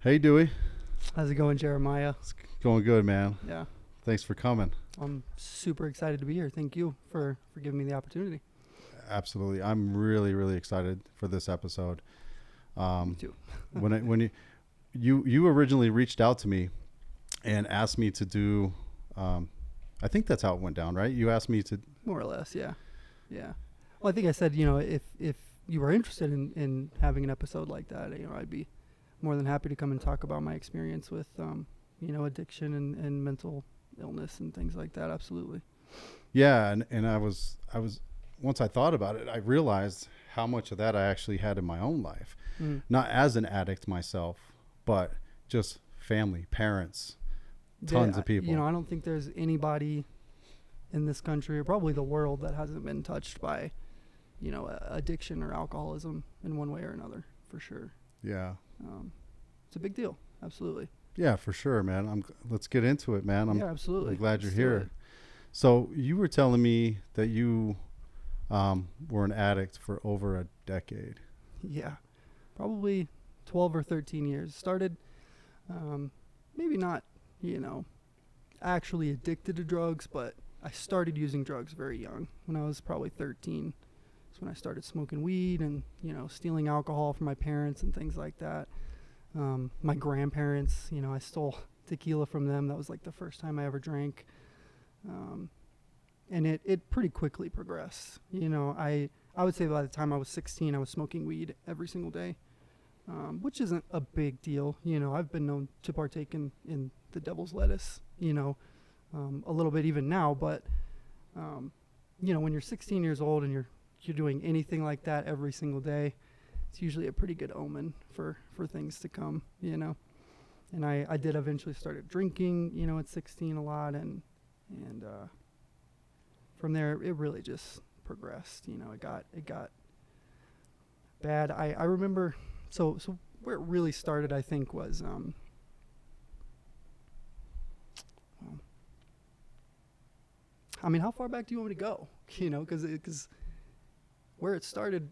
Hey, Dewey. How's it going, Jeremiah? It's going good, man. Yeah, Thanks for coming. I'm super excited to be here. Thank you for giving me the opportunity. Absolutely. I'm really, really excited for this episode. Me too. When you originally reached out to me and asked me to do, I think that's how it went down, right? You asked me to. More or less, yeah. Yeah. Well, I think I said, if you were interested in having an episode like that, I'd be more than happy to come and talk about my experience with, addiction and mental illness and things like that. Absolutely. Yeah, and I was once I thought about it, I realized how much of that I actually had in my own life. Not as an addict myself, but just family, parents, tons of people. I don't think there's anybody in this country or probably the world that hasn't been touched by, addiction or alcoholism in one way or another, for sure. Yeah. It's a big deal. Absolutely. Yeah, for sure, man. Let's get into it, man. Yeah, absolutely. I'm glad Let's you're do here. it. So you were telling me that you were an addict for over a decade. Yeah, probably 12 or 13 years. Started, maybe not, actually addicted to drugs, but I started using drugs very young. When I was probably 13, that's when I started smoking weed and, stealing alcohol from my parents and things like that. My grandparents, I stole tequila from them. That was like the first time I ever drank. And it pretty quickly progressed. I would say by the time I was 16, I was smoking weed every single day, which isn't a big deal. I've been known to partake in the devil's lettuce, a little bit even now. But, when you're 16 years old and you're doing anything like that every single day, it's usually a pretty good omen for things to come, And I did eventually started drinking, at 16 a lot, and from there it really just progressed. It got bad. I remember so where it really started, I think, was how far back do you want me to go? Because where it started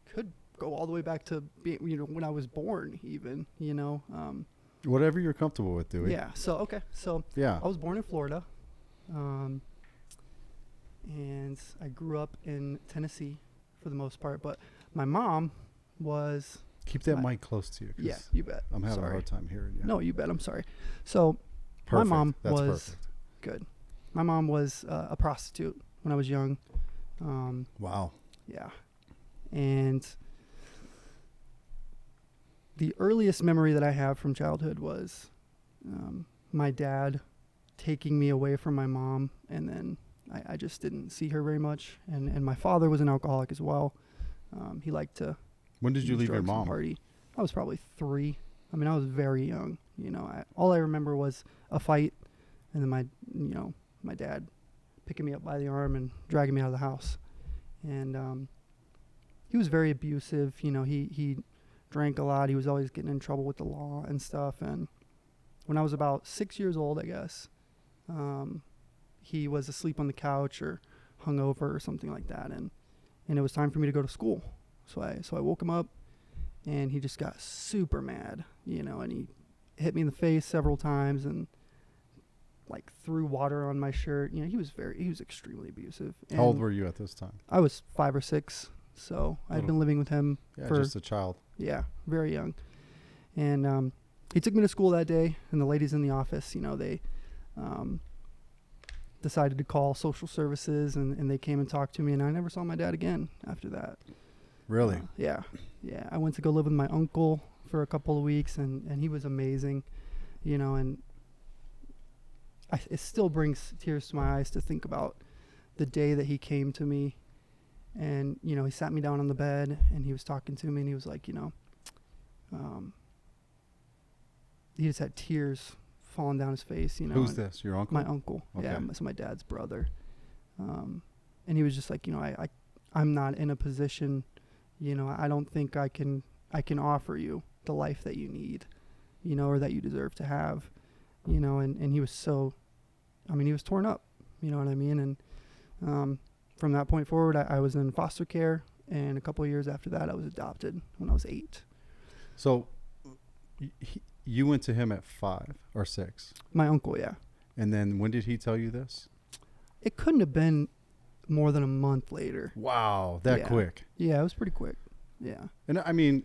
could go all the way back to when I was born, even. Whatever you're comfortable with, Dewey. Yeah. So Yeah. I was born in Florida, and I grew up in Tennessee for the most part. But my mom was. Keep that mic close to you. Yeah, you bet. I'm having a hard time hearing you. No, you bet. I'm sorry. So Perfect. my mom That's was perfect. good. My mom was a prostitute when I was young. Wow. Yeah. And the earliest memory that I have from childhood was my dad taking me away from my mom, and then I just didn't see her very much. And my father was an alcoholic as well. He liked to. When did you leave your drugs and mom? Party. I was probably 3. I was very young. All I remember was a fight, and then my dad picking me up by the arm and dragging me out of the house. And he was very abusive. He drank a lot. He was always getting in trouble with the law and stuff. And when I was about 6 years old, I guess, he was asleep on the couch or hungover or something like that. And it was time for me to go to school. So I woke him up, and he just got super mad, and he hit me in the face several times and like threw water on my shirt. He was extremely abusive. And How old were you at this time? I was 5 or 6. So I'd been living with him for just a child. Yeah, very young. And he took me to school that day, and the ladies in the office, they decided to call social services, and they came and talked to me, and I never saw my dad again after that. Really? Yeah. I went to go live with my uncle for a couple of weeks, and he was amazing, and it still brings tears to my eyes to think about the day that he came to me. And, he sat me down on the bed, and he was talking to me, and he was like, he just had tears falling down his face, Who's this? Your uncle? My uncle. Okay. Yeah, so my dad's brother. And he was just like, I'm not in a position, I don't think I can offer you the life that you need, or that you deserve to have, and he was so, he was torn up, you know what I mean? And, from that point forward, I was in foster care, and a couple of years after that, I was adopted when I was 8. So you went to him at 5 or 6. My uncle, yeah. And then when did he tell you this? It couldn't have been more than a month later. Wow, that quick. Yeah, it was pretty quick. Yeah. And I mean,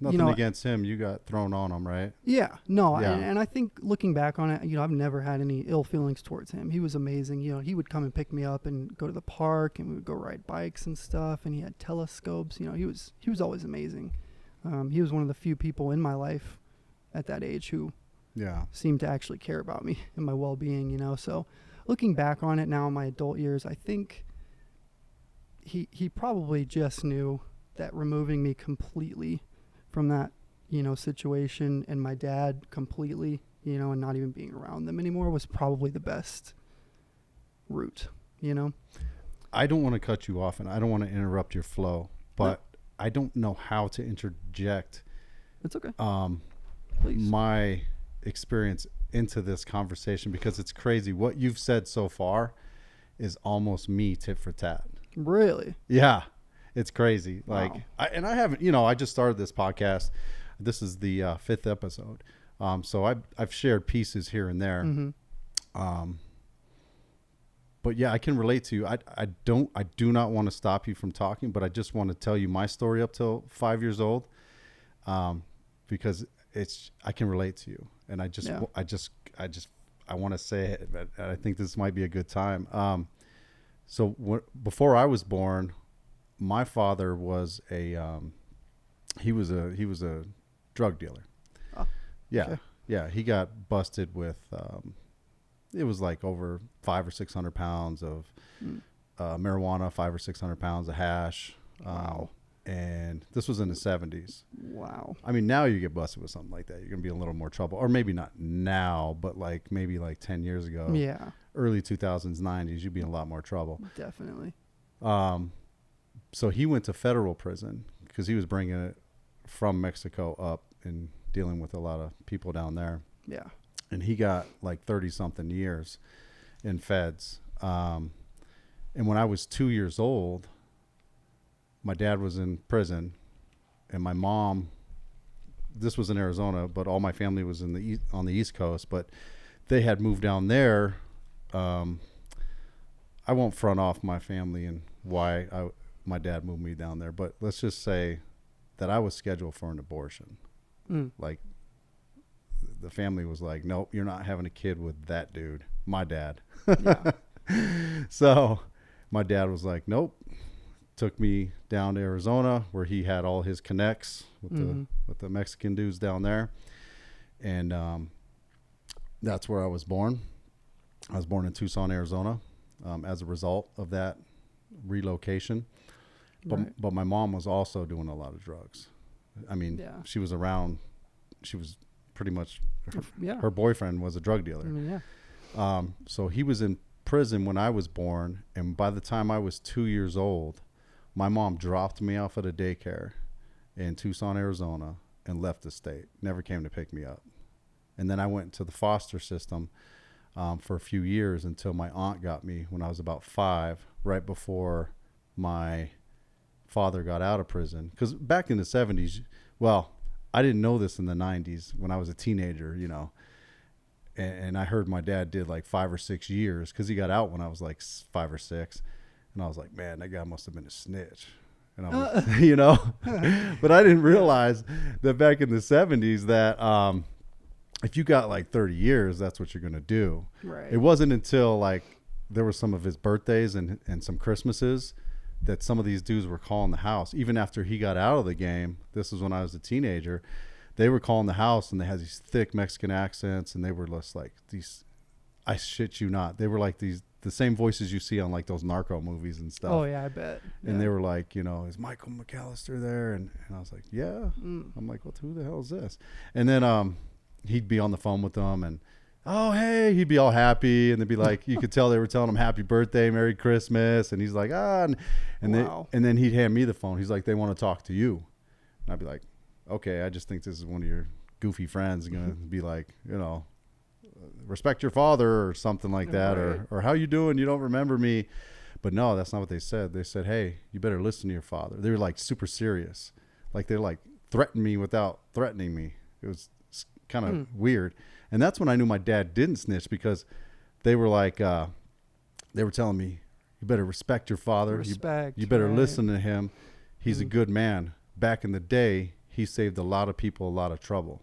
nothing against him. You got thrown on him, right? Yeah. No, Yeah. and I think looking back on it, I've never had any ill feelings towards him. He was amazing. He would come and pick me up and go to the park, and we would go ride bikes and stuff, and he had telescopes. He was always amazing. He was one of the few people in my life at that age who seemed to actually care about me and my well-being, So looking back on it now in my adult years, I think he probably just knew that removing me completely from that, situation, and my dad completely, and not even being around them anymore was probably the best route, I don't want to cut you off and I don't want to interrupt your flow, but I don't know how to interject. It's okay. Please. My experience into this conversation, because it's crazy. What you've said so far is almost me tit for tat. Really? Yeah. It's crazy. Like, wow. I haven't, I just started this podcast. This is the 5th episode. So I've shared pieces here and there. Mm-hmm. But yeah, I can relate to you. I do not want to stop you from talking, but I just want to tell you my story up till 5 years old. Because I can relate to you. And I want to say it, but I think this might be a good time. Before I was born, my father was he was a drug dealer. Oh, yeah. Okay. Yeah. He got busted with, it was like over 500 or 600 pounds of, marijuana, 500 or 600 pounds of hash. Wow. And this was in the 70s. Wow. I mean, now you get busted with something like that, you're going to be in a little more trouble. Or maybe not now, but maybe 10 years ago. Yeah. Early 2000s, 90s, you'd be in a lot more trouble. Definitely. So he went to federal prison because he was bringing it from Mexico up and dealing with a lot of people down there. Yeah. And he got 30-something years in feds. And when I was 2 years old, my dad was in prison, and my mom, this was in Arizona, but all my family was on the East Coast, but they had moved down there. I won't front off my family and why my dad moved me down there, but let's just say that I was scheduled for an abortion. The family was like, nope, you're not having a kid with that dude, my dad. Yeah. So my dad was like, nope. Took me down to Arizona where he had all his connects with the Mexican dudes down there. And that's where I was born. I was born in Tucson, Arizona, as a result of that relocation. But my mom was also doing a lot of drugs. I mean, she was around. She was pretty much, her boyfriend was a drug dealer. I mean, so he was in prison when I was born. And by the time I was 2 years old, my mom dropped me off at a daycare in Tucson, Arizona, and left the state. Never came to pick me up. And then I went to the foster system for a few years until my aunt got me when I was about 5, right before my father got out of prison. Because back in the 70s, well, I didn't know this in the 90s when I was a teenager, and I heard my dad did 5 or 6 years because he got out when I was 5 or 6. And I was like, man, that guy must have been a snitch. And I was, but I didn't realize that back in the 70s that if you got 30 years, that's what you're going to do. Right. It wasn't until there were some of his birthdays and some Christmases that some of these dudes were calling the house. Even after he got out of the game, this was when I was a teenager, they were calling the house and they had these thick Mexican accents and they were just these, I shit you not, they were the same voices you see on those narco movies and stuff. Oh yeah, I bet. And they were like, is Michael McAllister there? And I was like, yeah. I'm like, well, who the hell is this? And then he'd be on the phone with them and, oh, hey, he'd be all happy. And they'd be like, you could tell they were telling him happy birthday, Merry Christmas. And he's like, and wow. and then he'd hand me the phone. He's like, they want to talk to you. And I'd be like, okay, I just think this is one of your goofy friends going to be like, respect your father or something like that. Right. Or how you doing? You don't remember me. But no, that's not what they said. They said, hey, you better listen to your father. They were super serious. They're threaten me without threatening me. It was kind of weird. And that's when I knew my dad didn't snitch, because they were like, they were telling me, you better respect your father. Respect. You better right. listen to him. He's a good man. Back in the day, he saved a lot of people a lot of trouble.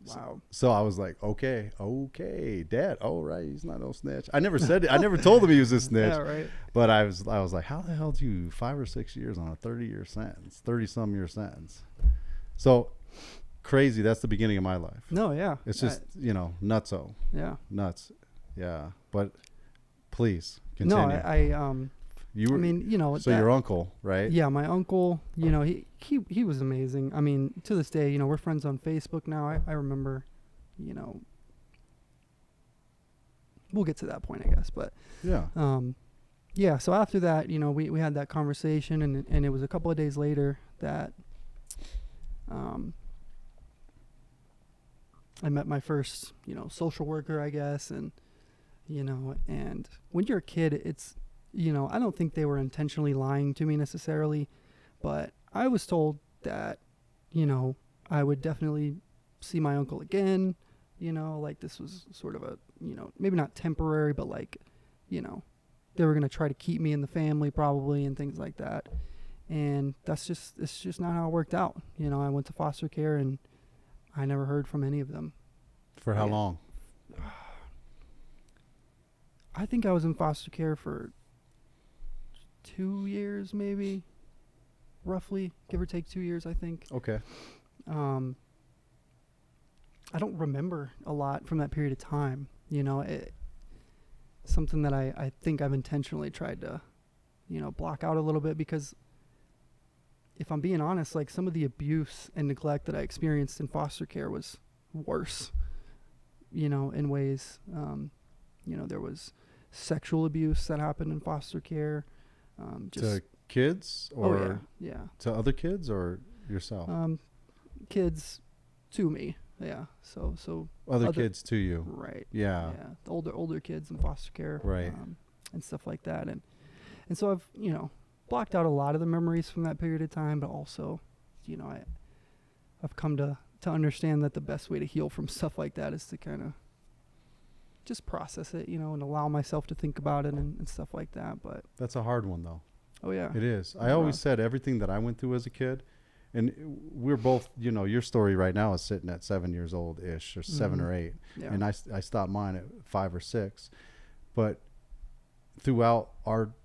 Wow. So I was like, okay, Dad. Oh, right. He's not no snitch. I never said it. I never told him he was a snitch. Yeah, right. But I was like, how the hell do you 5 or 6 years on a 30-year sentence, 30-some year sentence? So crazy. That's the beginning of my life. No, yeah. It's just, nutso. Yeah. Nuts. Yeah. But please continue. No, I mean, so your uncle, right? Yeah, my uncle, he was amazing. I mean, to this day, we're friends on Facebook now. I remember, we'll get to that point, I guess. But yeah. Yeah, so after that, we had that conversation, and it was a couple of days later that I met my first, social worker, I guess, and and when you're a kid, it's I don't think they were intentionally lying to me necessarily, but I was told that, I would definitely see my uncle again, like this was sort of a, maybe not temporary, but like, they were going to try to keep me in the family probably and things like that. And it's just not how it worked out. I went to foster care and I never heard from any of them. For how long? I think I was in foster care for 2 years, maybe, roughly, give or take 2 years, I think. Okay. I don't remember a lot from that period of time. Something that I think I've intentionally tried to, block out a little bit, because if I'm being honest, like some of the abuse and neglect that I experienced in foster care was worse, in ways. There was sexual abuse that happened in foster care. To kids or yeah. To other kids or yourself? Kids to me. Yeah. So other kids to you. Right. Yeah. Yeah. The older kids in foster care. Right. And stuff like that. And so I've, blocked out a lot of the memories from that period of time, but also, I've come to understand that the best way to heal from stuff like that is to kind of just process it, and allow myself to think about it and stuff like that. But that's a hard one, though. Oh, yeah. It is. I always said everything that I went through as a kid, and we're both, your story right now is sitting at 7 years old-ish, or 7 or 8. Yeah. And I stopped mine at 5 or 6. But throughout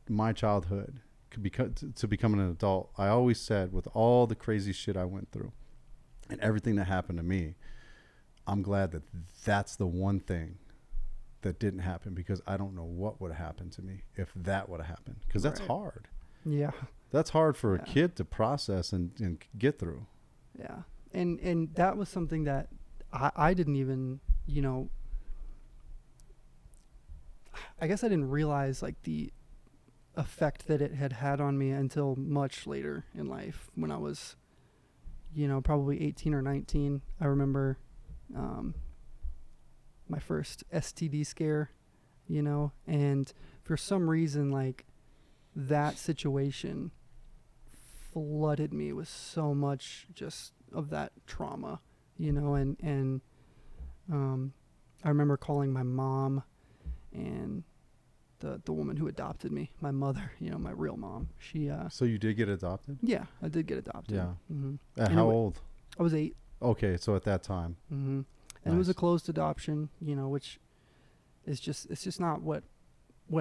my childhood, to becoming an adult, I always said, with all the crazy shit I went through and everything that happened to me, I'm glad that that's the one thing that didn't happen, because I don't know what would have happened to me if that would have happened, because that's hard. Yeah. That's hard for a kid to process and get through. Yeah. And that was something that I didn't even, I guess I didn't realize like the effect that it had on me until much later in life, when I was, probably 18 or 19. I remember my first STD scare, and for some reason, like, that situation flooded me with so much just of that trauma, and I remember calling my mom and the woman who adopted me, my mother, my real mom. She So you did get adopted? Yeah, I did get adopted. Yeah. Mm-hmm. At how old? I was 8. Okay, so at that time. Mm-hmm. And Nice. it was a closed adoption, which is just not what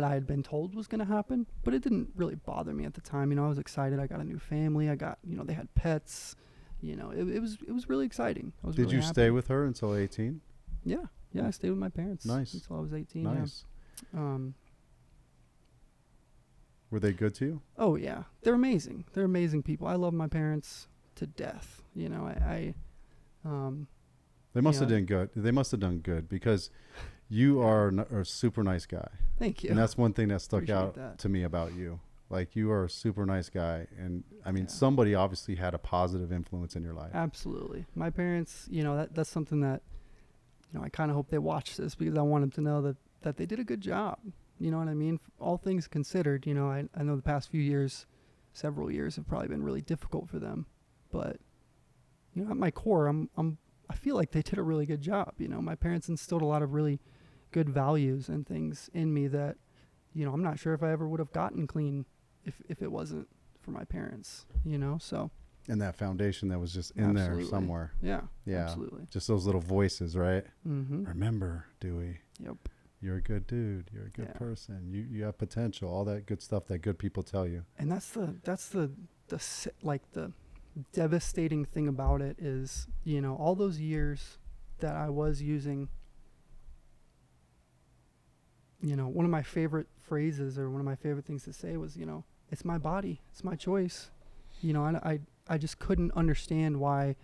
I had been told was going to happen. But it didn't really bother me at the time. I was excited. I got a new family. I got, they had pets. It was really exciting. I was Did really you happy. stay with her until 18? Yeah, I stayed with my parents. Nice. Until I was 18. Nice. Yeah. Were they good to you? Oh yeah, they're amazing. They're amazing people. I love my parents to death. They must have done good. They must have done good, because you are a super nice guy. Thank you. And that's one thing that stuck Appreciate out that. to me about you. Like, you are a super nice guy. And I mean, somebody obviously had a positive influence in your life. Absolutely. My parents, that's something that, I kind of hope they watch this, because I want them to know that they did a good job. You know what I mean? All things considered, I know the past few years, several years have probably been really difficult for them, but at my core, I'm I feel like they did a really good job. My parents instilled a lot of really good values and things in me that, I'm not sure if I ever would have gotten clean if it wasn't for my parents, so. And that foundation that was just in there somewhere. Yeah. Absolutely. Just those little voices, right? Mm-hmm. Remember, Dewey. Yep. You're a good dude. You're a good person. You have potential. All that good stuff that good people tell you. And that's the devastating thing about it is, all those years that I was using, one of my favorite phrases or one of my favorite things to say was, it's my body. It's my choice. I just couldn't understand why,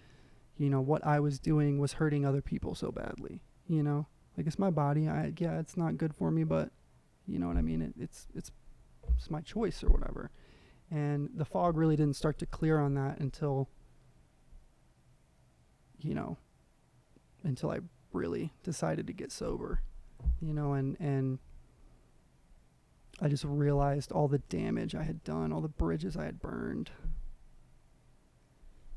what I was doing was hurting other people so badly, Like, it's my body. It's not good for me, but you know what I mean? It's my choice or whatever. And the fog really didn't start to clear on that until I really decided to get sober, and I just realized all the damage I had done, all the bridges I had burned.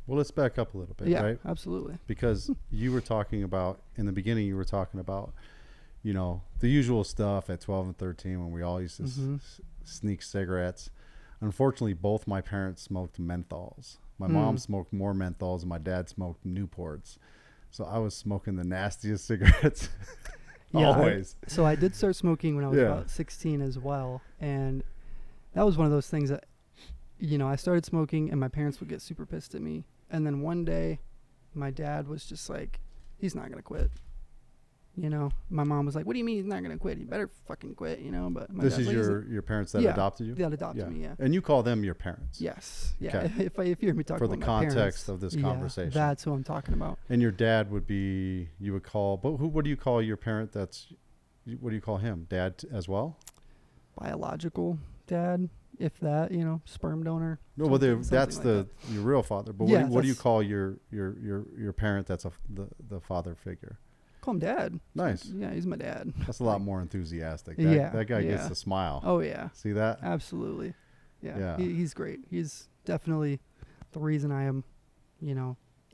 Well, let's back up a little bit, yeah, right? Absolutely. Because you were talking about, in the beginning, you were talking about, the usual stuff at 12 and 13 when we all used to sneak cigarettes. Unfortunately, both my parents smoked menthols. My mom smoked more menthols and my dad smoked Newports. So I was smoking the nastiest cigarettes. Always. So I did start smoking when I was about 16 as well. And that was one of those things that, I started smoking and my parents would get super pissed at me. And then one day my dad was just like, he's not going to quit. My mom was like, what do you mean he's not going to quit? He better fucking quit, But my this is like, your parents that adopted you? That adopted me, yeah. And you call them your parents? Yes. Yeah. Okay. If you hear me talk about my parents. For the context of this conversation. That's who I'm talking about. And your dad would be, you would call, but what do you call your parent what do you call him? Dad as well? Biological dad, if that, sperm donor. No, well, that's your real father. But what do you call your parent that's the father figure? Call him Dad. Nice. Yeah, he's my dad. That's a lot more enthusiastic. That guy gets the smile. Oh yeah. See that? Absolutely. Yeah. He's great. He's definitely the reason I am,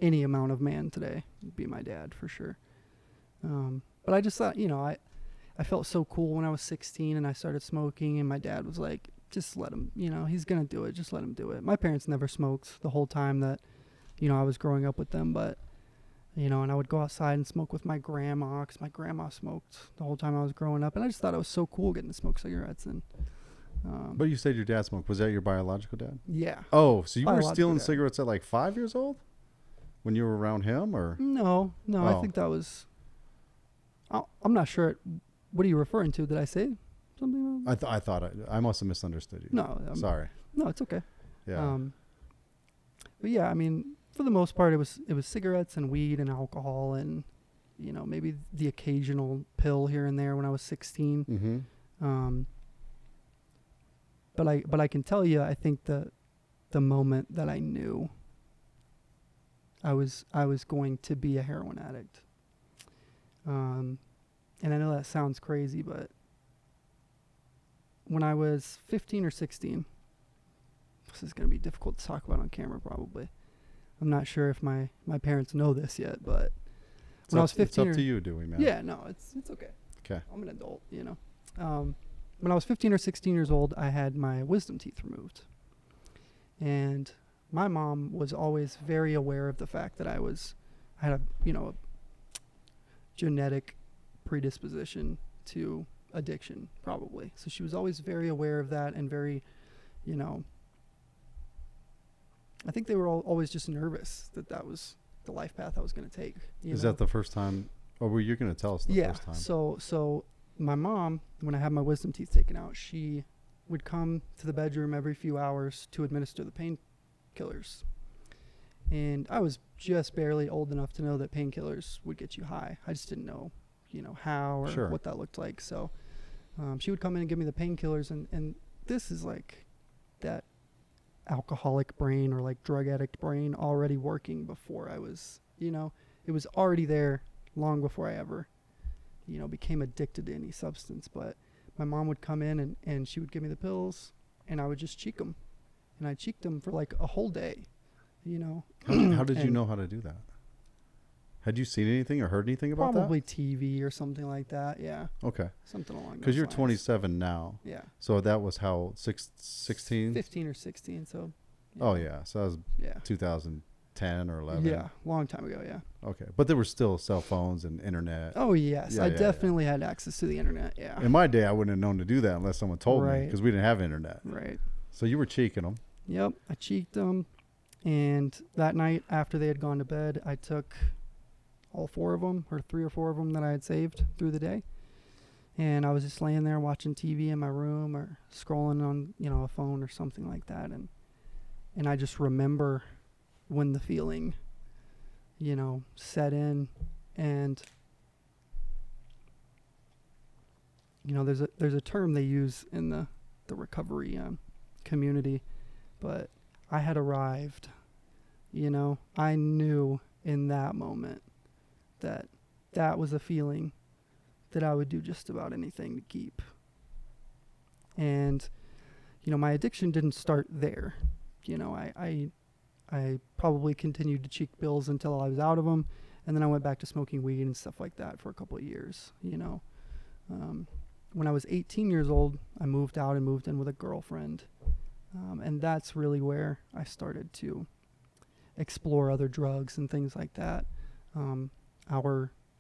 any amount of man today. Would be my dad for sure. But I just thought, I felt so cool when I was 16 and I started smoking, and my dad was like, just let him, he's gonna do it. Just let him do it. My parents never smoked the whole time that, I was growing up with them, but. And I would go outside and smoke with my grandma, because my grandma smoked the whole time I was growing up. And I just thought it was so cool getting to smoke cigarettes. And but you said your dad smoked. Was that your biological dad? Yeah. Oh, so you were stealing cigarettes at like 5 years old when you were around him, or? No. Oh. I think that was, I'm not sure. What are you referring to? Did I say something? I thought I must have misunderstood you. No. Sorry. No, it's okay. Yeah. But yeah, I mean, for the most part, it was cigarettes and weed and alcohol and, maybe the occasional pill here and there when I was 16. Mm-hmm. But I can tell you, I think the moment that I knew I was going to be a heroin addict. And I know that sounds crazy, but when I was 15 or 16, this is going to be difficult to talk about on camera probably. I'm not sure if my parents know this yet, but when I was 15, it's up to you, Dewey, man. Yeah, no, it's okay. Okay. I'm an adult, When I was 15 or 16 years old, I had my wisdom teeth removed. And my mom was always very aware of the fact that I had a genetic predisposition to addiction, probably. So she was always very aware of that and very, I think they were always just nervous that was the life path I was going to take. Is that the first time? Or were you going to tell us the first time? So my mom, when I had my wisdom teeth taken out, she would come to the bedroom every few hours to administer the painkillers. And I was just barely old enough to know that painkillers would get you high. I just didn't know, how or what that looked like. So she would come in and give me the painkillers. And this is like that alcoholic brain or like drug addict brain already working before I was, it was already there long before I ever, became addicted to any substance. But my mom would come in and she would give me the pills and I would just cheek them. And I cheeked them for like a whole day, How did you know how to do that? Had you seen anything or heard anything about Probably TV or something like that. Yeah. that? Okay. Something along those Because you're lines. 27 now. Yeah. So that was how, 16? 15 or 16. So. Oh, yeah. So that was Yeah. 2010 or 11. Yeah. Long time ago. Yeah. Okay. But there were still cell phones and internet. Oh, yes. Yeah, I yeah, definitely had access to the internet. Yeah. In my day, I wouldn't have known to do that unless someone told me Right. because we didn't have internet. Right. So you were cheeking them. Yep. I cheeked them. And that night after they had gone to bed, I took all 4 of them or 3 or 4 of them that I had saved through the day. And I was just laying there watching TV in my room or scrolling on, a phone or something like that. And I just remember when the feeling, set in. And, there's a term they use in the recovery community, but I had arrived. I knew in that moment that was a feeling that I would do just about anything to keep. And, my addiction didn't start there. I probably continued to cheek bills until I was out of them. And then I went back to smoking weed and stuff like that for a couple of years, When I was 18 years old, I moved out and moved in with a girlfriend. And that's really where I started to explore other drugs and things like that.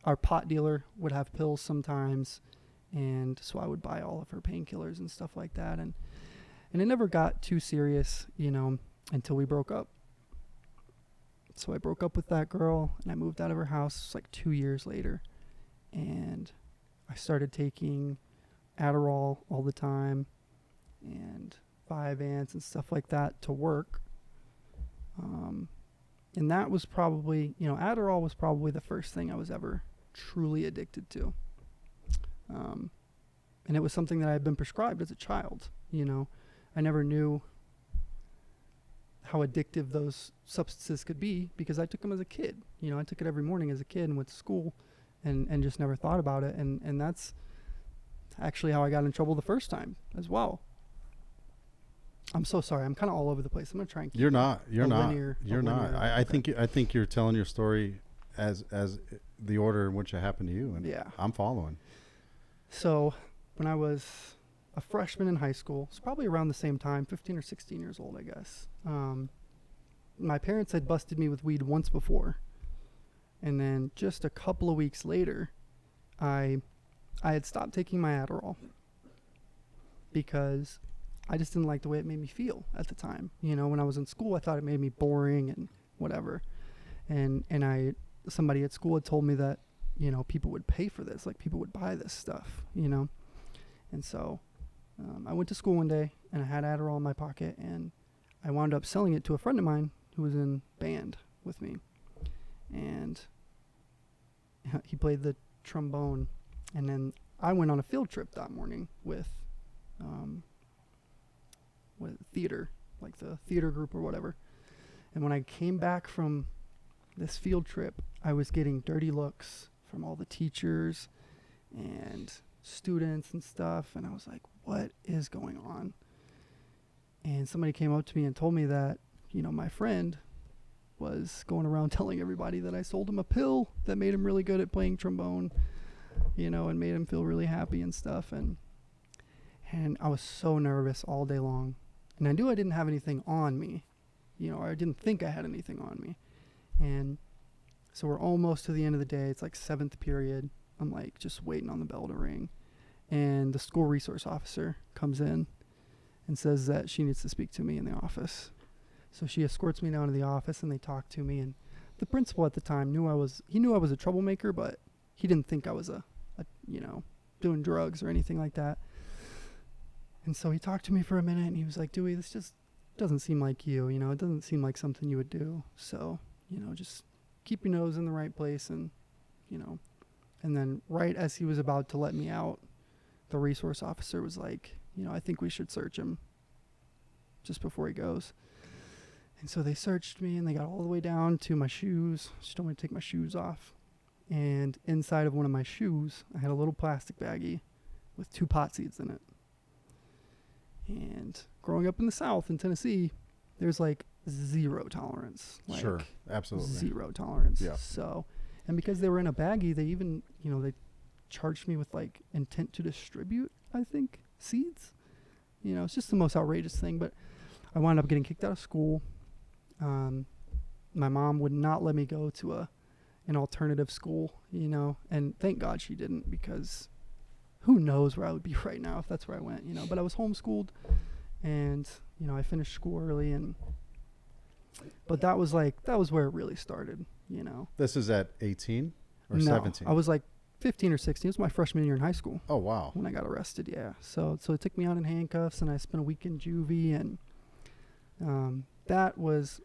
Our pot dealer would have pills sometimes, and so I would buy all of her painkillers and stuff like that. And it never got too serious, until we broke up. So I broke up with that girl, and I moved out of her house like 2 years later. And I started taking Adderall all the time and Vyvanse and stuff like that to work. And that was probably, Adderall was probably the first thing I was ever truly addicted to. And it was something that I had been prescribed as a child. I never knew how addictive those substances could be because I took them as a kid. I took it every morning as a kid and went to school and just never thought about it. And that's actually how I got in trouble the first time as well. I'm so sorry. I'm kind of all over the place. I'm gonna try and keep You're not. I think you're telling your story as the order in which it happened to you, and yeah, I'm following. So when I was a freshman in high school, it's probably around the same time, 15 or 16 years old, I guess. My parents had busted me with weed once before, and then just a couple of weeks later, I had stopped taking my Adderall because I just didn't like the way it made me feel at the time. When I was in school, I thought it made me boring and whatever. And somebody at school had told me that, people would pay for this, like people would buy this stuff, And so I went to school one day and I had Adderall in my pocket, and I wound up selling it to a friend of mine who was in band with me. And he played the trombone. And then I went on a field trip that morning with theater, like the theater group or whatever. And when I came back from this field trip, I was getting dirty looks from all the teachers and students and stuff. And I was like, what is going on? And somebody came up to me and told me that, my friend was going around telling everybody that I sold him a pill that made him really good at playing trombone, and made him feel really happy and stuff. And I was so nervous all day long. And I knew I didn't have anything on me, or I didn't think I had anything on me. And so we're almost to the end of the day. It's like 7th period. I'm like just waiting on the bell to ring. And the school resource officer comes in and says that she needs to speak to me in the office. So she escorts me down to the office and they talk to me. And the principal at the time knew I was a troublemaker, but he didn't think I was doing drugs or anything like that. And so he talked to me for a minute and he was like, Dewey, this just doesn't seem like you, it doesn't seem like something you would do. So, just keep your nose in the right place. And then right as he was about to let me out, the resource officer was like, I think we should search him just before he goes. And so they searched me and they got all the way down to my shoes. She told me to take my shoes off. And inside of one of my shoes, I had a little plastic baggie with 2 pot seeds in it. And growing up in the South in Tennessee, there's like zero tolerance. Sure, absolutely. Zero tolerance. Yeah. So And because they were in a baggie, they even, they charged me with like intent to distribute, I think, seeds. It's just the most outrageous thing. But I wound up getting kicked out of school. My mom would not let me go to an alternative school, and thank God she didn't, because who knows where I would be right now if that's where I went, But I was homeschooled, and, I finished school early, but that was where it really started, This is at 18 or no, 17? I was like 15 or 16. It was my freshman year in high school. Oh, wow. When I got arrested, yeah. So it took me out in handcuffs, and I spent a week in Juvie, and that was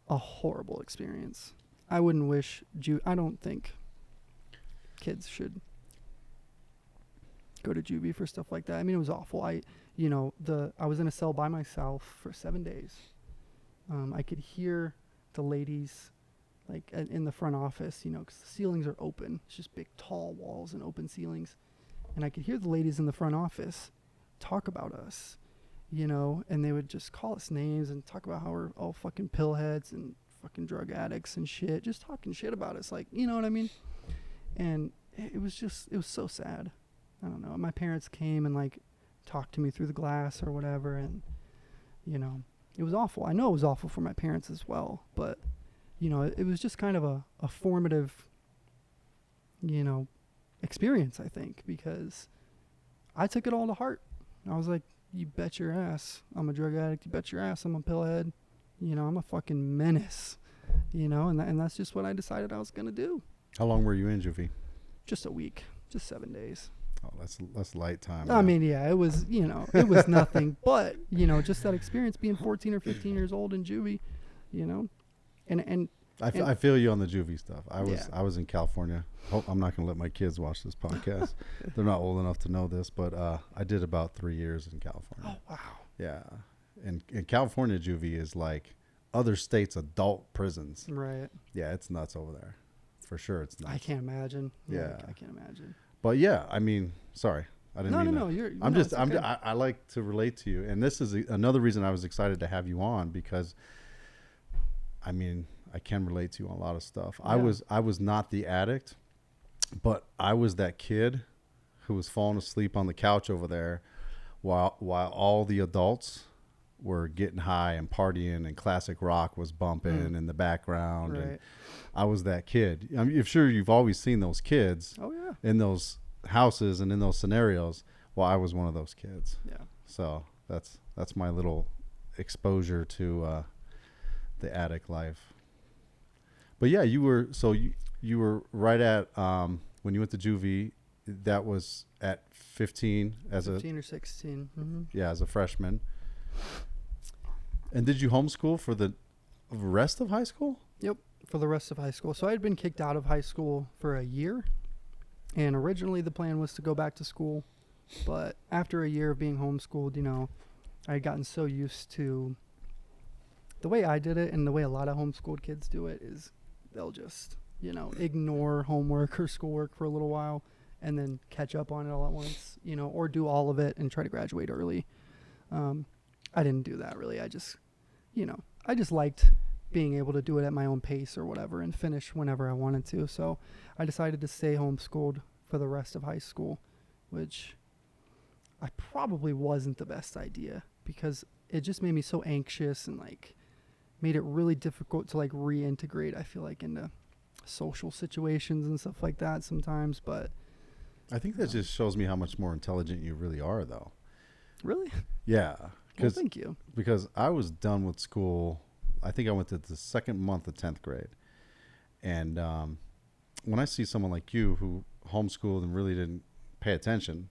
a horrible experience. I wouldn't wish I don't think kids should go to Juvie for stuff like that. I mean, it was awful. I was in a cell by myself for 7 days. I could hear the ladies like in the front office, because the ceilings are open. It's just big, tall walls and open ceilings. And I could hear the ladies in the front office talk about us, and they would just call us names and talk about how we're all fucking pillheads and fucking drug addicts and shit, just talking shit about us, like, you know what I mean? And it was so sad. I don't know. My parents came and like talked to me through the glass or whatever, and it was awful. I know it was awful for my parents as well, but it was just kind of a formative, experience, I think, because I took it all to heart. I was like, you bet your ass I'm a drug addict. You bet your ass I'm a pillhead. I'm a fucking menace, and that's just what I decided I was going to do. How long were you in Juvie? Just a week, just 7 days. Oh, that's light time. I mean, yeah, it was, it was nothing, but, just that experience being 14 or 15 years old in Juvie, and I feel you on the Juvie stuff. I was in California. I'm not going to let my kids watch this podcast. They're not old enough to know this, but I did about 3 years in California. Oh, wow. Yeah. And California Juvie is like other states' adult prisons. Right. Yeah, it's nuts over there. For sure, it's nuts. I can't imagine. Yeah. I can't imagine. But yeah, I mean, sorry. I didn't mean that. I like to relate to you. And this is another reason I was excited to have you on, because, I mean, I can relate to you on a lot of stuff. Yeah. I was not the addict, but I was that kid who was falling asleep on the couch over there while all the adults were getting high and partying, and classic rock was bumping in the background. Right. And I was that kid. I mean, sure, you've always seen those kids in those houses and in those scenarios. Well, I was one of those kids. Yeah. So that's my little exposure to the addict life. But yeah, you were right at when you went to Juvie. That was at 15 or 16. Mm-hmm. Yeah, as a freshman. And did you homeschool for the rest of high school? Yep, for the rest of high school. So I had been kicked out of high school for a year, and originally the plan was to go back to school. But after a year of being homeschooled, I had gotten so used to the way I did it, and the way a lot of homeschooled kids do it is they'll just, ignore homework or schoolwork for a little while and then catch up on it all at once, or do all of it and try to graduate early. I didn't do that really. I just liked being able to do it at my own pace or whatever and finish whenever I wanted to. So I decided to stay homeschooled for the rest of high school, which I probably wasn't the best idea, because it just made me so anxious and like made it really difficult to like reintegrate, I feel like, into social situations and stuff like that sometimes. But I think that just shows me how much more intelligent you really are, though. Really? Yeah. Well, thank you. Because I was done with school. I think I went to the second month of 10th grade. And when I see someone like you who homeschooled and really didn't pay attention,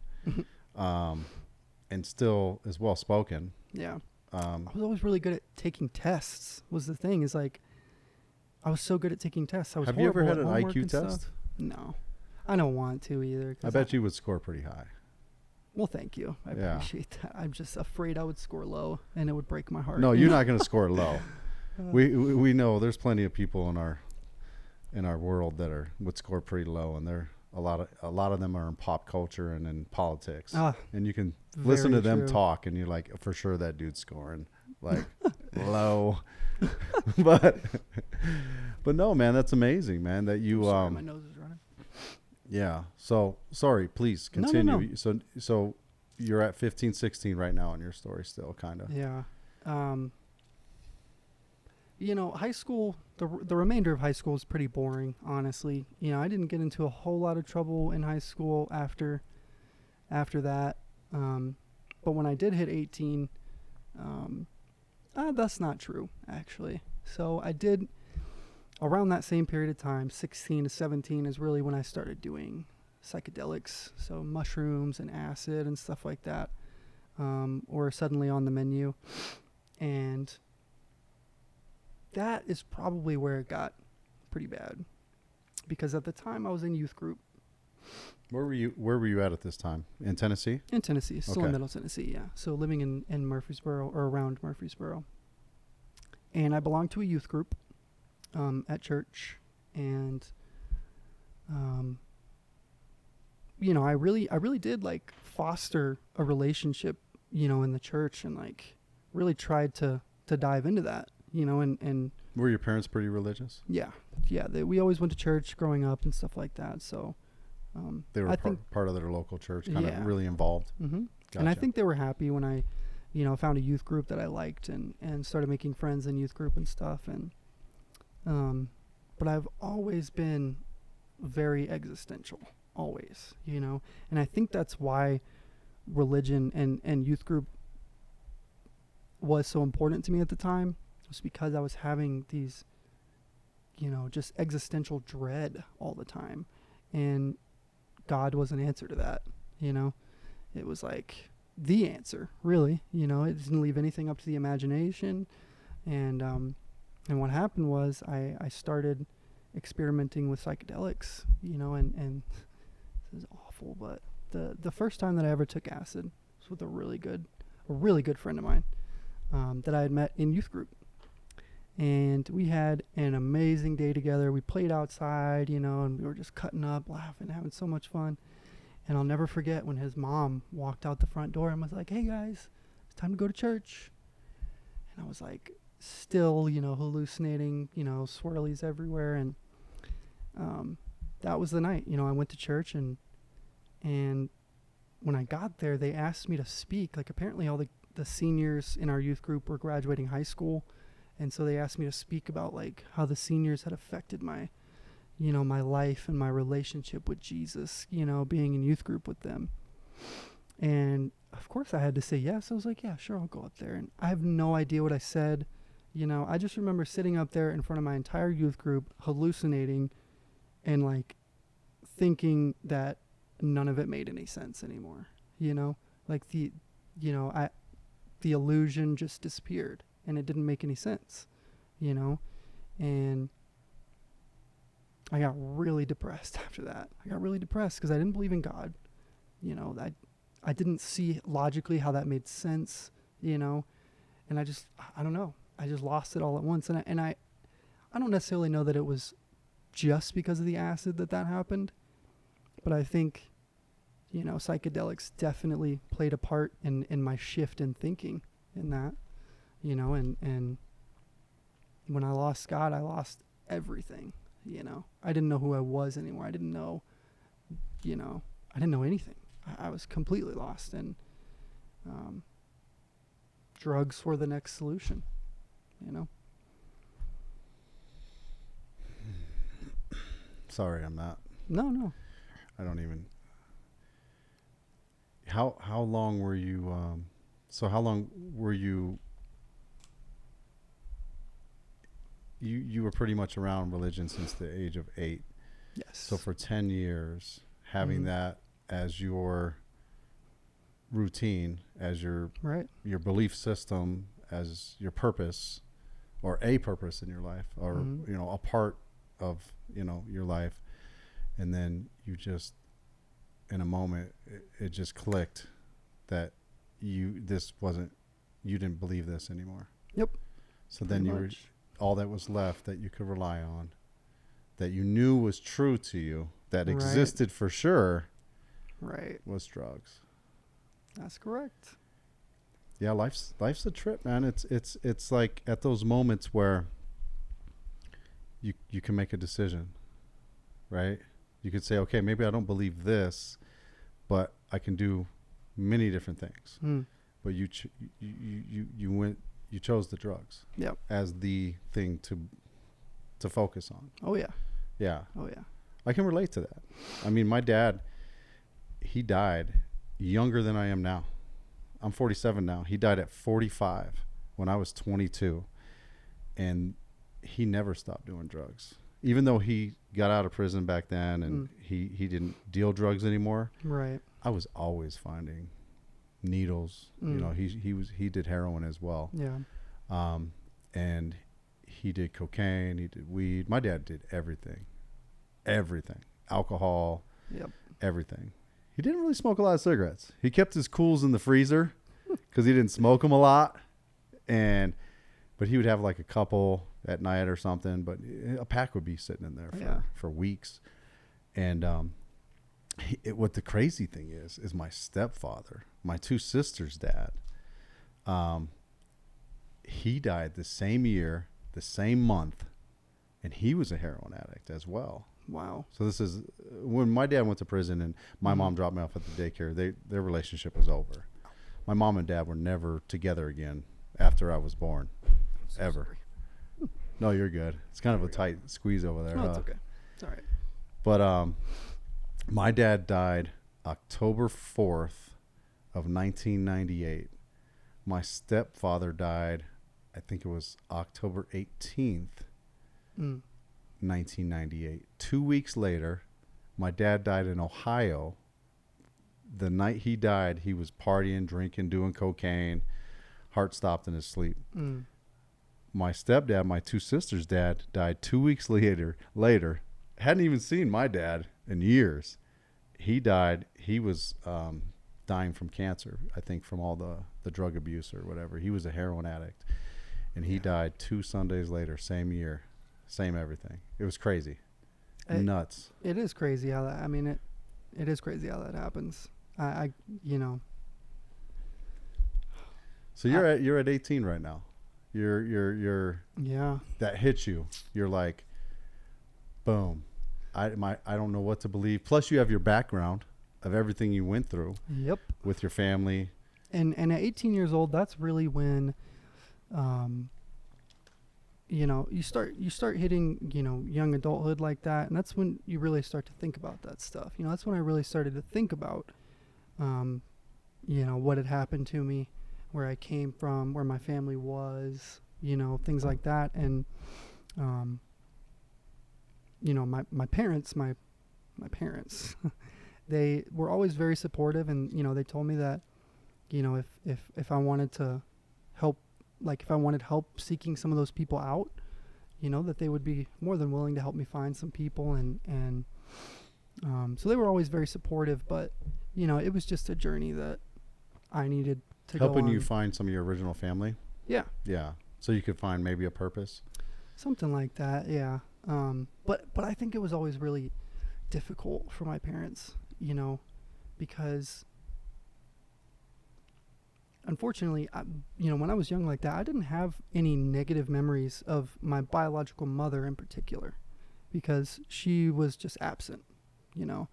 and still is well-spoken. Yeah. I was always really good at taking tests, was the thing. Is like, I was so good at taking tests. I was Have you ever had an IQ test? Stuff. No. I don't want to either. I bet you would score pretty high. Well, thank you. I appreciate that. I'm just afraid I would score low, and it would break my heart. No, you're not going to score low. We know there's plenty of people in our world that would score pretty low, and they're a lot of them are in pop culture and in politics. And you can listen to them talk, and you're like, for sure that dude's scoring like low. but no, man, that's amazing, man, that you Sorry, my nose is running. yeah. So sorry, please continue. No. So you're at 15, 16 right now in your story still, kind of. Yeah. You know, high school, the remainder of high school is pretty boring, honestly. You know, I didn't get into a whole lot of trouble in high school after that. But when I did hit 18, that's not true, actually. So I did, around that same period of time, 16 to 17 is really when I started doing psychedelics. So mushrooms and acid and stuff like that were suddenly on the menu. And that is probably where it got pretty bad. Because at the time I was in youth group. Where were you at this time? In Tennessee? In Tennessee, still Okay. in Middle Tennessee, yeah. So living in Murfreesboro, or around Murfreesboro. And I belonged to a youth group at church. And, you know, I really did like foster a relationship, you know, in the church, and like really tried to dive into that, you know, and Were your parents pretty religious? yeah, we always went to church growing up and stuff like that. So, They were part of their local church, kind of really involved. Mm-hmm. Gotcha. And I think they were happy when I, you know, found a youth group that I liked and started making friends in youth group and stuff. And, but I've always been very existential, always, you know, and I think that's why religion and youth group was so important to me at the time, was because I was having these, you know, just existential dread all the time. And God was an answer to that, you know. It was like the answer, really, you know. It didn't leave anything up to the imagination. And what happened was I started experimenting with psychedelics, you know, and this is awful, but the first time that I ever took acid was with a really good friend of mine that I had met in youth group. And we had an amazing day together. We played outside, you know, and we were just cutting up, laughing, having so much fun. And I'll never forget when his mom walked out the front door and was like, "Hey guys, it's time to go to church." And I was like, still, you know, hallucinating, you know, swirlies everywhere. And that was the night, you know, I went to church, and when I got there, they asked me to speak. Like, apparently all the seniors in our youth group were graduating high school. And so they asked me to speak about like how the seniors had affected my, you know, my life and my relationship with Jesus, you know, being in youth group with them. And of course I had to say yes. I was like, yeah, sure, I'll go up there. And I have no idea what I said. You know, I just remember sitting up there in front of my entire youth group, hallucinating and like thinking that none of it made any sense anymore. You know, like the illusion just disappeared. And it didn't make any sense, you know? And I got really depressed after that. I got really depressed because I didn't believe in God. You know, I didn't see logically how that made sense, you know? And I don't know. I just lost it all at once. And I don't necessarily know that it was just because of the acid that happened. But I think, you know, psychedelics definitely played a part in my shift in thinking in that. You know, and when I lost God, I lost everything, you know. I didn't know who I was anymore. I didn't know, you know, I didn't know anything. I was completely lost, and drugs were the next solution, you know. Sorry, I'm not. No. I don't even. How long were you, how long were you, you were pretty much around religion since the age of 8. Yes. So for 10 years, having that as your routine, as your your belief system, as your purpose, or a purpose in your life, or you know, a part of, you know, your life, and then you just, in a moment, it just clicked that you didn't believe this anymore. Yep. So then you were, all that was left that you could rely on, that you knew was true to you, that existed for sure, was drugs. That's correct. Yeah, life's a trip, man. It's like at those moments where you can make a decision, right? You could say, okay, maybe I don't believe this, but I can do many different things. But you chose the drugs. Yep. As the thing to focus on. Oh yeah. Yeah. Oh yeah. I can relate to that. I mean, my dad, he died younger than I am now. I'm 47 now. He died at 45 when I was 22. And he never stopped doing drugs. Even though he got out of prison back then and he didn't deal drugs anymore. Right. I was always finding needles. You know, he did heroin as well. Yeah. And he did cocaine, he did weed. My dad did everything. Alcohol. Yep. Everything. He didn't really smoke a lot of cigarettes. He kept his cools in the freezer because he didn't smoke them a lot. But he would have like a couple at night or something. But a pack would be sitting in there for weeks. And what the crazy thing is my stepfather, my two sisters' dad, he died the same year, the same month, and he was a heroin addict as well. Wow. So this is when my dad went to prison and my mom dropped me off at the daycare. Their relationship was over. My mom and dad were never together again after I was born, ever. No, you're good. It's kind of a tight squeeze over there. No, it's okay. It's all right. But my dad died October 4th of 1998. My stepfather died, I think it was October 18th. 1998. 2 weeks later, my dad died in Ohio. The night he died, he was partying, drinking, doing cocaine. Heart stopped in his sleep. My stepdad, my two sisters' dad, died 2 weeks later. Hadn't even seen my dad in years. He died. He was dying from cancer, I think, from all the drug abuse or whatever. He was a heroin addict. And he died 2 Sundays later, same year. Same everything. It was crazy. Nuts. It is crazy how that, I mean, it is crazy how that happens. I you know. So you're at 18 right now. You're yeah. That hits you. You're like, boom. I don't know what to believe. Plus you have your background of everything you went through. Yep. With your family. And at 18 years old, that's really when you know, you start hitting, you know, young adulthood like that, and that's when you really start to think about that stuff. You know, that's when I really started to think about, you know, what had happened to me, where I came from, where my family was, you know, things like that. And, you know, my parents, they were always very supportive, and, you know, they told me that, you know, if I wanted to help, like if I wanted help seeking some of those people out, you know, that they would be more than willing to help me find some people. And so they were always very supportive, but, you know, it was just a journey that I needed to go on. Helping you find some of your original family? Yeah. Yeah. So you could find maybe a purpose? Something like that, yeah. But I think it was always really difficult for my parents, you know, because unfortunately, you know, when I was young like that, I didn't have any negative memories of my biological mother in particular, because she was just absent, you know.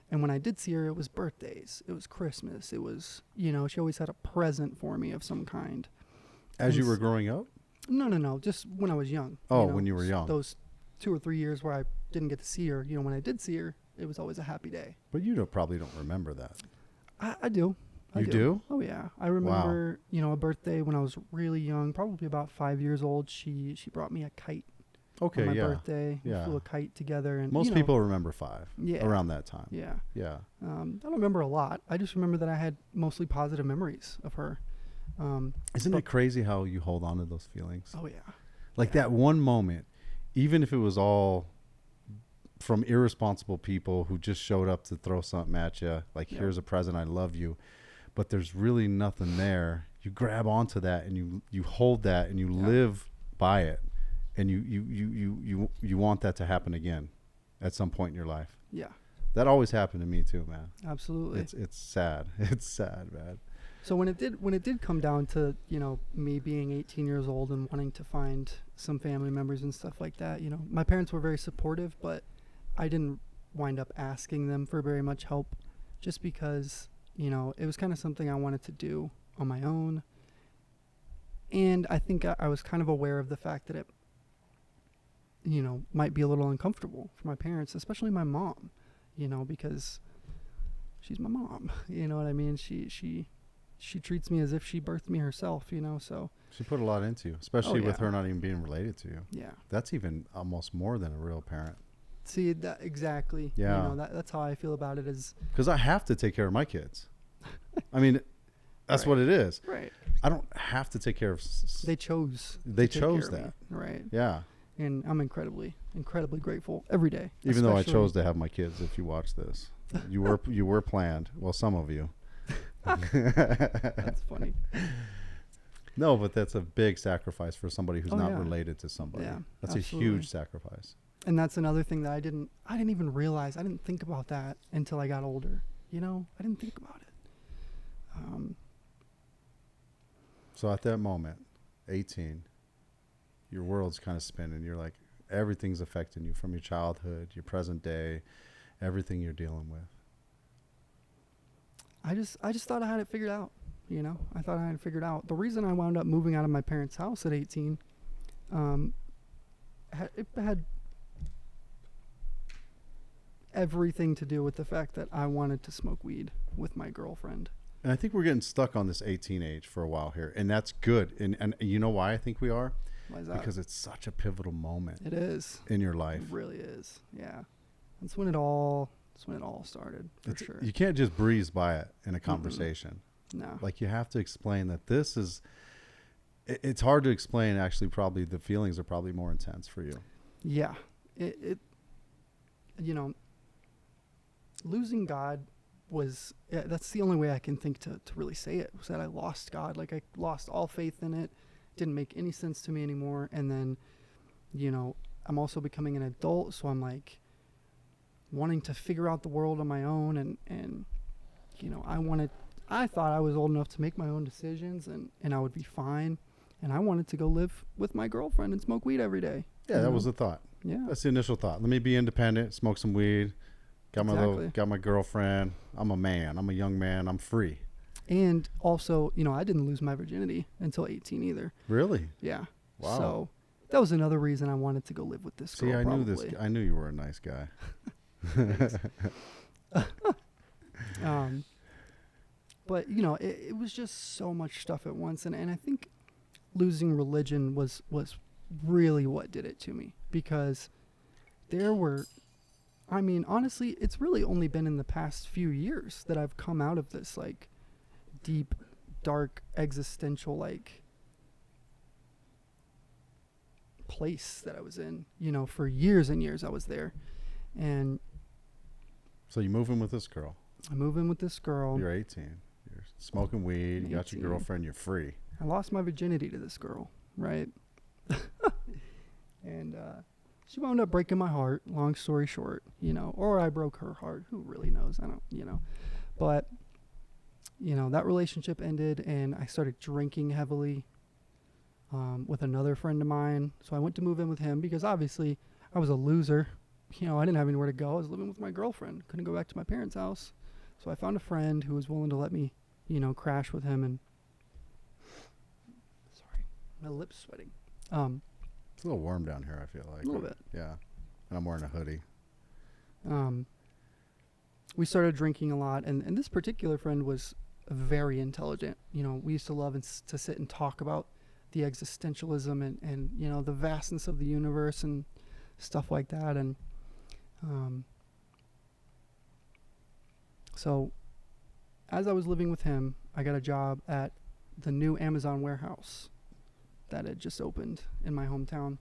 And when I did see her, it was birthdays, it was Christmas, it was, you know, she always had a present for me of some kind. As you were growing up? No, just when I was young. Oh, you know, when you were young. Those 2 or 3 years where I didn't get to see her, you know, when I did see her, it was always a happy day. But you probably don't remember that. I do. You do? Oh yeah. I remember, you know, a birthday when I was really young, probably about 5 years old. She brought me a kite. Okay, on my yeah. birthday. Yeah. We flew a kite together, and most you know, people remember 5. Yeah. Around that time. Yeah. Yeah. I don't remember a lot. I just remember that I had mostly positive memories of her. Isn't it crazy how you hold on to those feelings? Oh yeah. Like that one moment, even if it was all from irresponsible people who just showed up to throw something at you, like here's a present, I love you, but there's really nothing there. You grab onto that and you hold that and you live by it, and you want that to happen again at some point in your life. Yeah. That always happened to me too, man. Absolutely. It's sad. It's sad, man. So when it did come down to, me being 18 years old and wanting to find some family members and stuff like that, my parents were very supportive, but I didn't wind up asking them for very much help, just because, it was kind of something I wanted to do on my own. And I think I was kind of aware of the fact that it, might be a little uncomfortable for my parents, especially my mom, because she's my mom. You know what I mean? She treats me as if she birthed me herself, so. She put a lot into you, especially with her not even being related to you. Yeah. That's even almost more than a real parent. See, that exactly. Yeah. That's how I feel about it. Is because I have to take care of my kids. I mean, that's right. What it is. Right. I don't have to take care of. They chose. They chose that. Right. Yeah. And I'm incredibly grateful every day. Even though I chose to have my kids, if you watch this, you were planned. Well, some of you. That's funny. No, but that's a big sacrifice for somebody who's not related to somebody. Yeah, that's absolutely. a huge sacrifice. And that's another thing that I didn't even realize. I didn't think about that until I got older. I didn't think about it. So at that moment, 18, your world's kind of spinning. You're like, everything's affecting you from your childhood, your present day, everything you're dealing with. I just thought I had it figured out. I thought I had it figured out. The reason I wound up moving out of my parents' house at 18, it had everything to do with the fact that I wanted to smoke weed with my girlfriend. And I think we're getting stuck on this 18 age for a while here, and that's good. And you know why I think we are? Why is that? Because it's such a pivotal moment. It is. In your life. It really is. Yeah. That's when it all started, for sure. You can't just breeze by it in a conversation. No. Like, you have to explain that this is, it's hard to explain. Actually, probably the feelings are probably more intense for you. Yeah. Losing God was, that's the only way I can think to really say it, was that I lost God. Like, I lost all faith in it. Didn't make any sense to me anymore. And then, I'm also becoming an adult. So I'm like wanting to figure out the world on my own. And I thought I was old enough to make my own decisions and I would be fine. And I wanted to go live with my girlfriend and smoke weed every day. Yeah, that was the thought. Yeah. That's the initial thought. Let me be independent, smoke some weed. Got my girlfriend. I'm a man. I'm a young man. I'm free. And also, I didn't lose my virginity until 18 either. Really? Yeah. Wow. So that was another reason I wanted to go live with this girl. See, I knew you were a nice guy. But it was just so much stuff at once, and I think losing religion was really what did it to me, because there were, honestly, it's really only been in the past few years that I've come out of this like deep, dark, existential like place that I was in. For years and years I was there. And so you move in with this girl. I move in with this girl. You're 18. You're smoking weed. You got your girlfriend. You're free. I lost my virginity to this girl, right? And she wound up breaking my heart, long story short, or I broke her heart. Who really knows? I don't, But, that relationship ended, and I started drinking heavily with another friend of mine. So I went to move in with him because obviously I was a loser. I didn't have anywhere to go. I was living with my girlfriend. Couldn't go back to my parents' house. So I found a friend who was willing to let me, crash with him. And sorry, my lips sweating. It's a little warm down here, I feel like. A little bit. Yeah. And I'm wearing a hoodie. We started drinking a lot, and this particular friend was very intelligent. We used to love to sit and talk about the existentialism and the vastness of the universe and stuff like that. And so as I was living with him, I got a job at the new Amazon warehouse that had just opened in my hometown.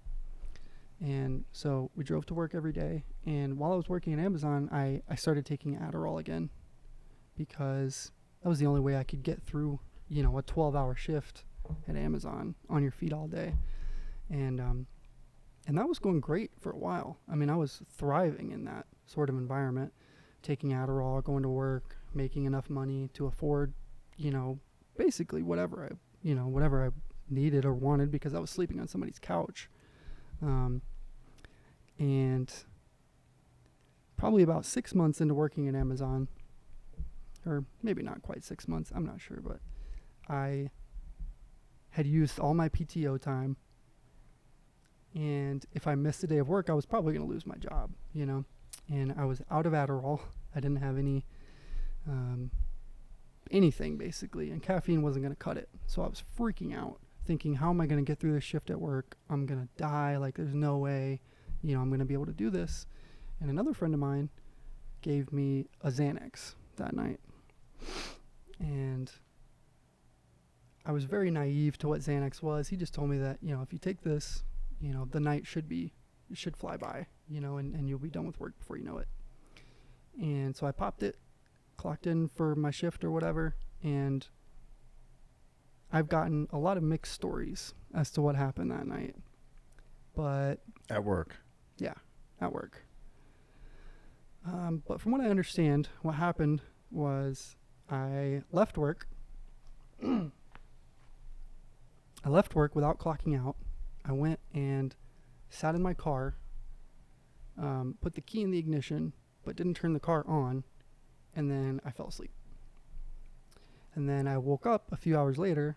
And so we drove to work every day. And while I was working at Amazon, I started taking Adderall again, because that was the only way I could get through, a 12-hour shift at Amazon on your feet all day. And that was going great for a while. I was thriving in that sort of environment, taking Adderall, going to work, making enough money to afford, basically whatever I needed or wanted, because I was sleeping on somebody's couch. And probably about 6 months into working at Amazon, or maybe not quite 6 months, I'm not sure, but I had used all my PTO time, and if I missed a day of work, I was probably going to lose my job, and I was out of Adderall. I didn't have anything basically, and caffeine wasn't going to cut it. So I was freaking out, thinking, how am I going to get through this shift at work? I'm going to die. Like, there's no way, I'm going to be able to do this. And another friend of mine gave me a Xanax that night. And I was very naive to what Xanax was. He just told me that, if you take this, the night should fly by, and you'll be done with work before you know it. And so I popped it, clocked in for my shift or whatever, and I've gotten a lot of mixed stories as to what happened that night. But at work. Yeah, at work. But from what I understand, what happened was I left work. I left work without clocking out. I went and sat in my car, put the key in the ignition, but didn't turn the car on, and then I fell asleep. And then I woke up a few hours later,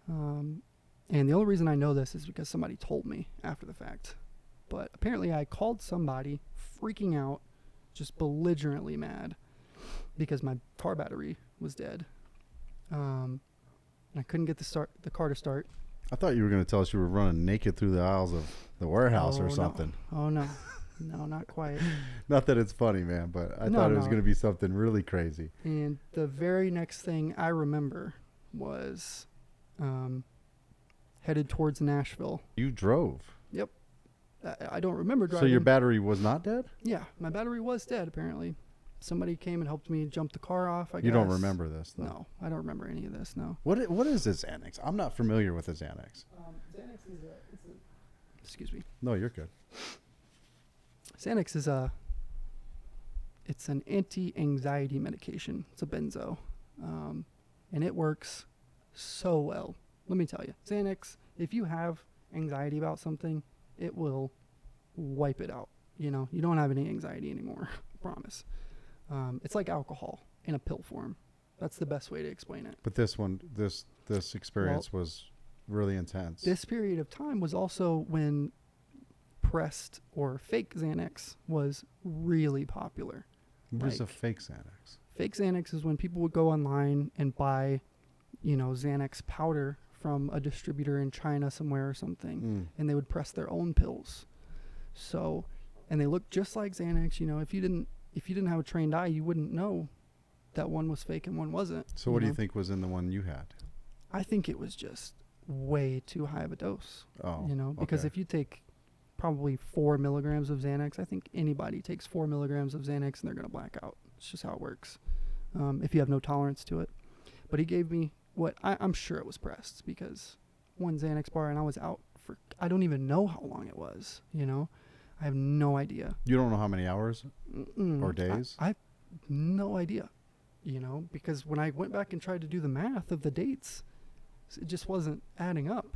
and the only reason I know this is because somebody told me after the fact. But apparently I called somebody freaking out, just belligerently mad, because my car battery was dead. And I couldn't get the car to start. I thought you were going to tell us you were running naked through the aisles of the warehouse or something. Oh, no. No, not quite. Not that it's funny, man, but I thought it was going to be something really crazy. And the very next thing I remember was headed towards Nashville. You drove? Yep. I don't remember driving. So your battery was not dead? Yeah, my battery was dead, apparently. Somebody came and helped me jump the car off, I guess. You don't remember this, though? No, I don't remember any of this, no. What is this Xanax? I'm not familiar with the Xanax. Xanax is excuse me. No, you're good. Xanax is it's an anti-anxiety medication. It's a benzo. And it works so well. Let me tell you, Xanax, if you have anxiety about something, it will wipe it out. You don't have any anxiety anymore. I promise. It's like alcohol in a pill form. That's the best way to explain it. But this experience was really intense. This period of time was also when pressed or fake Xanax was really popular. What is a fake Xanax? Fake Xanax is when people would go online and buy, Xanax powder from a distributor in China somewhere or something, and they would press their own pills. So, and they looked just like Xanax. If you didn't have a trained eye, you wouldn't know that one was fake and one wasn't. So what do you think was in the one you had? I think it was just way too high of a dose. Oh, because if you take probably 4 milligrams of Xanax, I think anybody takes 4 milligrams of Xanax and they're going to black out. It's just how it works. If you have no tolerance to it. But he gave me what I'm sure it was pressed, because one Xanax bar and I was out for, I don't even know how long it was, I have no idea. You don't know how many hours or days? I have no idea, because when I went back and tried to do the math of the dates, it just wasn't adding up,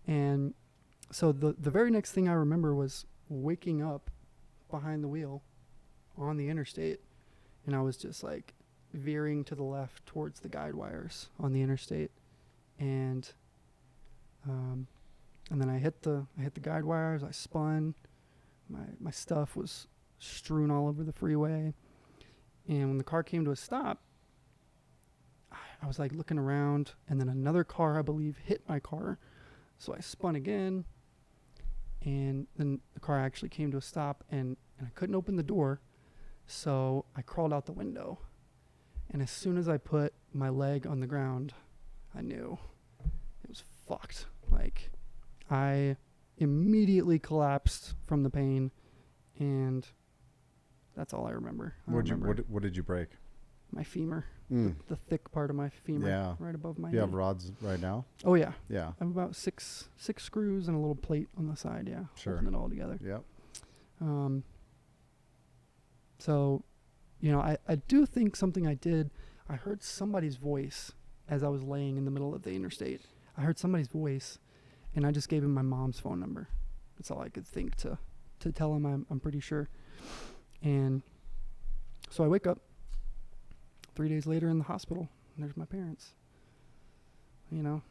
And so the very next thing I remember was waking up behind the wheel on the interstate, and I was just like veering to the left towards the guide wires on the interstate, and then I hit the guide wires. I spun. My stuff was strewn all over the freeway, and when the car came to a stop, I was like looking around, and then another car, I believe, hit my car, so I spun again, and then the car actually came to a stop, and I couldn't open the door, so I crawled out the window, and as soon as I put my leg on the ground, I knew it was fucked. Like, I immediately collapsed from the pain, and that's all I remember. What did you break? My femur, the thick part of my femur, right above my head. You have rods right now? Oh, yeah. Yeah. I have about six screws and a little plate on the side, Sure. holding it all together. Yep. So, I do think something I did, I heard somebody's voice as I was laying in the middle of the interstate. I heard somebody's voice, and I just gave him my mom's phone number. That's all I could think to tell him, I'm pretty sure. And so I wake up 3 days later in the hospital, and there's my parents, you know.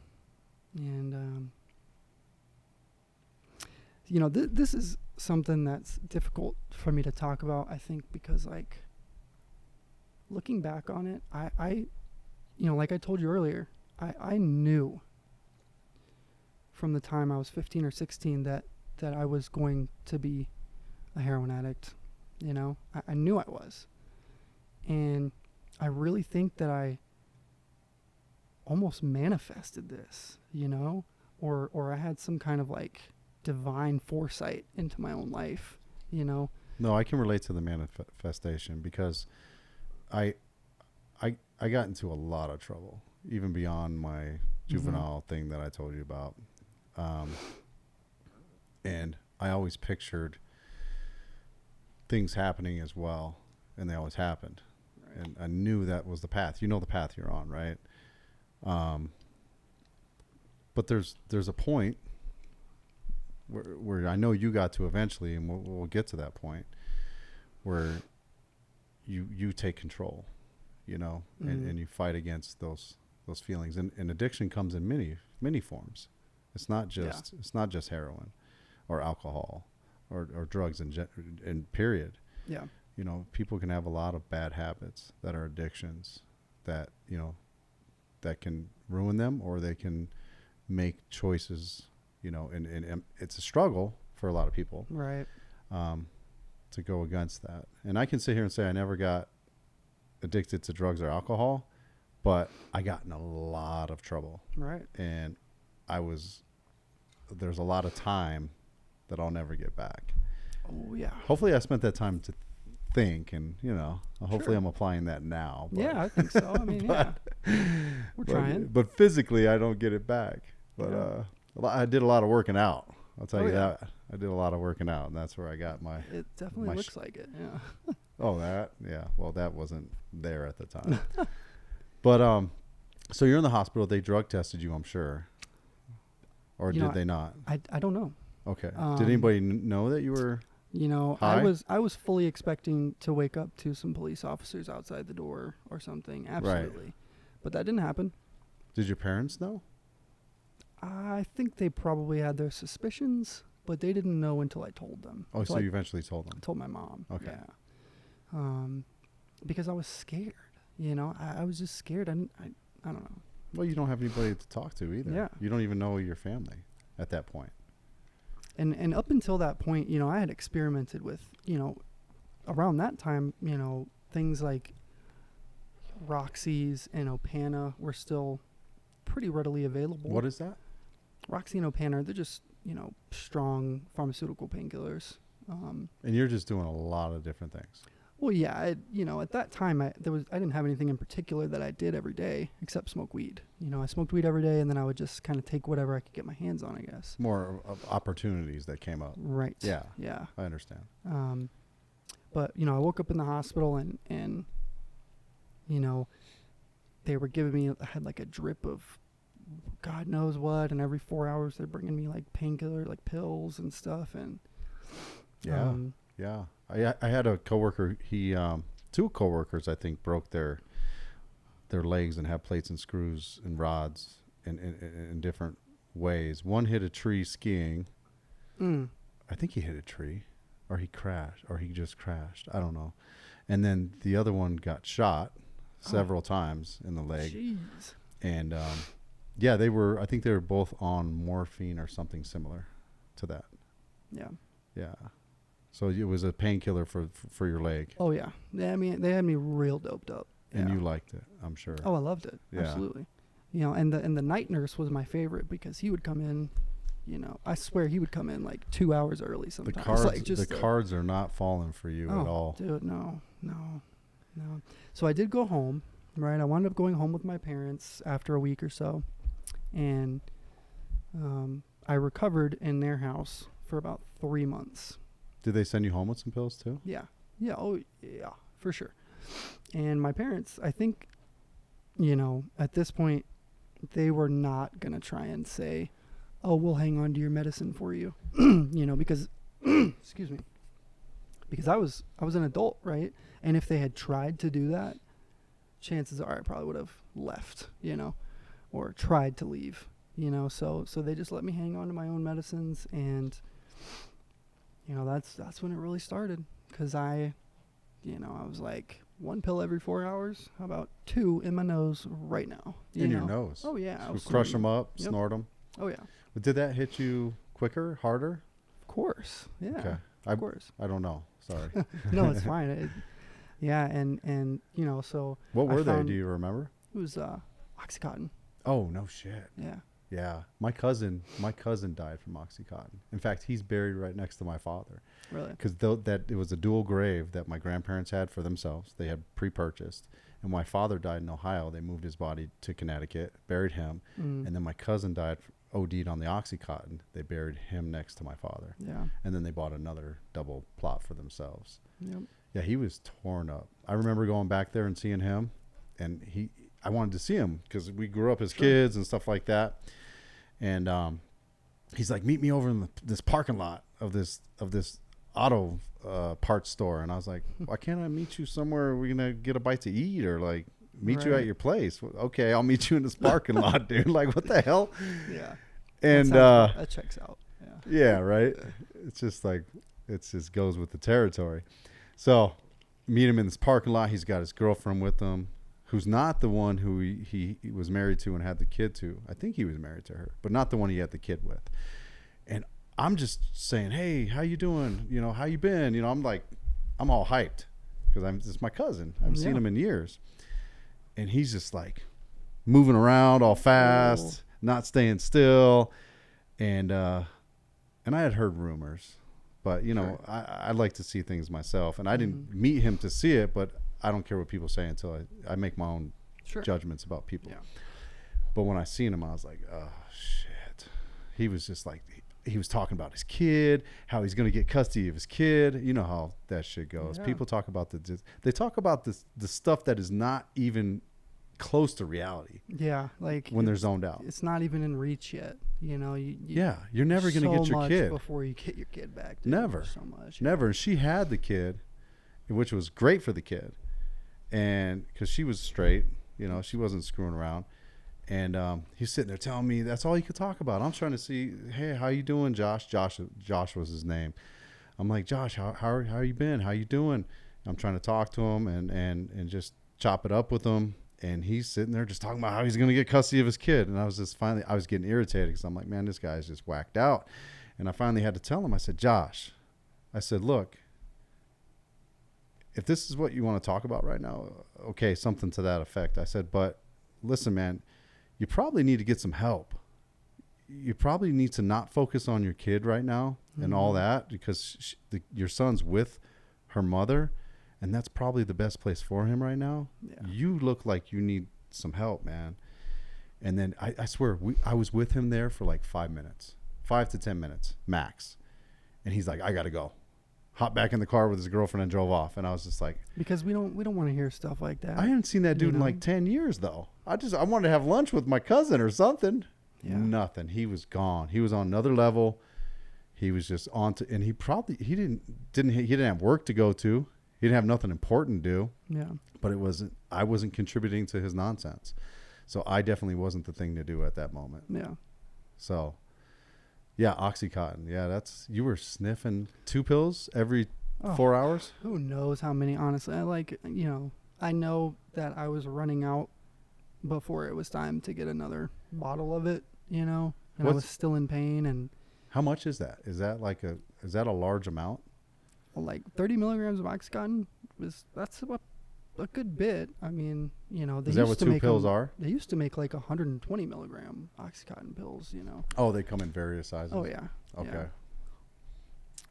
And, you know, this is something that's difficult for me to talk about, I think, because, like, looking back on it, I you know, like I told you earlier, I knew from the time I was 15 or 16 that I was going to be a heroin addict, you know. I knew I was. And I really think that I almost manifested this, you know, or I had some kind of, like, divine foresight into my own life, you know. No, I can relate to the manifestation because I got into a lot of trouble, even beyond my juvenile thing that I told you about. And I always pictured things happening as well, and they always happened. Right. And I knew that was the path. You know the path you're on, right? But there's a point where I know you got to eventually, and we'll get to that point where you take control, you know, and you fight against those feelings. And addiction comes in many forms. It's not just heroin or alcohol or drugs in period. Yeah. You know, people can have a lot of bad habits that are addictions that, you know, that can ruin them, or they can make choices, you know, and it's a struggle for a lot of people. Right. To go against that. And I can sit here and say I never got addicted to drugs or alcohol, but I got in a lot of trouble. Right. And there's a lot of time that I'll never get back. Oh, yeah. Hopefully I spent that time to think, and, you know, hopefully I'm applying that now. But yeah, I think so. I mean, we're trying. But physically I don't get it back. But I did a lot of working out. I'll tell you that. I did a lot of working out, and that's where I got my... It definitely looks like it, yeah. Oh, that? Yeah. Well, that wasn't there at the time. But, so you're in the hospital. They drug tested you, I'm sure. Or did they not? I don't know. Okay. Did anybody know that you were You know, high? I was fully expecting to wake up to some police officers outside the door or something. Absolutely. Right. But that didn't happen. Did your parents know? I think they probably had their suspicions, but they didn't know until I told them. Oh, so you eventually told them? I told my mom. Okay. Yeah. Because I was scared. You know, I was just scared. I don't know. Well, you don't have anybody to talk to either. Yeah. You don't even know your family at that point. And up until that point, you know, I had experimented with, you know, around that time, you know, things like Roxy's and Opana were still pretty readily available. What is that? Roxy and Opana, they're just, you know, strong pharmaceutical painkillers. And you're just doing a lot of different things. Well, yeah, you know, at that time, I didn't have anything in particular that I did every day except smoke weed. You know, I smoked weed every day, and then I would just kind of take whatever I could get my hands on, I guess. More of opportunities that came up. Right. Yeah. Yeah. I understand. But, you know, I woke up in the hospital and you know, they were giving me, I had like a drip of God knows what, and every 4 hours they're bringing me like painkiller, like pills and stuff. And yeah. Yeah. I had a coworker, two coworkers, I think, broke their legs and had plates and screws and rods in different ways. One hit a tree skiing. I think he hit a tree, or he crashed, or he just crashed. I don't know. And then the other one got shot several times in the leg. Jeez. And yeah, I think they were both on morphine or something similar to that. Yeah. Yeah. So it was a painkiller for your leg. Oh yeah. I mean, they had me real doped up. And you liked it, I'm sure. Oh, I loved it. Yeah. Absolutely. You know, and the night nurse was my favorite because he would come in, you know, I swear he would come in like 2 hours early sometimes. The cards are not falling for you at all. Dude, no. So I did go home, right? I wound up going home with my parents after a week or so. And I recovered in their house for about 3 months. Did they send you home with some pills too? Yeah. Yeah. Oh, yeah, for sure. And my parents, I think you know, at this point, they were not going to try and say, oh, we'll hang on to your medicine for you, you know, because, excuse me, because I was an adult, right? And if they had tried to do that, chances are I probably would have left, you know, or tried to leave, you know. So they just let me hang on to my own medicines, and you know, that's when it really started, because I was like, 1 pill every 4 hours. How about 2 in my nose right now? In your nose? Oh yeah. So crush them up, Yep. snort them. Oh yeah. But did that hit you quicker, harder? Of course. Yeah. Okay. Of course. I don't know. Sorry. No, it's fine. Yeah, and you know, so What were they? Do you remember? it was Oxycontin. Oh, no shit. Yeah. Yeah. My cousin died from Oxycontin. In fact, he's buried right next to my father. Really? Because that it was a dual grave that my grandparents had for themselves. They had pre-purchased. And my father died in Ohio. They moved his body to Connecticut, buried him. And then my cousin died, OD'd on the Oxycontin. They buried him next to my father. Yeah. And then they bought another double plot for themselves. Yep. Yeah, he was torn up. I remember going back there and seeing him, and I wanted to see him because we grew up as kids and stuff like that. And he's like, meet me over in this parking lot of this auto parts store. And I was like, why can't I meet you somewhere we're gonna get a bite to eat, or like meet you at your place? Okay, I'll meet you in this parking lot, dude. Like, what the hell? Yeah. And that checks out. Yeah. yeah, right. It's just like, it just goes with the territory. So meet him in this parking lot. He's got his girlfriend with him, who's not the one who he was married to and had the kid to. I think he was married to her, but not the one he had the kid with. And I'm just saying, hey, how you doing? You know, how you been? You know, I'm all hyped because this is my cousin. I haven't seen him in years. And he's just like moving around all fast, not staying still. And I had heard rumors, but you know, I like to see things myself, and I didn't meet him to see it, but I don't care what people say until I make my own judgments about people. Yeah. But when I seen him, I was like, oh shit. He was just like, he was talking about his kid, how he's going to get custody of his kid. You know how that shit goes. Yeah. People talk about they talk about the stuff that is not even close to reality. Yeah. Like when they're zoned out. It's not even in reach yet. You know, you're never going to get your kid before you get your kid back. Dude. Never. So much. Never. And she had the kid, which was great for the kid. And because she was straight, you know, she wasn't screwing around. And he's sitting there telling me that's all he could talk about. I'm trying to see, hey, how you doing, Josh? Josh was his name. I'm like, Josh, how you been? How you doing? I'm trying to talk to him and just chop it up with him. And he's sitting there just talking about how he's going to get custody of his kid. And I was getting irritated because I'm like, man, this guy's just whacked out. And I finally had to tell him, I said, Josh, I said, look, if this is what you want to talk about right now, okay, something to that effect. I said, but listen, man, you probably need to get some help. You probably need to not focus on your kid right now and all that, because your son's with her mother, and that's probably the best place for him right now. Yeah. You look like you need some help, man. And then I swear, I was with him there for like 5 to 10 minutes max. And he's like, I got to go. Hopped back in the car with his girlfriend and drove off. And I was just like, because we don't want to hear stuff like that. I haven't seen that dude in like 10 years though. I wanted to have lunch with my cousin or something. Yeah. Nothing. He was gone. He was on another level. He was just on to, and he didn't have work to go to. He didn't have nothing important to do. Yeah. But I wasn't contributing to his nonsense. So I definitely wasn't the thing to do at that moment. Yeah. So yeah, Oxycontin. Yeah, you were sniffing 2 pills every 4 hours? Who knows how many, honestly. I know that I was running out before it was time to get another bottle of it, and I was still in pain. And how much is that? Is that a large amount? Well, like 30 milligrams of Oxycontin that's a good bit. I mean, is that what 2 pills are? They used to make like 120 milligram Oxycontin pills, Oh, they come in various sizes. Oh yeah. Okay. Yeah.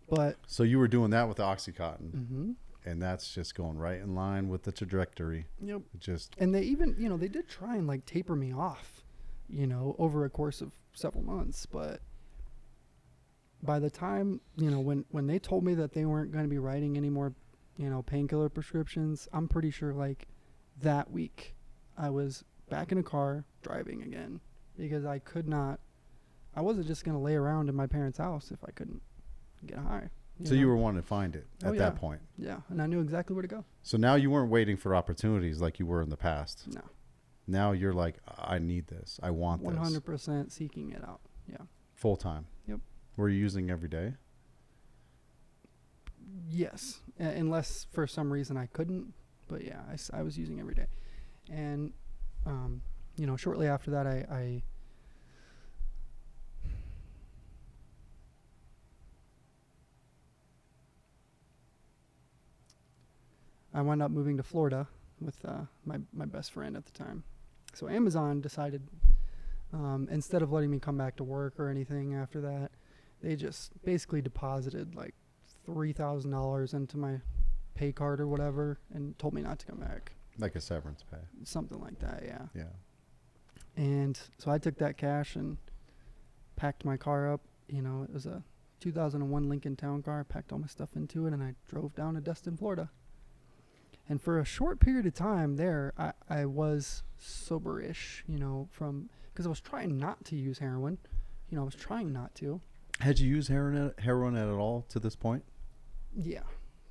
But so you were doing that with the Oxycontin, and that's just going right in line with the trajectory. Yep. And they even, they did try and like taper me off, over a course of several months, but by the time, when they told me that they weren't going to be writing any more painkiller prescriptions, I'm pretty sure like that week I was back in a car, driving again, because I wasn't just going to lay around in my parents' house if I couldn't get high. So you were wanting to find it at that point. Yeah, and I knew exactly where to go. So now you weren't waiting for opportunities like you were in the past. No. Now you're like, I need this. I want 100% this. 100% seeking it out. Yeah. Full time. Yep. Were you using every day? Yes, unless for some reason I couldn't. But yeah, I was using every day. And, shortly after that, I wound up moving to Florida with my best friend at the time. So Amazon decided, instead of letting me come back to work or anything after that, they just basically deposited like $3,000 into my pay card or whatever and told me not to come back. Like a severance pay. Something like that, yeah. Yeah. And so I took that cash and packed my car up. It was a 2001 Lincoln Town Car. I packed all my stuff into it, and I drove down to Destin, Florida. And for a short period of time there, I was sober-ish, because I was trying not to use heroin. I was trying not to. Had you used heroin at all to this point? Yeah.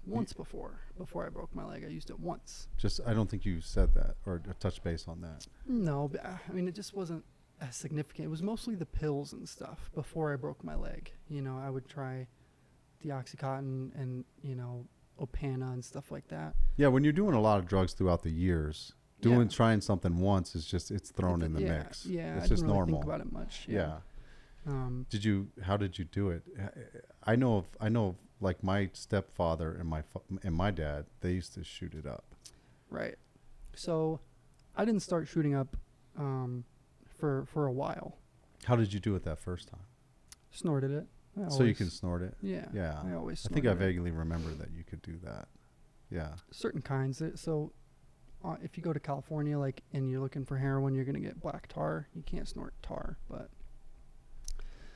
Once before I broke my leg, I used it once. I don't think you said that or touched base on that. No, but it just wasn't as significant. It was mostly the pills and stuff before I broke my leg. I would try the Oxycontin and, Opana and stuff like that. Yeah, when you're doing a lot of drugs throughout the years, trying something once is just, it's thrown in the mix. Yeah, it's I just didn't really normal. think about it much. Yeah. How did you do it? I know of like my stepfather and my dad, they used to shoot it up. Right. So I didn't start shooting up for a while. How did you do it that first time? Snorted it. So you can snort it? Yeah. Yeah. I always snorted I think I vaguely remember that you could do that. Yeah. Certain kinds. So if you go to California, and you're looking for heroin, you're going to get black tar. You can't snort tar, but.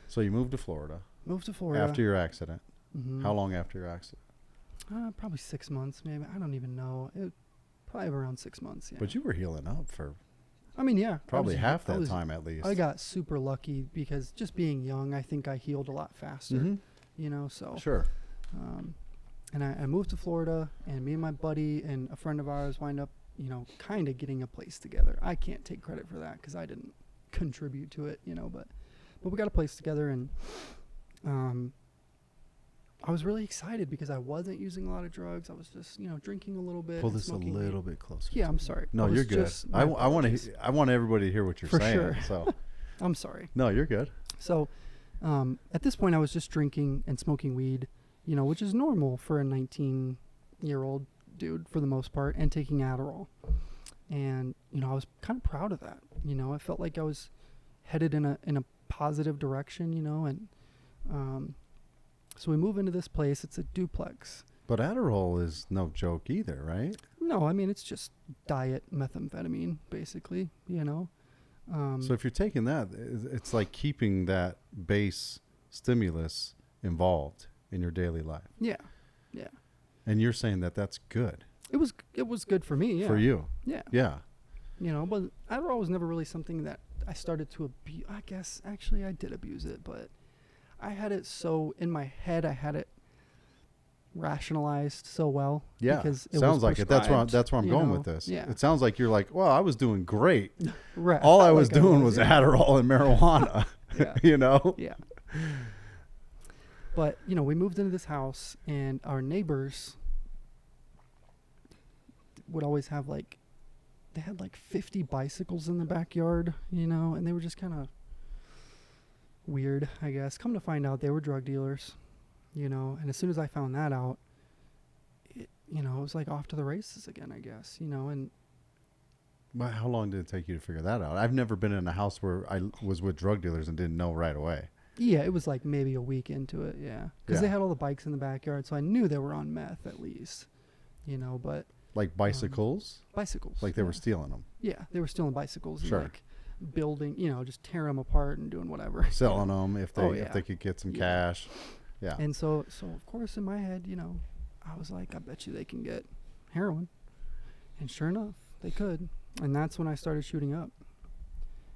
So you moved to Florida. After your accident. Mm-hmm. How long after your accident? Probably 6 months, maybe. I don't even know. Probably around 6 months, yeah. But you were healing up for... yeah. Probably half that time at least. I got super lucky because just being young, I think I healed a lot faster, so. Sure. And I moved to Florida, and me and my buddy and a friend of ours wind up, kind of getting a place together. I can't take credit for that because I didn't contribute to it, but we got a place together, and I was really excited because I wasn't using a lot of drugs. I was just, drinking a little bit. Pull this a little bit closer. Yeah, I'm sorry. No, you're good. I want everybody to hear what you're saying. For sure. So I'm sorry. No, you're good. So at this point, I was just drinking and smoking weed, which is normal for a 19-year-old dude for the most part, and taking Adderall. And, I was kind of proud of that. I felt like I was headed in a positive direction, and so we move into this place. It's a duplex. But Adderall is no joke either, right? No, it's just diet methamphetamine, basically, So if you're taking that, it's like keeping that base stimulus involved in your daily life. Yeah, yeah. And you're saying that that's good. It was good for me, yeah. For you. Yeah. Yeah. But Adderall was never really something that I started to abuse. I guess, actually, I did abuse it, but I had it so in my head, I had it rationalized so well. Yeah, because it sounds was like it. That's where I'm going with this. Yeah. It sounds like you're like, well, I was doing great. Right. All I was doing was Adderall and marijuana. Yeah. Yeah. But we moved into this house, and our neighbors would always have they had 50 bicycles in the backyard, and they were just kind of weird, I guess. Come to find out, they were drug dealers, and as soon as I found that out, it was off to the races again, I guess, and. But how long did it take you to figure that out? I've never been in a house where I was with drug dealers and didn't know right away. Yeah, it was maybe a week into it, yeah. Because they had all the bikes in the backyard, so I knew they were on meth at least, but. Like bicycles? Bicycles. Like they were stealing them? Yeah, they were stealing bicycles. Sure. And building, just tearing them apart and doing whatever. Selling them if they could get some cash. Yeah. And so of course in my head, I was like, I bet you they can get heroin. And sure enough, they could. And that's when I started shooting up,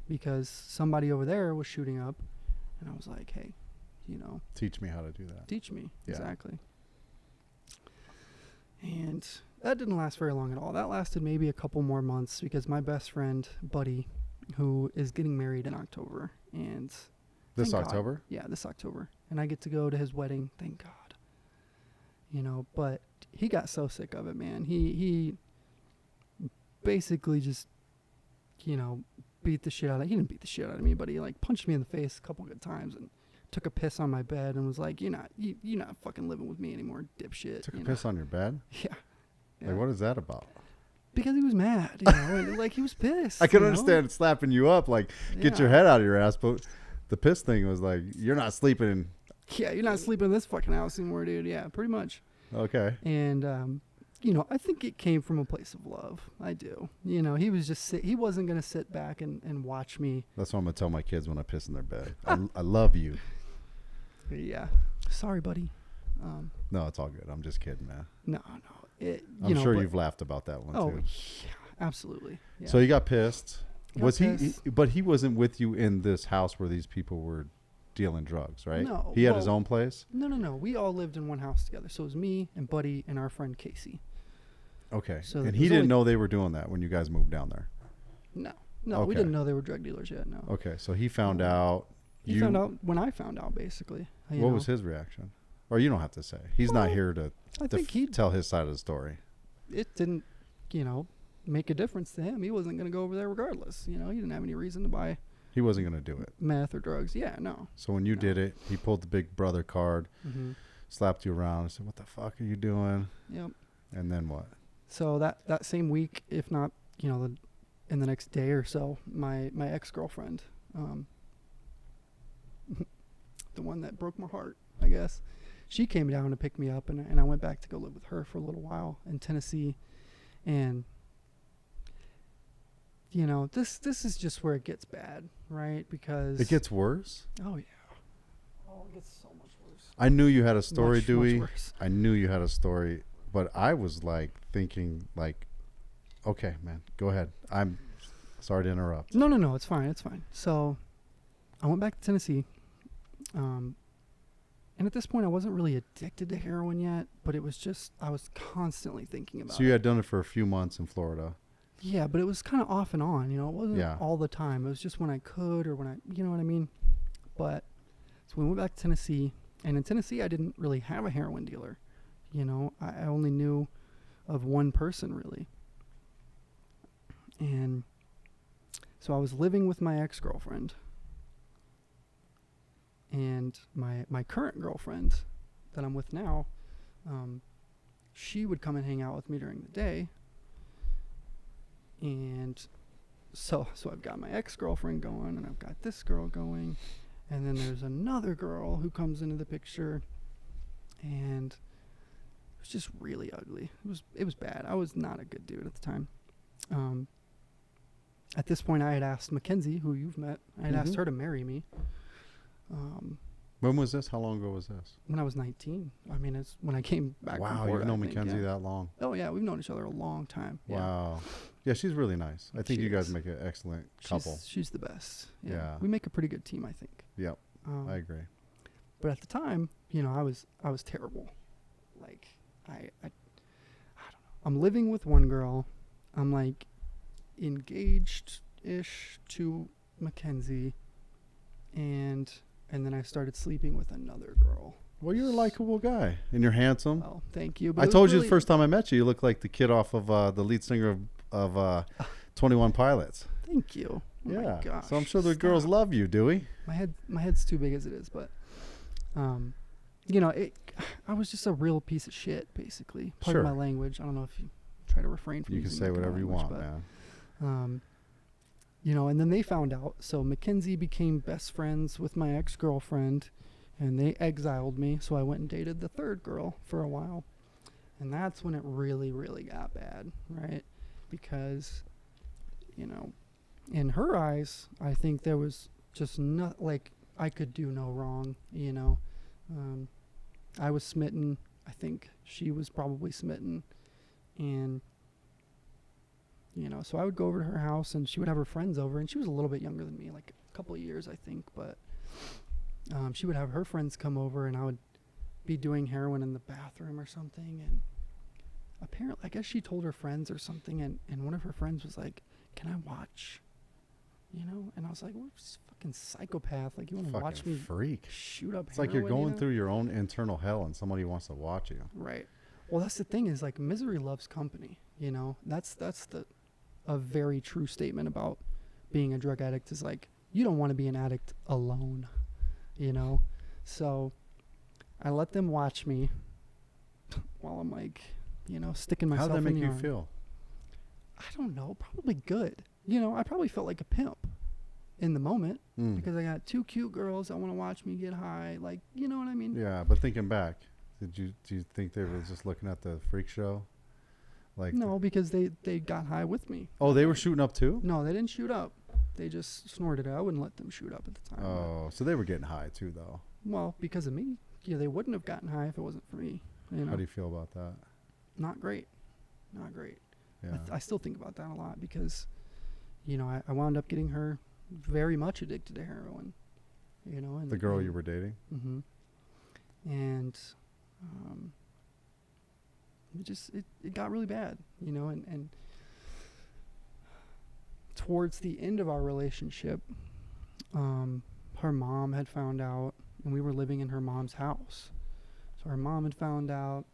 because somebody over there was shooting up, and I was like, hey, you know, Teach me how to do that. teach me. Yeah. Exactly. And that didn't last very long at all. That lasted maybe a couple more months, because my best friend, Buddy, who is getting married in October, and This thank God. October? Yeah, this October. And I get to go to his wedding, thank God. You know, but he got so sick of it, man. He basically just, you know, beat the shit out of, he didn't beat the shit out of me, but he like punched me in the face a couple good times and took a piss on my bed and was like, you're not fucking living with me anymore, dipshit. Took a piss on your bed? Yeah. Like, what is that about? Because he was mad, you know, and like he was pissed. I can understand slapping you up, like, get your head out of your ass, but the piss thing was like, you're not sleeping. Yeah, you're not sleeping in this fucking house anymore, dude. Yeah, pretty much. Okay. And, you know, I think it came from a place of love. I do. You know, he was just, he wasn't going to sit back and watch me. That's what I'm going to tell my kids when I piss in their bed. I love you. Yeah. Sorry, buddy. No, it's all good. I'm just kidding, man. No. I'm sure you've laughed about that one, too. Yeah, absolutely. Yeah. So you got pissed. Pissed. But he wasn't with you in this house where these people were dealing drugs, right? No. He had his own place? No. We all lived in one house together. So it was me and Buddy and our friend Casey. Okay. So and he didn't know they were doing that when you guys moved down there? No, we Okay. didn't know they were drug dealers yet, no. Okay, so he found out. He found out when I found out, basically. What was his reaction? Or you don't have to say. He's not here to tell his side of the story. It didn't, you know, make a difference to him. He wasn't going to go over there regardless. You know, he didn't have any reason to buy He wasn't going to do it. meth or drugs. Yeah, no. So when you did it, he pulled the big brother card, slapped you around, and said, "What the fuck are you doing?" Yep. And then what? So that same week, if not, you know, in the next day or so, my ex-girlfriend, the one that broke my heart, I guess, she came down to pick me up, and I went back to go live with her for a little while in Tennessee. And, you know, this is just where it gets bad, right? Because It gets worse? Oh, yeah. Oh, it gets so much worse. I knew you had a story, Much Dewey. worse. I knew you had a story, but I was like thinking like, okay, man, go ahead. I'm sorry to interrupt. No, it's fine. So I went back to Tennessee. And at this point, I wasn't really addicted to heroin yet, but it was just, I was constantly thinking about it. So you had done it for a few months in Florida. Yeah, but it was kind of off and on, you know, it wasn't Yeah. all the time. It was just when I could or when I, you know what I mean? But, so we went back to Tennessee, and in Tennessee, I didn't really have a heroin dealer. You know, I only knew of one person, really. And so I was living with my ex-girlfriend. And my current girlfriend that I'm with now, she would come and hang out with me during the day. And so I've got my ex-girlfriend going, and I've got this girl going. And then there's another girl who comes into the picture. And it was just really ugly. It was bad. I was not a good dude at the time. At this point, I had asked Mackenzie, who you've met, I had asked her to marry me. When was this? How long ago was this? When I was 19. I mean, it's when I came back from Wow, Florida, you've known I think, Mackenzie yeah. that long. Oh, yeah, we've known each other a long time. Yeah. Wow. Yeah, she's really nice. I think She you guys is. make an excellent couple. She's the best. Yeah. We make a pretty good team, I think. Yep, I agree. But at the time, you know, I was terrible. Like, I don't know. I'm living with one girl. I'm like engaged-ish to Mackenzie, and then I started sleeping with another girl. Well, you're a likable guy, and you're handsome. Well, thank you. But I it was told you really- the first time I met you, you look like the kid off of the lead singer of 21 Pilots. Thank you. Oh Yeah. my gosh, So I'm sure the girls stop. love you, Dewey. My head's too big as it is, but you know, I was just a real piece of shit, basically. Pardon Sure. my language. I don't know if you try to refrain from You can using say that kind of whatever you language, want, but, man. you know, and then they found out. So Mackenzie became best friends with my ex-girlfriend, and they exiled me. So I went and dated the third girl for a while. And that's when it really, really got bad, right? Because, you know, in her eyes, I think there was just not, like, I could do no wrong, you know. I was smitten. I think she was probably smitten. And You know, so I would go over to her house, and she would have her friends over, and she was a little bit younger than me, like a couple of years, I think. But she would have her friends come over, and I would be doing heroin in the bathroom or something. And apparently, I guess she told her friends or something, and one of her friends was like, "Can I watch?" You know, and I was like, "What fucking psychopath? Like, you want to watch me freak shoot up?" It's like you're going through your own internal hell, and somebody wants to watch you. Right. Well, that's the thing, is like misery loves company. You know, that's a very true statement about being a drug addict, is like, you don't want to be an addict alone, you know? So I let them watch me while I'm like, you know, sticking myself in the arm. How'd that make you feel? I don't know, probably good. You know, I probably felt like a pimp in the moment because I got two cute girls that want to watch me get high. Like, you know what I mean? Yeah, but thinking back, do you think they were just looking at the freak show? Like, no, because they got high with me. Oh, they were shooting up too? No, they didn't shoot up. They just snorted it. I wouldn't let them shoot up at the time. Oh, so they were getting high too, though. Well, because of me. Yeah, they wouldn't have gotten high if it wasn't for me. You know? How do you feel about that? Not great. Not great. Yeah. I still think about that a lot because, you know, I wound up getting her very much addicted to heroin. You know, and the girl you were dating? Mm-hmm. And it got really bad, you know, and towards the end of our relationship, her mom had found out, and we were living in her mom's house. So her mom had found out,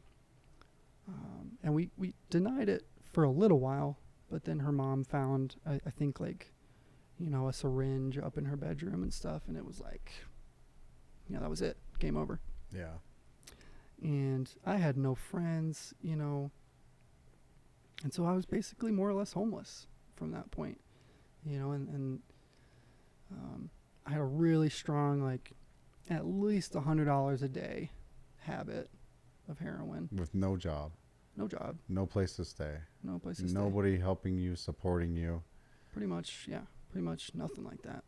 and we denied it for a little while, but then her mom found, I think, like, you know, a syringe up in her bedroom and stuff, and it was like, you know, that was it. Game over. Yeah. And I had no friends, you know, and so I was basically more or less homeless from that point, you know, and I had a really strong, like, at least $100 a day habit of heroin. With no job. No job. No place to stay. No place to stay. Nobody helping you, supporting you. Pretty much, yeah. Pretty much nothing like that.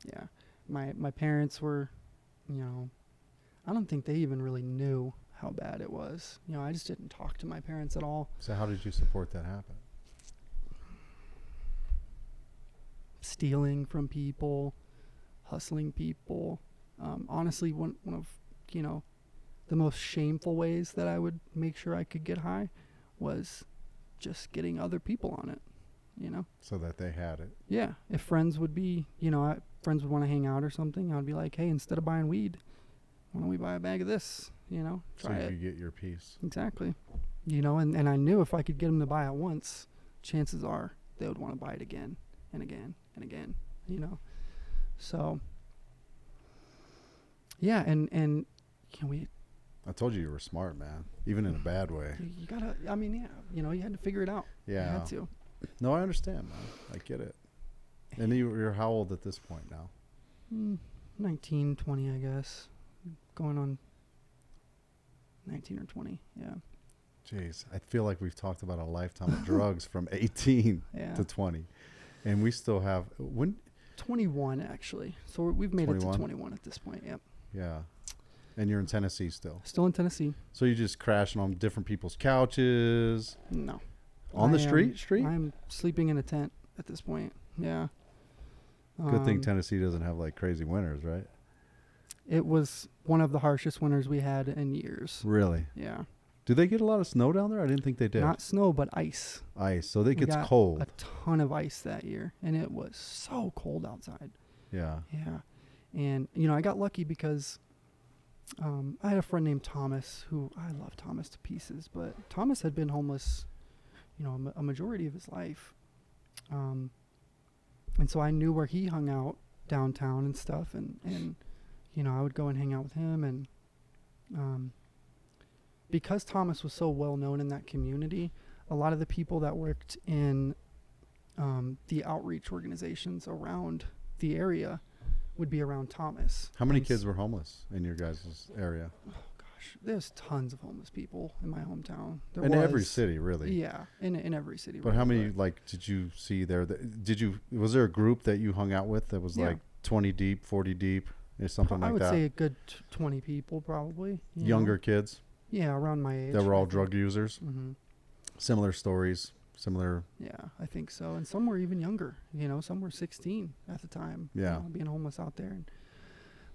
Yeah. My parents were, you know, I don't think they even really knew how bad it was. You know, I just didn't talk to my parents at all. So how did you support that happen? Stealing from people, hustling people. Honestly, one of, you know, the most shameful ways that I would make sure I could get high was just getting other people on it, you know? So that they had it. Yeah. If friends would be, you know, friends would want to hang out or something, I'd be like, hey, instead of buying weed, why don't we buy a bag of this, you know? Try it. So you get your piece. Exactly. You know, and I knew if I could get them to buy it once, chances are they would want to buy it again and again and again, you know? So, yeah, and can we... I told you were smart, man. Even in a bad way. You gotta, I mean, yeah, you know, you had to figure it out. Yeah. You had to. No, I understand, man. I get it. And you're how old at this point now? 19, 20, I guess. Going on 19 or 20, yeah. Jeez, I feel like we've talked about a lifetime of drugs from 18 to 20. And we still have... 21, actually. So we've made 21? it to 21 at this point, yep. Yeah. And you're in Tennessee still? Still in Tennessee. So you're just crashing on different people's couches? No. On the street? I'm sleeping in a tent at this point, yeah. Good thing Tennessee doesn't have, like, crazy winters, right? It was one of the harshest winters we had in years. Really? Yeah. Do they get a lot of snow down there? I didn't think they did. Not snow, but ice. Ice. So it gets got cold. A ton of ice that year, and it was so cold outside. Yeah. Yeah. And, you know, I got lucky because I had a friend named Thomas, who I love Thomas to pieces, but Thomas had been homeless, you know, a majority of his life. And so I knew where he hung out downtown and stuff, and you know, I would go and hang out with him. And because Thomas was so well known in that community, a lot of the people that worked in the outreach organizations around the area would be around Thomas. How many kids were homeless in your guys' area? Oh gosh, there's tons of homeless people in my hometown. In every city, really. Yeah, in every city. But really, how many like did you see there? Was there a group that you hung out with that was like 20 deep, 40 deep, or something like that? I would say a good 20 people, probably. Younger kids. Yeah, around my age. That were all drug users. Mm-hmm. Similar stories, similar. Yeah, I think so. And some were even younger. Some were 16 at the time. Yeah. Being homeless out there.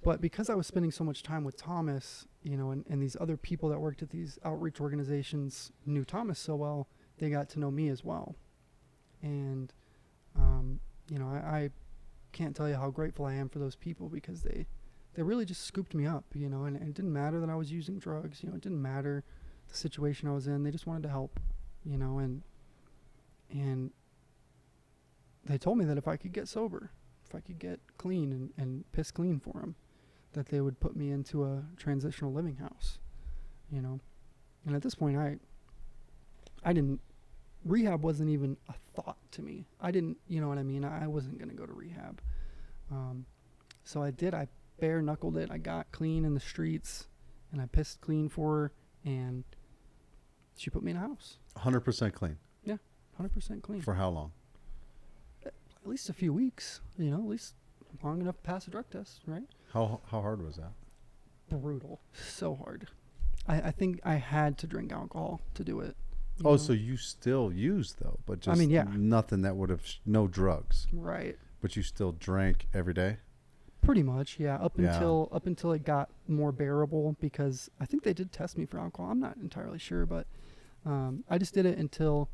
But because I was spending so much time with Thomas, and these other people that worked at these outreach organizations knew Thomas so well, they got to know me as well. And, I can't tell you how grateful I am for those people, because they really just scooped me up, and it didn't matter that I was using drugs, it didn't matter the situation I was in. They just wanted to help, and they told me that if I could get sober, if I could get clean and piss clean for them, that they would put me into a transitional living house, And at this point, I didn't, rehab wasn't even a thought to me. I didn't, you know what I mean? I wasn't going to go to rehab. So I bare knuckled it. I got clean in the streets, and I pissed clean for her, and she put me in a house. 100% clean. Yeah, 100% clean. For how long? At least a few weeks, at least long enough to pass a drug test, right? How hard was that? Brutal. So hard. I think I had to drink alcohol to do it. Oh, so you still use, though, but just nothing that would have, no drugs. Right. But you still drank every day? Pretty much, yeah. Up until it got more bearable, because I think they did test me for alcohol. I'm not entirely sure, but I just did it until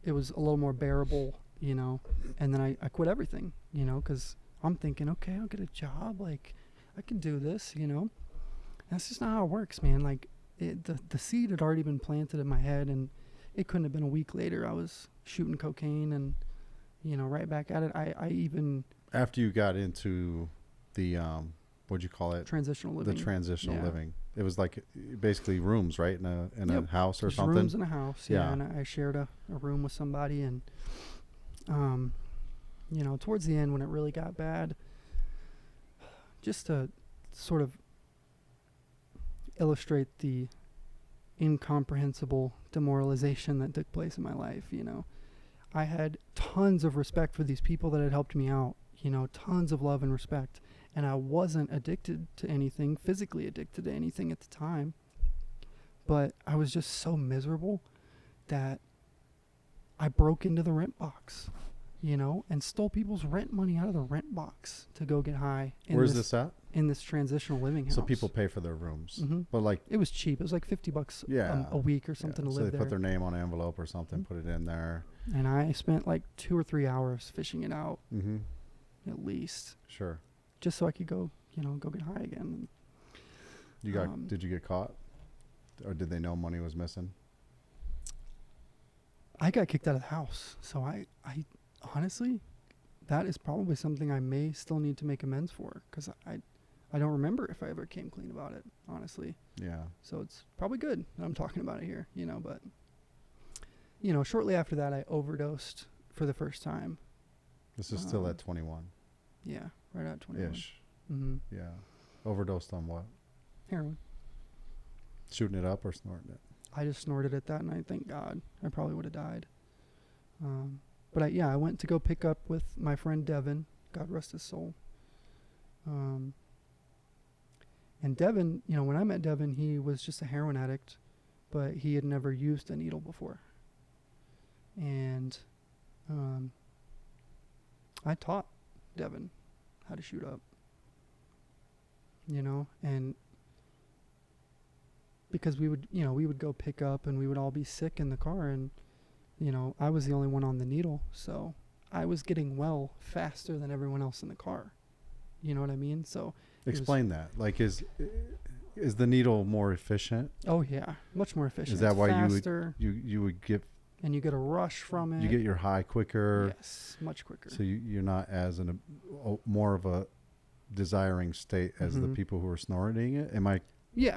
it was a little more bearable, and then I quit everything, because I'm thinking, okay, I'll get a job, like I can do this, That's just not how it works, man. Like the seed had already been planted in my head, and it couldn't have been a week later I was shooting cocaine and, right back at it. I even... After you got into the, what'd you call it? Transitional living. The transitional living. It was like basically rooms, right? In a house or just something? Rooms in a house, yeah. And I shared a room with somebody, and, towards the end when it really got bad, just to sort of illustrate the incomprehensible demoralization that took place in my life, I had tons of respect for these people that had helped me out, tons of love and respect, and I wasn't addicted to anything, physically addicted to anything at the time, but I was just so miserable that I broke into the rent box, and stole people's rent money out of the rent box to go get high. Where's this at? In this transitional living house. So people pay for their rooms, but it was cheap. It was like $50 a week or something to live there. So they put their name on an envelope or something, put it in there. And I spent like 2 or 3 hours fishing it out, at least. Sure. Just so I could go get high again. Did you get caught, or did they know money was missing? I got kicked out of the house, so I honestly, that is probably something I may still need to make amends for, because I don't remember if I ever came clean about it, honestly. Yeah. So it's probably good that I'm talking about it here, but, shortly after that, I overdosed for the first time. This is still at 21. Yeah, right at 21. Ish. Yeah. Overdosed on what? Heroin. Shooting it up or snorting it? I just snorted it that night, thank God. I probably would have died. But I went to go pick up with my friend Devin, God rest his soul. And Devin, when I met Devin, he was just a heroin addict, but he had never used a needle before. And I taught Devin how to shoot up, and because we would go pick up, and we would all be sick in the car, and I was the only one on the needle, so I was getting well faster than everyone else in the car. You know what I mean? So explain that. Like, is the needle more efficient? Oh yeah, much more efficient. Is that why faster, you would get? And you get a rush from it. You get your high quicker. Yes, much quicker. So you're not as more of a desiring state as the people who are snorting it. Am I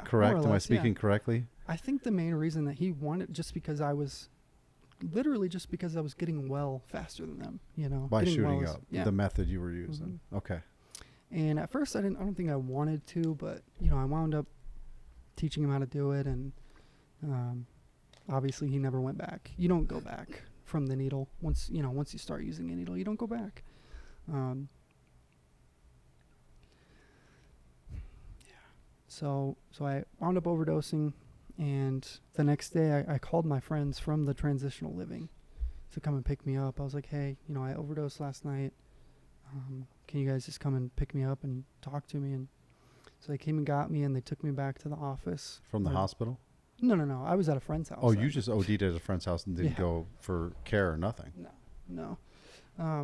correct? Am I speaking correctly? I think the main reason that he wanted, just because I was getting well faster than them, by shooting up, the method you were using. Okay. And at first I don't think I wanted to, but I wound up teaching him how to do it, and obviously he never went back. You don't go back from the needle once you start using a needle. You don't go back. So I wound up overdosing, And the next day I called my friends from the transitional living to come and pick me up. I was like, hey, you know, I overdosed last night. Can you guys just come and pick me up and talk to me? And so they came and got me, and they took me back to the office. From the hospital? No. I was at a friend's house. Oh, you just OD'd at a friend's house and didn't go for care or nothing? No.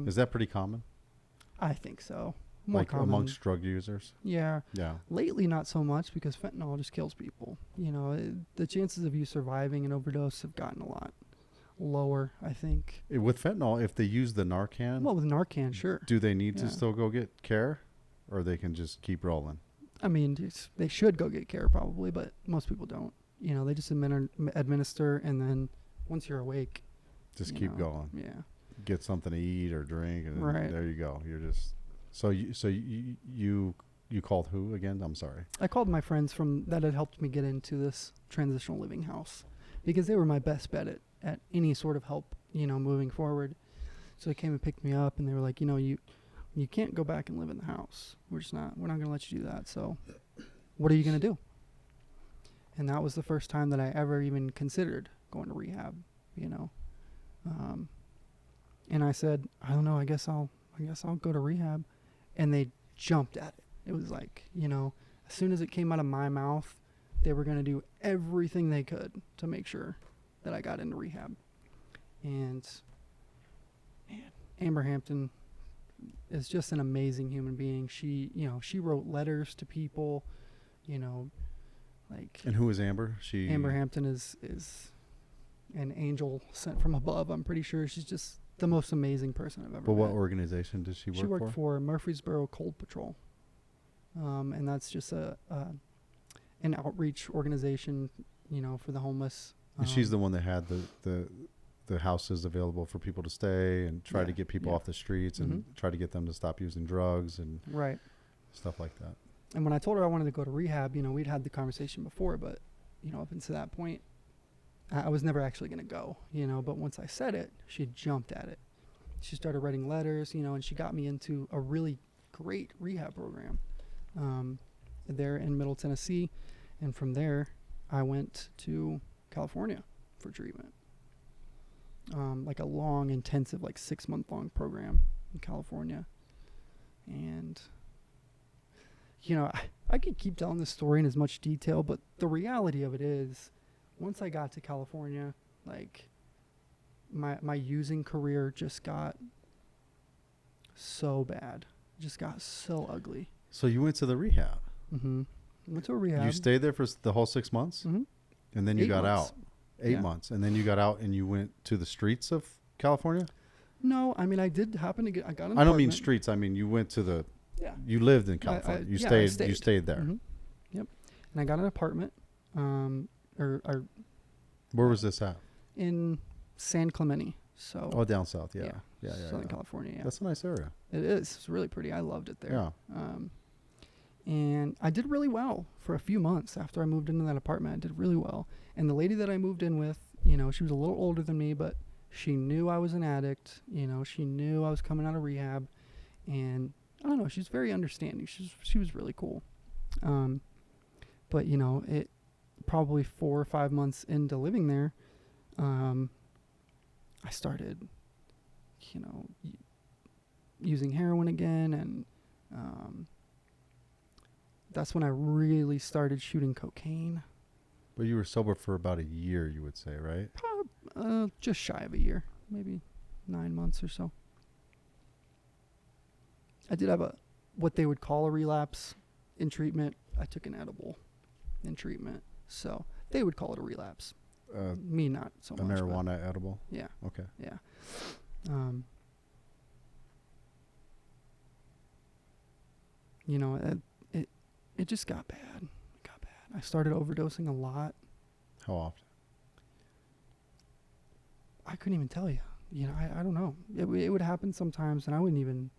Is that pretty common? I think so. More like common amongst drug users? Yeah. Yeah. Lately, not so much, because fentanyl just kills people. You know, the chances of you surviving an overdose have gotten a lot lower, I think. With fentanyl, if they use the Narcan, Well, with Narcan, sure. do they need to still go get care, or they can just keep rolling? I mean, they should go get care probably, but most people don't. You know, they just administer, and then once you're awake, just keep going. Yeah. Get something to eat or drink, and Right. there you go. You're just you called who again? I'm sorry. I called my friends that had helped me get into this transitional living house, because they were my best bet at any sort of help, you know, moving forward. So they came and picked me up, and they were like, you know, you can't go back and live in the house. We're not going to let you do that. So what are you going to do? And that was the first time that I ever even considered going to rehab, you know. And I said, I don't know, I guess I'll go to rehab. And they jumped at it. It was like, you know, as soon as it came out of my mouth, they were going to do everything they could to make sure that I got into rehab. And man, Amber Hampton is just an amazing human being. She wrote letters to people, you know, like. And who is Amber? Amber Hampton is an angel sent from above. I'm pretty sure she's just the most amazing person I've ever met. But what organization does she work for? She worked for Murfreesboro Cold Patrol. And that's just an outreach organization, you know, for the homeless. And she's the one that had the houses available for people to stay and try to get people off the streets and try to get them to stop using drugs and stuff like that. And when I told her I wanted to go to rehab, you know, we'd had the conversation before, but, you know, up until that point, I was never actually going to go, you know, but once I said it, she jumped at it. She started writing letters, you know, and she got me into a really great rehab program there in Middle Tennessee. And from there, I went to California for treatment. Like a long, intensive, like 6-month-long program in California. And, you know, I could keep telling this story in as much detail, but the reality of it is, once I got to California, like, my using career just got so bad. Just got so ugly. So you went to the rehab? Mm-hmm. Went to a rehab. You stayed there for the whole 6 months? Mm-hmm. And then you got out? 8 months. And then you got out and you went to the streets of California? No, I mean, I did happen to get, I got an apartment. I don't mean streets. I mean, you went to the, you lived in California. You stayed there. Mm-hmm. Yep. And I got an apartment, where was this at? In San Clemente. So. Oh, down south. Yeah. Southern California. Yeah. That's a nice area. It is. It's really pretty. I loved it there. Yeah. And I did really well for a few months after I moved into that apartment. I did really well. And the lady that I moved in with, you know, she was a little older than me, but she knew I was an addict. You know, she knew I was coming out of rehab. And I don't know, she's very understanding. She was really cool. But, you know, it probably 4 or 5 months into living there, I started, you know, using heroin again. And that's when I really started shooting cocaine. But you were sober for about a year, you would say, right? Just shy of a year, maybe 9 months or so. I did have what they would call a relapse in treatment. I took an edible in treatment, so they would call it a relapse. Me, not so much. A marijuana edible? Yeah. Okay. Yeah. You know, it just got bad. It got bad. I started overdosing a lot. How often? I couldn't even tell you. You know, I don't know. It would happen sometimes, and I wouldn't even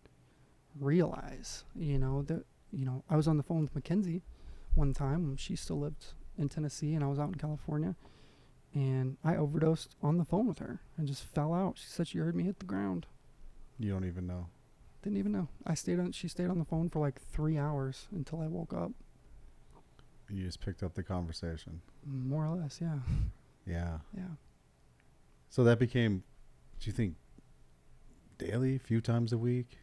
realize. You know that. You know, I was on the phone with Mackenzie one time when she still lived in Tennessee, and I was out in California, and I overdosed on the phone with her and just fell out. She said she heard me hit the ground. You don't even know. Didn't even know. She stayed on the phone for like 3 hours until I woke up. You just picked up the conversation. More or less, yeah. Yeah. Yeah. So that became, do you think, daily, a few times a week,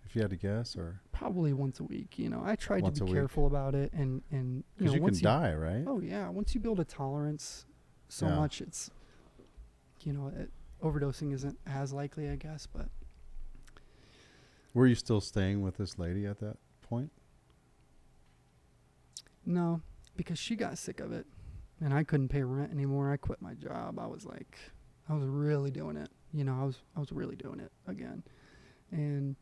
if you had to guess, or Probably once a week. You know, I tried Once to a be week. careful about it, and you because know, you can once die, right? oh yeah, once you build a tolerance so Yeah. much, it's, you know, overdosing isn't as likely, I guess. But Were you still staying with this lady at that point? no, because she got sick of it, and I couldn't pay rent anymore. I quit my job. I was really doing it. You know, I was really doing it again, and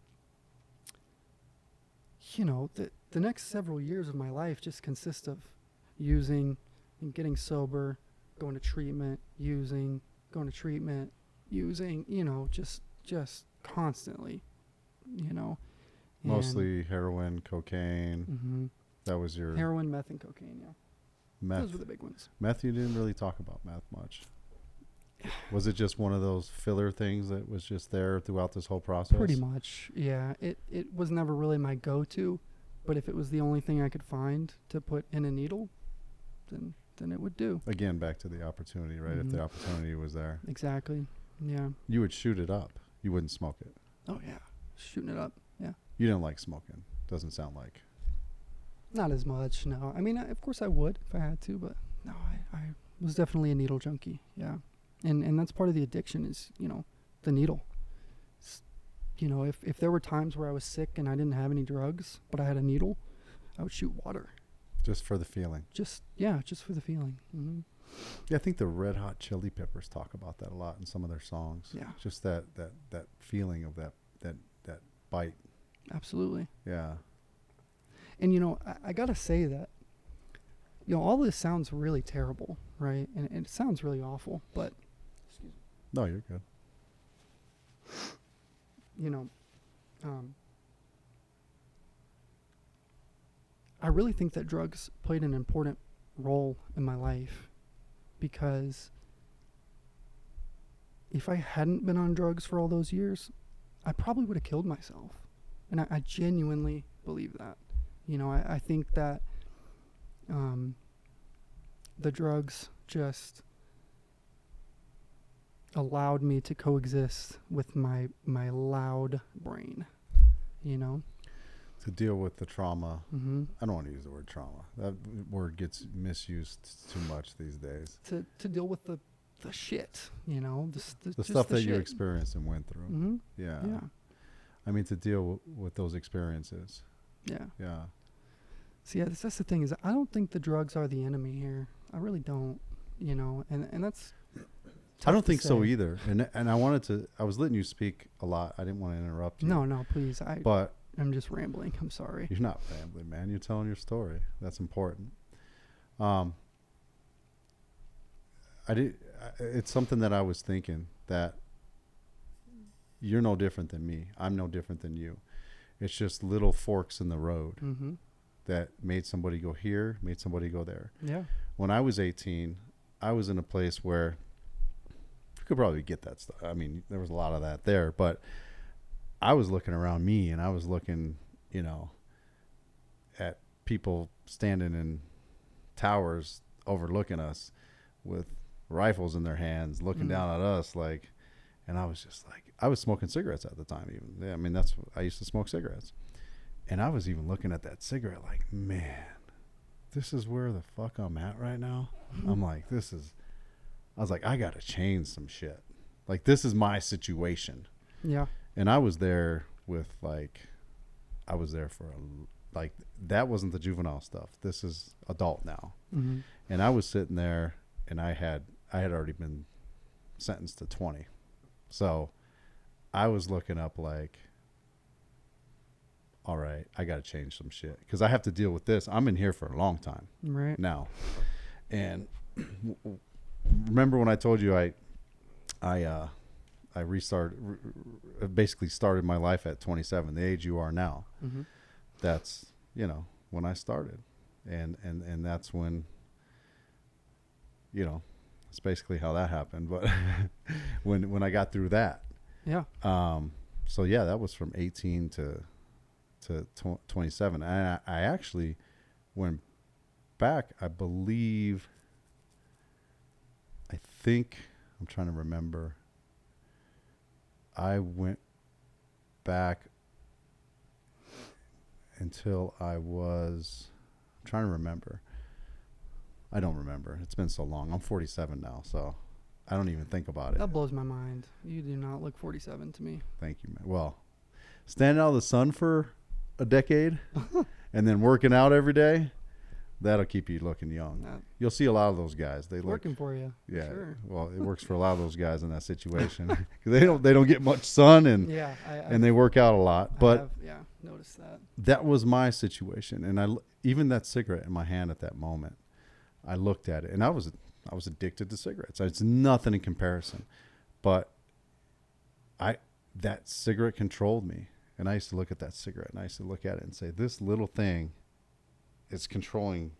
you know, the next several years of my life just consist of using and getting sober, going to treatment, using, going to treatment, using, you know, just constantly, you know. Mostly heroin, cocaine. Mm-hmm. That was your Heroin, meth, and cocaine, yeah. meth. Those were the big ones. Meth, you didn't really talk about meth much. Was it just one of those filler things that was just there throughout this whole process? Pretty much, yeah. It was never really my go-to, but if it was the only thing I could find to put in a needle, then it would do. Again, back to the opportunity, right? If the Mhm. opportunity was there, Exactly, yeah. you would shoot it up. You wouldn't smoke it. Oh, yeah. Shooting it up, yeah. You didn't like smoking. Doesn't sound like. Not as much, no. I mean, of course I would if I had to, but no, I was definitely a needle junkie, yeah. And that's part of the addiction is, you know, the needle. You know, if there were times where I was sick and I didn't have any drugs, but I had a needle, I would shoot water. Just for the feeling. Just for the feeling. Mm-hmm. Yeah, I think the Red Hot Chili Peppers talk about that a lot in some of their songs. Yeah. Just that feeling of that bite. Absolutely. Yeah. And, you know, I got to say that, you know, all this sounds really terrible, right? And it sounds really awful, but, No, you're good. you know, I really think that drugs played an important role in my life, because if I hadn't been on drugs for all those years, I probably would have killed myself. And I genuinely believe that. You know, I think that the drugs just allowed me to coexist with my loud brain, you know? To deal with the trauma. Mm-hmm. I don't want to use the word trauma. That word gets misused too much these days. To deal with the shit, you know? The stuff that you experienced and went through. Mm-hmm. Yeah. Yeah. I mean, to deal with those experiences. Yeah. Yeah. See, yeah, that's the thing, is I don't think the drugs are the enemy here. I really don't, you know, and that's I don't tough to think so say. either. And I was letting you speak a lot. I didn't want to interrupt you. No, please. But I'm just rambling. I'm sorry. you're not rambling, man. You're telling your story. That's important. It's something that I was thinking, that you're no different than me. I'm no different than you. It's just little forks in the road Mm-hmm. that made somebody go here, made somebody go there. Yeah. When I was 18, I was in a place where you could probably get that stuff. I mean, there was a lot of that there, but I was looking around me, and I was looking, you know, at people standing in towers overlooking us with rifles in their hands, looking down at us, like, and I was just like, I was smoking cigarettes at the time even. Yeah, I mean, I used to smoke cigarettes. And I was even looking at that cigarette like, man, this is where the fuck I'm at right now. I'm like, I was like, I got to change some shit. Like, this is my situation. Yeah. And I was there for that wasn't the juvenile stuff. This is adult now. Mm-hmm. And I was sitting there, and I had already been sentenced to 20. So I was looking up like, all right, I got to change some shit, because I have to deal with this. I'm in here for a long time Right. now. And remember when I told you I basically started my life at 27, the age you are now. Mm-hmm. That's, you know, when I started. And that's when, you know, it's basically how that happened. But when I got through that. Yeah. So yeah, that was from 18 to 27. And I actually, when back, I think, I'm trying to remember. I went back until I'm trying to remember. I don't remember. It's been so long. I'm 47 now, so I don't even think about it. That blows my mind. You do not look 47 to me. Thank you, man. Well, standing out of the sun for a decade and then working out every day, that'll keep you looking young. You'll see a lot of those guys. They look working for you. Yeah. Sure. Well, it works for a lot of those guys in that situation because they don't get much sun and and they work out a lot. But I have noticed that. That was my situation, and even that cigarette in my hand at that moment, I looked at it, and I was addicted to cigarettes. It's nothing in comparison, but that cigarette controlled me, and I used to look at that cigarette, and I used to look at it and say, this little thing is controlling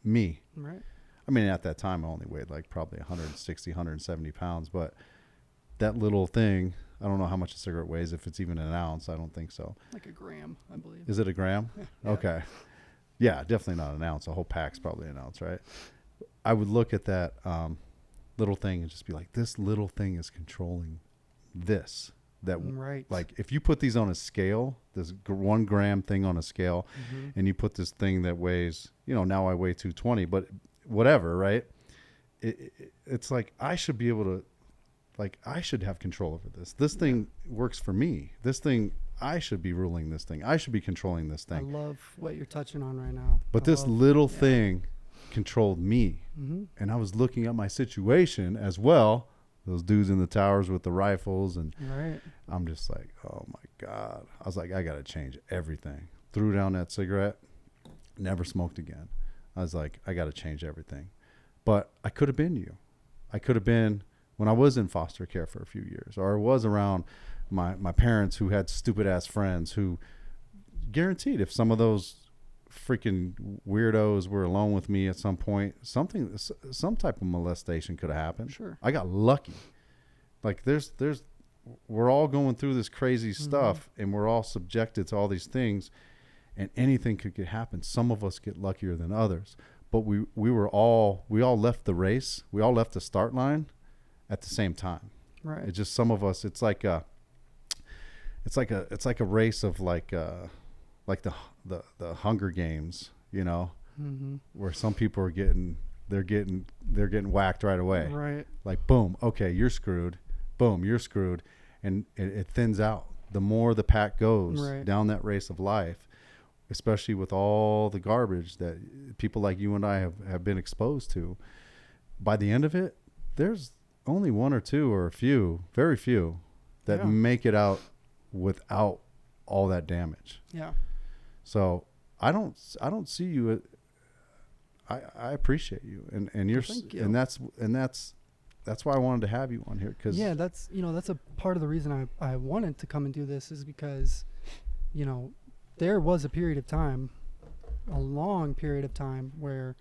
me. Right. I mean, at that time, I only weighed like probably 160, 170 pounds, but that little thing, I don't know how much a cigarette weighs, if it's even an ounce. I don't think so. Like a gram, I believe. Is it a gram? Yeah. Okay. Yeah, definitely not an ounce. A whole pack's probably an ounce, right? I would look at that little thing and just be like, this little thing is controlling this. Right. Like, if you put these on a scale, this 1 gram thing on a scale, and you put this thing that weighs, now I weigh 220, but whatever, right? It's like, I should be able to, like, I should have control over this. This thing works for me. This thing, I should be ruling this thing. I should be controlling this thing. I love what you're touching on right now. But this little thing controlled me. And I was looking at my situation as well. Those dudes in the towers with the rifles. And I'm just like, oh my God. I was like, I got to change everything. Threw down that cigarette. Never smoked again. I was like, I got to change everything. But I could have been you. I could have been when I was in foster care for a few years, or I was around my parents who had stupid ass friends who guaranteed if some of those freaking weirdos were alone with me at some point, some type of molestation could have happened. Sure. I got lucky. Like we're all going through this crazy stuff, and we're all subjected to all these things, and anything could happen. Some of us get luckier than others, but we all left the race. We all left the start line at the same time. Right. It's just some of us. It's like a race of like the Hunger Games, where some people are getting whacked right away. Right. Like, boom, okay, you're screwed. Boom, you're screwed, and it thins out. The more the pack goes down that race of life, especially with all the garbage that people like you and I have been exposed to, by the end of it, there's only one or two or a few, very few, that make it out without all that damage. Yeah. So I don't see you. I appreciate you, and you're, thank you. and that's why I wanted to have you on here, because that's a part of the reason I wanted to come and do this, is because there was a period of time, a long period of time, where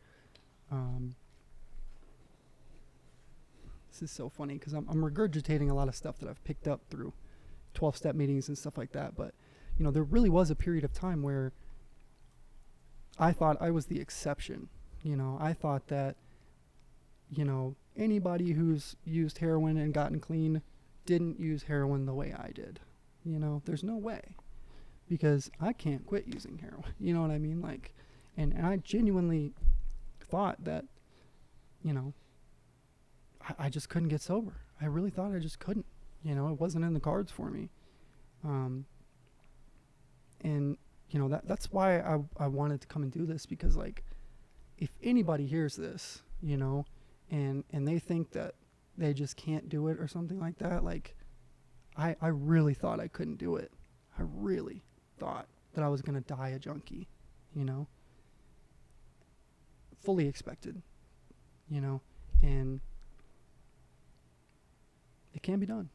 this is so funny because I'm regurgitating a lot of stuff that I've picked up through 12-step meetings and stuff like that. But, there really was a period of time where I thought I was the exception. I thought that, anybody who's used heroin and gotten clean didn't use heroin the way I did. There's no way, because I can't quit using heroin. You know what I mean? Like, and I genuinely thought that, I just couldn't get sober. I really thought I just couldn't. It wasn't in the cards for me. And that's why I wanted to come and do this, because, like, if anybody hears this, and they think that they just can't do it or something like that, like, I really thought I couldn't do it. I really thought that I was going to die a junkie, fully expected, and it can be done.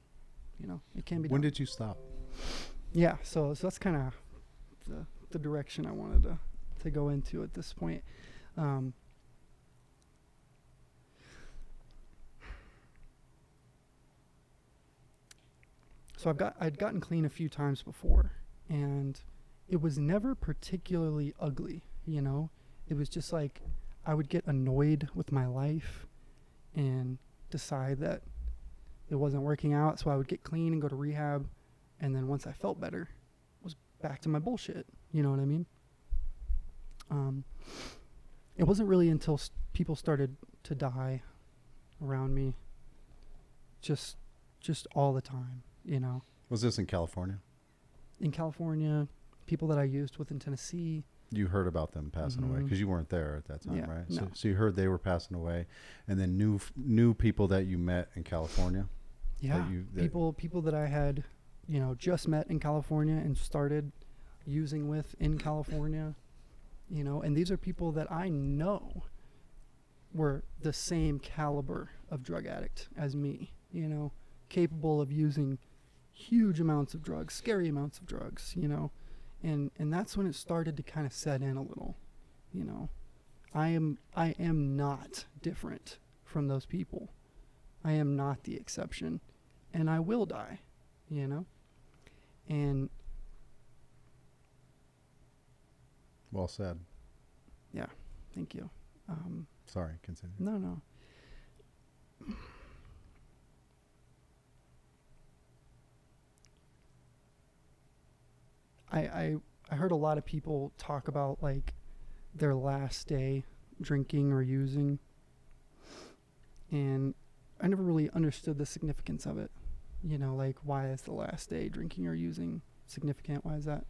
It can be done. When did you stop? Yeah, so that's kind of the direction I wanted to go into at this point. So I'd gotten clean a few times before, and it was never particularly ugly, it was just like I would get annoyed with my life and decide that it wasn't working out, so I would get clean and go to rehab, and then once I felt better, was back to my bullshit. You know what I mean? It wasn't really until people started to die around me, just all the time, you know. Was this in California? In California, people that I used with in Tennessee. You heard about them passing away because you weren't there at that time, Yeah, right? no. So you heard they were passing away, and then new people that you met in California. Yeah, people that I had, you know, just met in California and started using with in California, you know, and these are people that I know were the same caliber of drug addict as me, you know, capable of using huge amounts of drugs, scary amounts of drugs, you know, and that's when it started to kind of set in a little, you know. I am not different from those people. I am not the exception, and I will die, you know. And well said. Yeah, thank you. Sorry, continue. No. I heard a lot of people talk about like their last day drinking or using, and I never really understood the significance of it. You know, like, why is the last day drinking or using significant? Why is that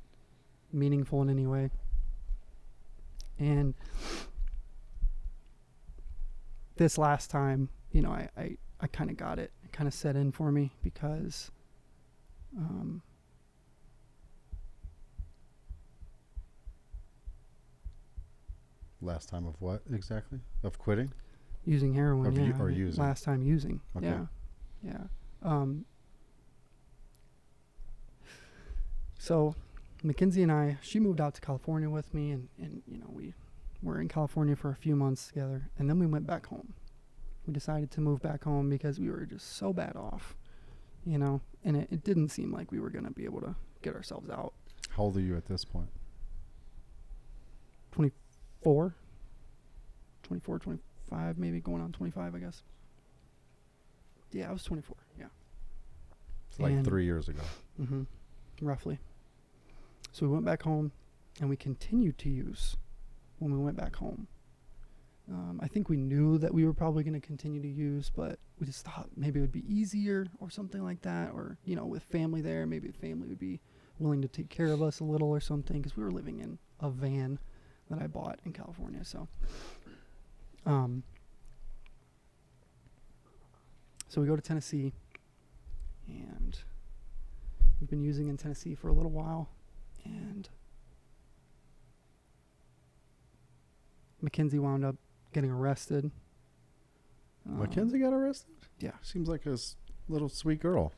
meaningful in any way? And this last time, you know, I kind of got it. It kind of set in for me because last time of what exactly? Of quitting? Using heroin, yeah. Or using. Last time using, okay. Yeah. So Mackenzie and she moved out to California with me, and you know, we were in California for a few months together, and then we went back home. We decided to move back home because we were just so bad off, you know, and it didn't seem like we were going to be able to get ourselves out. How old are you at this point? 24, 25, maybe going on 25, I guess. Yeah, I was 24, yeah. It's like 3 years ago. Mm-hmm, roughly. So we went back home, and we continued to use when we went back home. I think we knew that we were probably going to continue to use, but we just thought maybe it would be easier or something like that, or, you know, with family there, maybe the family would be willing to take care of us a little or something, because we were living in a van that I bought in California. So so we go to Tennessee, and we've been using in Tennessee for a little while, and Mackenzie wound up getting arrested. Mackenzie got arrested? Yeah. Seems like a little sweet girl.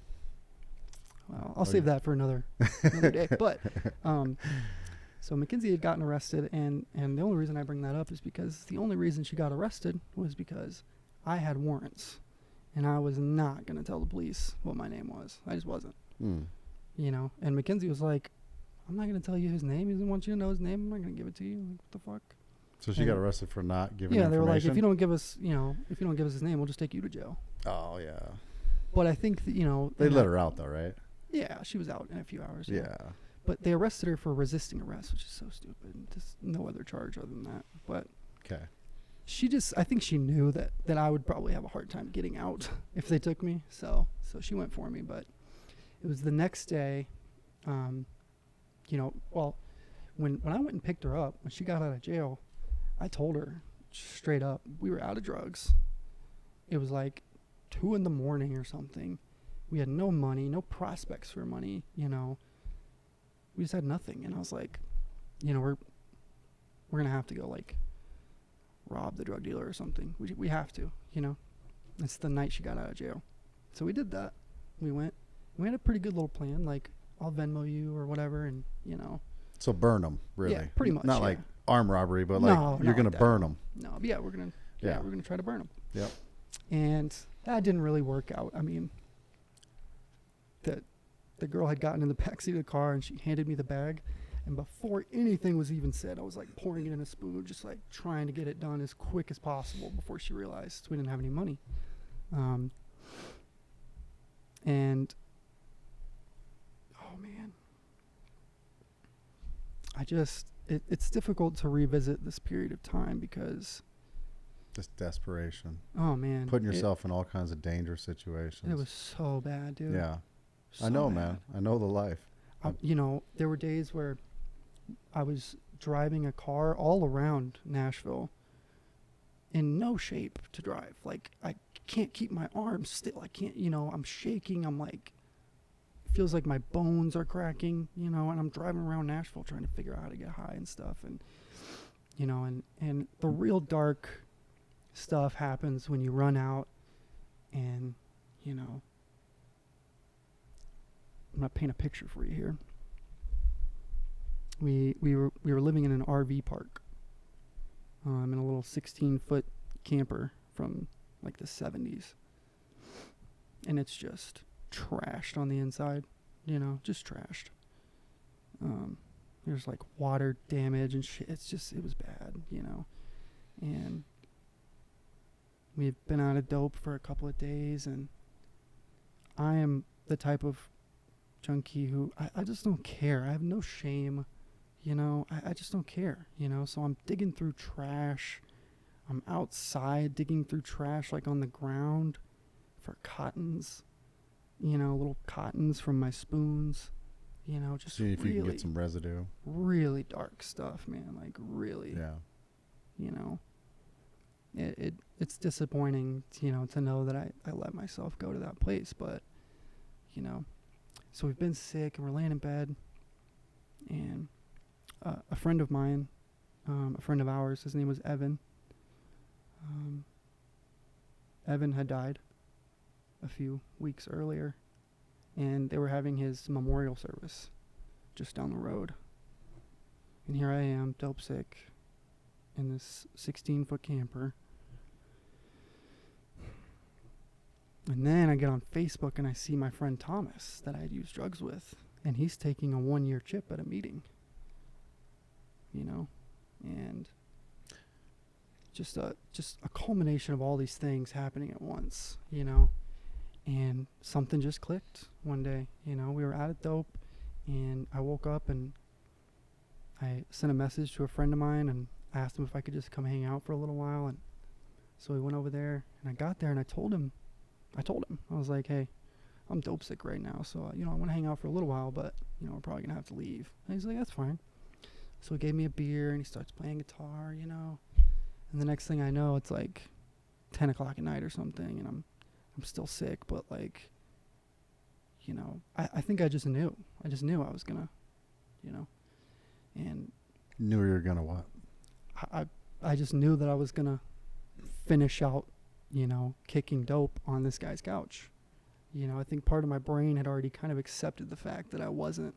Well, I'll save that for another day. But so Mackenzie had gotten arrested, and the only reason I bring that up is because the only reason she got arrested was because I had warrants, and I was not going to tell the police what my name was. I just wasn't. You know, and Mackenzie was like, I'm not going to tell you his name. He doesn't want you to know his name. I'm not going to give it to you. Like, what the fuck? So she got arrested for not giving information? Yeah, information? they were like, if you don't give us his name, we'll just take you to jail. Oh, yeah. But I think that, you know... They let her out, though, right? Yeah, she was out in a few hours. Yeah. But they arrested her for resisting arrest, which is so stupid. Just no other charge other than that. But okay. I think she knew that I would probably have a hard time getting out if they took me. So she went for me. But it was the next day, you know, well, when I went and picked her up, when she got out of jail, I told her straight up, we were out of drugs. It was like 2 a.m. or something. We had no money, no prospects for money, you know. We just had nothing. And I was like, you know, we're going to have to go, like, rob the drug dealer or something. We have to, you know. It's the night she got out of jail. So we did that. We went. We had a pretty good little plan, like, I'll Venmo you or whatever, and, you know. So burn them, really. Yeah, pretty much. Not like armed robbery, but like you're going to burn them. No, but yeah, we're going to try to burn them. Yep. And that didn't really work out. I mean, the girl had gotten in the backseat of the car, and she handed me the bag, And before anything was even said, I was like pouring it in a spoon, just like trying to get it done as quick as possible before she realized we didn't have any money. And oh man, it's difficult to revisit this period of time because just desperation. Oh man, putting yourself in all kinds of dangerous situations. It was so bad, dude. Yeah, So I know, bad. man. I know the life. You know, there were days where I was driving a car all around Nashville in no shape to drive. Like, I can't keep my arms still. I can't, you know, I'm shaking. I'm like, it feels like my bones are cracking, you know, and I'm driving around Nashville trying to figure out how to get high and stuff. And, you know, and the real dark stuff happens when you run out and, you know, I'm going to paint a picture for you here. We were living in an RV park, in a little 16-foot camper from like the 70s, and it's just trashed on the inside, you know, just trashed. There's like water damage and shit. It was bad, you know, and we've been out of dope for a couple of days, and I am the type of junkie who I just don't care. I have no shame. You know, I just don't care, you know, so I'm digging through trash. I'm outside digging through trash, like on the ground for cottons, you know, little cottons from my spoons, you know, just see if really, you can get some residue. Really dark stuff, man, like really, yeah. You know, it's disappointing, you know, to know that I let myself go to that place, but, you know, so we've been sick and we're laying in bed, and a friend of mine, a friend of ours, his name was Evan. Evan had died a few weeks earlier, and they were having his memorial service just down the road. And here I am, dope sick, in this 16-foot camper. And then I get on Facebook and I see my friend Thomas that I had used drugs with, and he's taking a 1-year chip at a meeting. You know, and just a culmination of all these things happening at once, you know, and something just clicked one day. You know, we were out of dope, and I woke up and I sent a message to a friend of mine and asked him if I could just come hang out for a little while. And so we went over there, and I got there and I told him, I was like, hey, I'm dope sick right now, so, you know, I want to hang out for a little while, but, you know, we're probably going to have to leave. And he's like, that's fine. So he gave me a beer, and he starts playing guitar, you know. And the next thing I know, it's like 10 o'clock at night or something, and I'm still sick, but, like, you know, I think I just knew. I just knew I was going to, you know. And Knew you were going to what? I just knew that I was going to finish out, you know, kicking dope on this guy's couch. You know, I think part of my brain had already kind of accepted the fact that I wasn't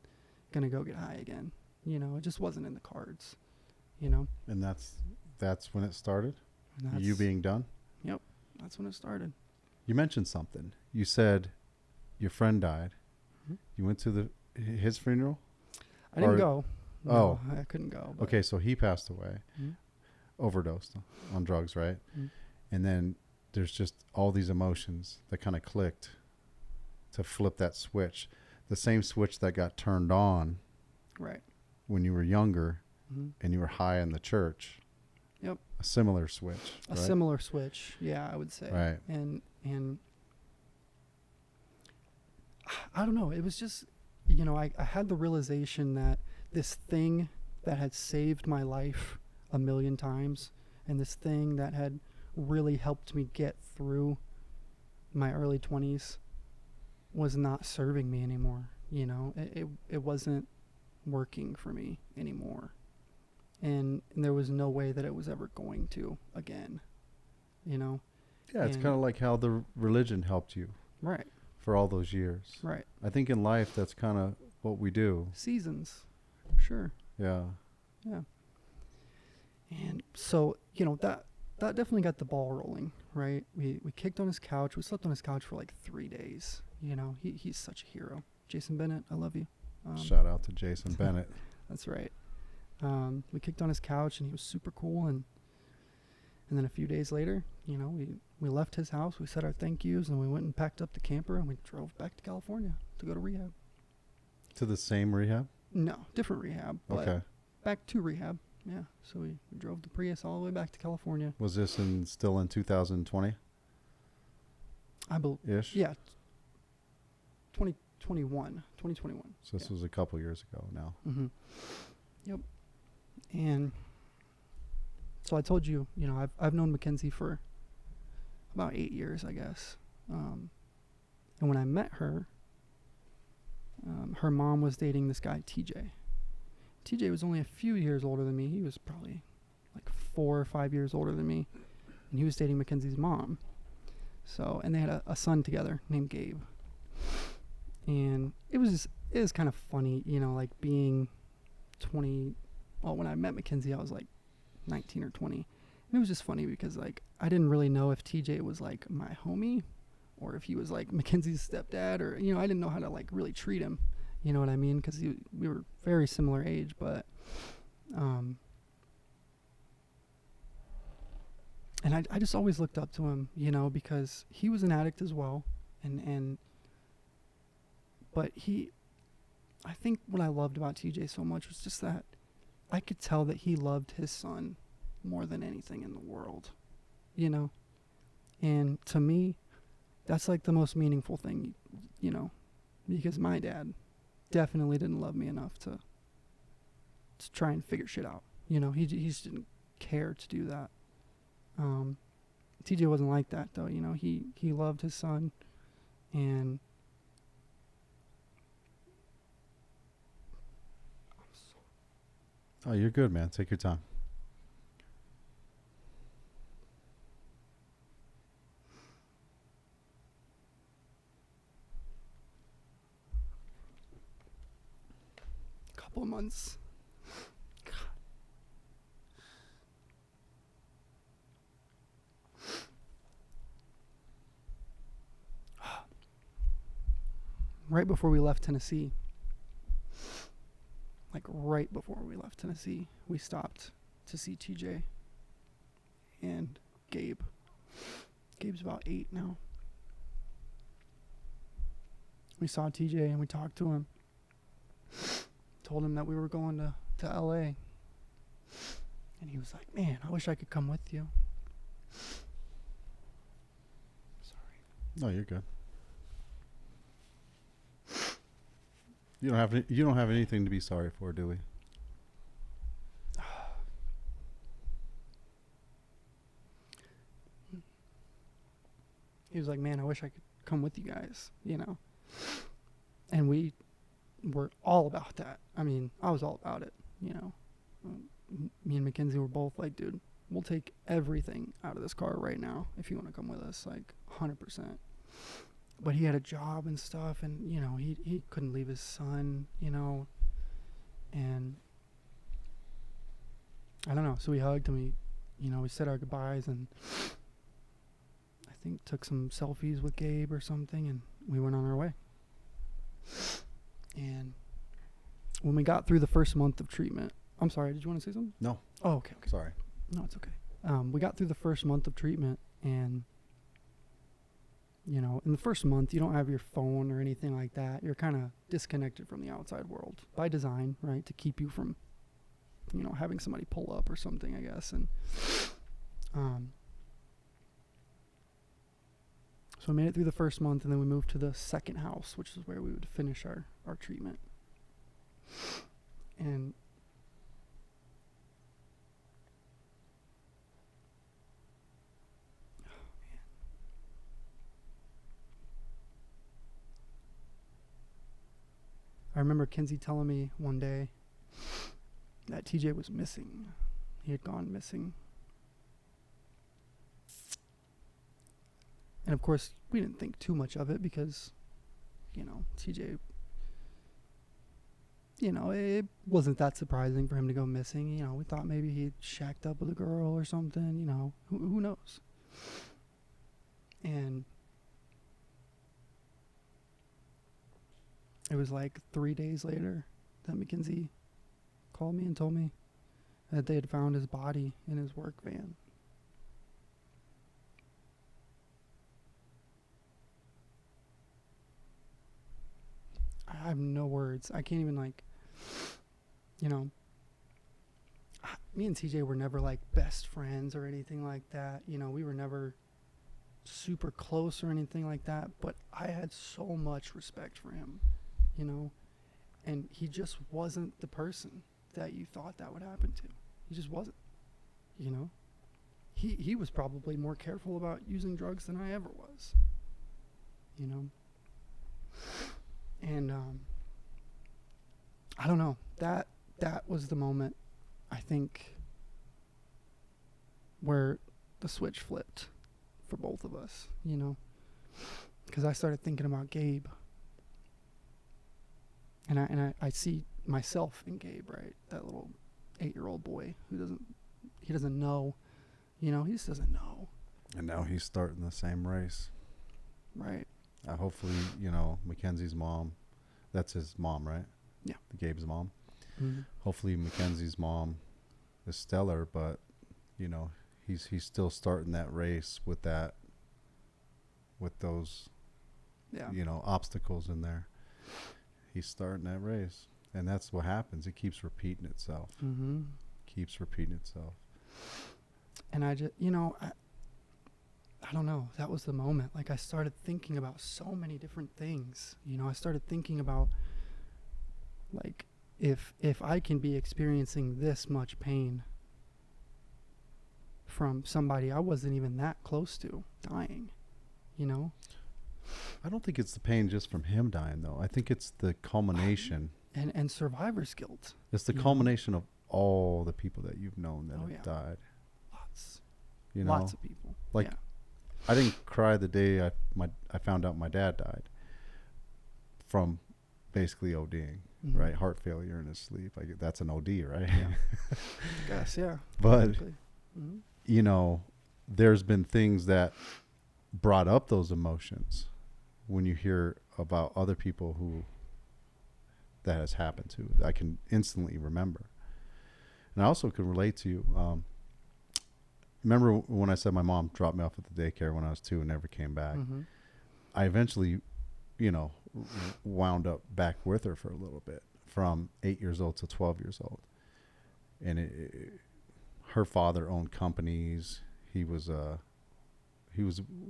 going to go get high again. You know, it just wasn't in the cards, you know. And that's when it started? You being done? Yep, that's when it started. You mentioned something. You said your friend died. Mm-hmm. You went to his funeral? I didn't go. No, Oh. I couldn't go. Okay, so he passed away. Mm-hmm. Overdosed on drugs, right? Mm-hmm. And then there's just all these emotions that kind of clicked to flip that switch. The same switch that got turned on. Right. When you were younger, mm-hmm. and you were high in the church. Yep. A similar switch. A similar switch, yeah, I would say. Right. And I don't know. It was just, you know, I had the realization that this thing that had saved my life a million times, and this thing that had really helped me get through my early 20s was not serving me anymore. You know, it wasn't working for me anymore, and there was no way that it was ever going to again, you know. Yeah, it's kind of like how the religion helped you, right, for all those years. Right. I think in life that's kind of what we do. Seasons, sure. Yeah. And so, you know, that definitely got the ball rolling, right? We kicked on his couch. We slept on his couch for like 3 days. You know, he's such a hero. Jason Bennett, I love you. Shout out to Jason Bennett. That's right. We kicked on his couch, and he was super cool. And then a few days later, you know, we left his house. We said our thank yous, and we went and packed up the camper, and we drove back to California to go to rehab. To the same rehab? No, different rehab. But Okay. back to rehab. Yeah. So we drove the Prius all the way back to California. Was this still in 2020? I believe. Ish? Yeah. 2021. So this was a couple years ago now. Mm-hmm. Yep. And so I told you, you know, I've known Mackenzie for about 8 years, I guess. And when I met her, her mom was dating this guy, TJ. TJ was only a few years older than me. He was probably like 4 or 5 years older than me. And he was dating Mackenzie's mom. So, and they had a son together named Gabe. And it was kind of funny, you know, like being 20. Well, when I met Mackenzie, I was like 19 or 20. And it was just funny because, like, I didn't really know if TJ was like my homie or if he was like Mackenzie's stepdad, or, you know, I didn't know how to like really treat him. You know what I mean? Because we were very similar age, but, and I just always looked up to him, you know, because he was an addict as well. But I think what I loved about TJ so much was just that I could tell that he loved his son more than anything in the world, you know? And to me, that's like the most meaningful thing, you know, because my dad definitely didn't love me enough to try and figure shit out. You know, he just didn't care to do that. TJ wasn't like that though, you know, he loved his son, and Oh, you're good, man. Take your time. couple of months. Right before we left Tennessee, we stopped to see TJ and Gabe. Gabe's about 8 now. We saw TJ and we talked to him. Told him that we were going to LA. And he was like, man, I wish I could come with you. Sorry. No, you're good. You don't have anything to be sorry for, do we? He was like, man, I wish I could come with you guys, you know. And we were all about that. I mean, I was all about it, you know. Me and Mackenzie were both like, dude, we'll take everything out of this car right now if you want to come with us, like 100%. But he had a job and stuff, and, you know, he couldn't leave his son, you know. And I don't know. So we hugged and we said our goodbyes, and I think took some selfies with Gabe or something, and we went on our way. And when we got through the first month of treatment, I'm sorry, did you want to say something? No. Oh, okay. Sorry. No, it's okay. We got through the first month of treatment, and, you know, in the first month, you don't have your phone or anything like that. You're kind of disconnected from the outside world by design, right? To keep you from, you know, having somebody pull up or something, I guess. And so we made it through the first month, and then we moved to the second house, which is where we would finish our treatment. And I remember Kenzie telling me one day that TJ was missing. He had gone missing. And of course, we didn't think too much of it because, you know, TJ, you know, it wasn't that surprising for him to go missing. You know, we thought maybe he'd shacked up with a girl or something, you know, who knows? And it was like 3 days later that Mackenzie called me and told me that they had found his body in his work van. I have no words. I can't even, like, you know, me and TJ were never like best friends or anything like that. You know, we were never super close or anything like that, but I had so much respect for him, you know, and he just wasn't the person that you thought that would happen to. He just wasn't, you know. He was probably more careful about using drugs than I ever was, you know. And I don't know, that was the moment, I think, where the switch flipped for both of us, you know, because I started thinking about Gabe, and I see myself in Gabe, right? That little 8-year-old boy who doesn't know, you know, he just doesn't know. And now he's starting the same race. Right. Hopefully, you know, Mackenzie's mom, that's his mom, right? Yeah. Gabe's mom. Mm-hmm. Hopefully Mackenzie's mom is stellar, but, you know, he's still starting that race with those, you know, obstacles in there. He's starting that race. And that's what happens. It keeps repeating itself. Mm-hmm. Keeps repeating itself. And I just, you know, I don't know. That was the moment. Like, I started thinking about so many different things. You know, I started thinking about, like, if I can be experiencing this much pain from somebody I wasn't even that close to dying, you know? I don't think it's the pain just from him dying, though. I think it's the culmination. And survivor's guilt. It's the culmination of all the people that you've known that have died. Lots. You know? Lots of people. Like, I didn't cry the day I found out my dad died from basically ODing, right? Heart failure in his sleep. That's an OD, right? Yeah. Yes, yeah. But, you know, there's been things that brought up those emotions when you hear about other people who that has happened to. I can instantly remember. And I also can relate to you. Remember when I said my mom dropped me off at the daycare when I was 2 and never came back? Mm-hmm. I eventually, you know, wound up back with her for a little bit, from 8 years old to 12 years old. And her father owned companies. He was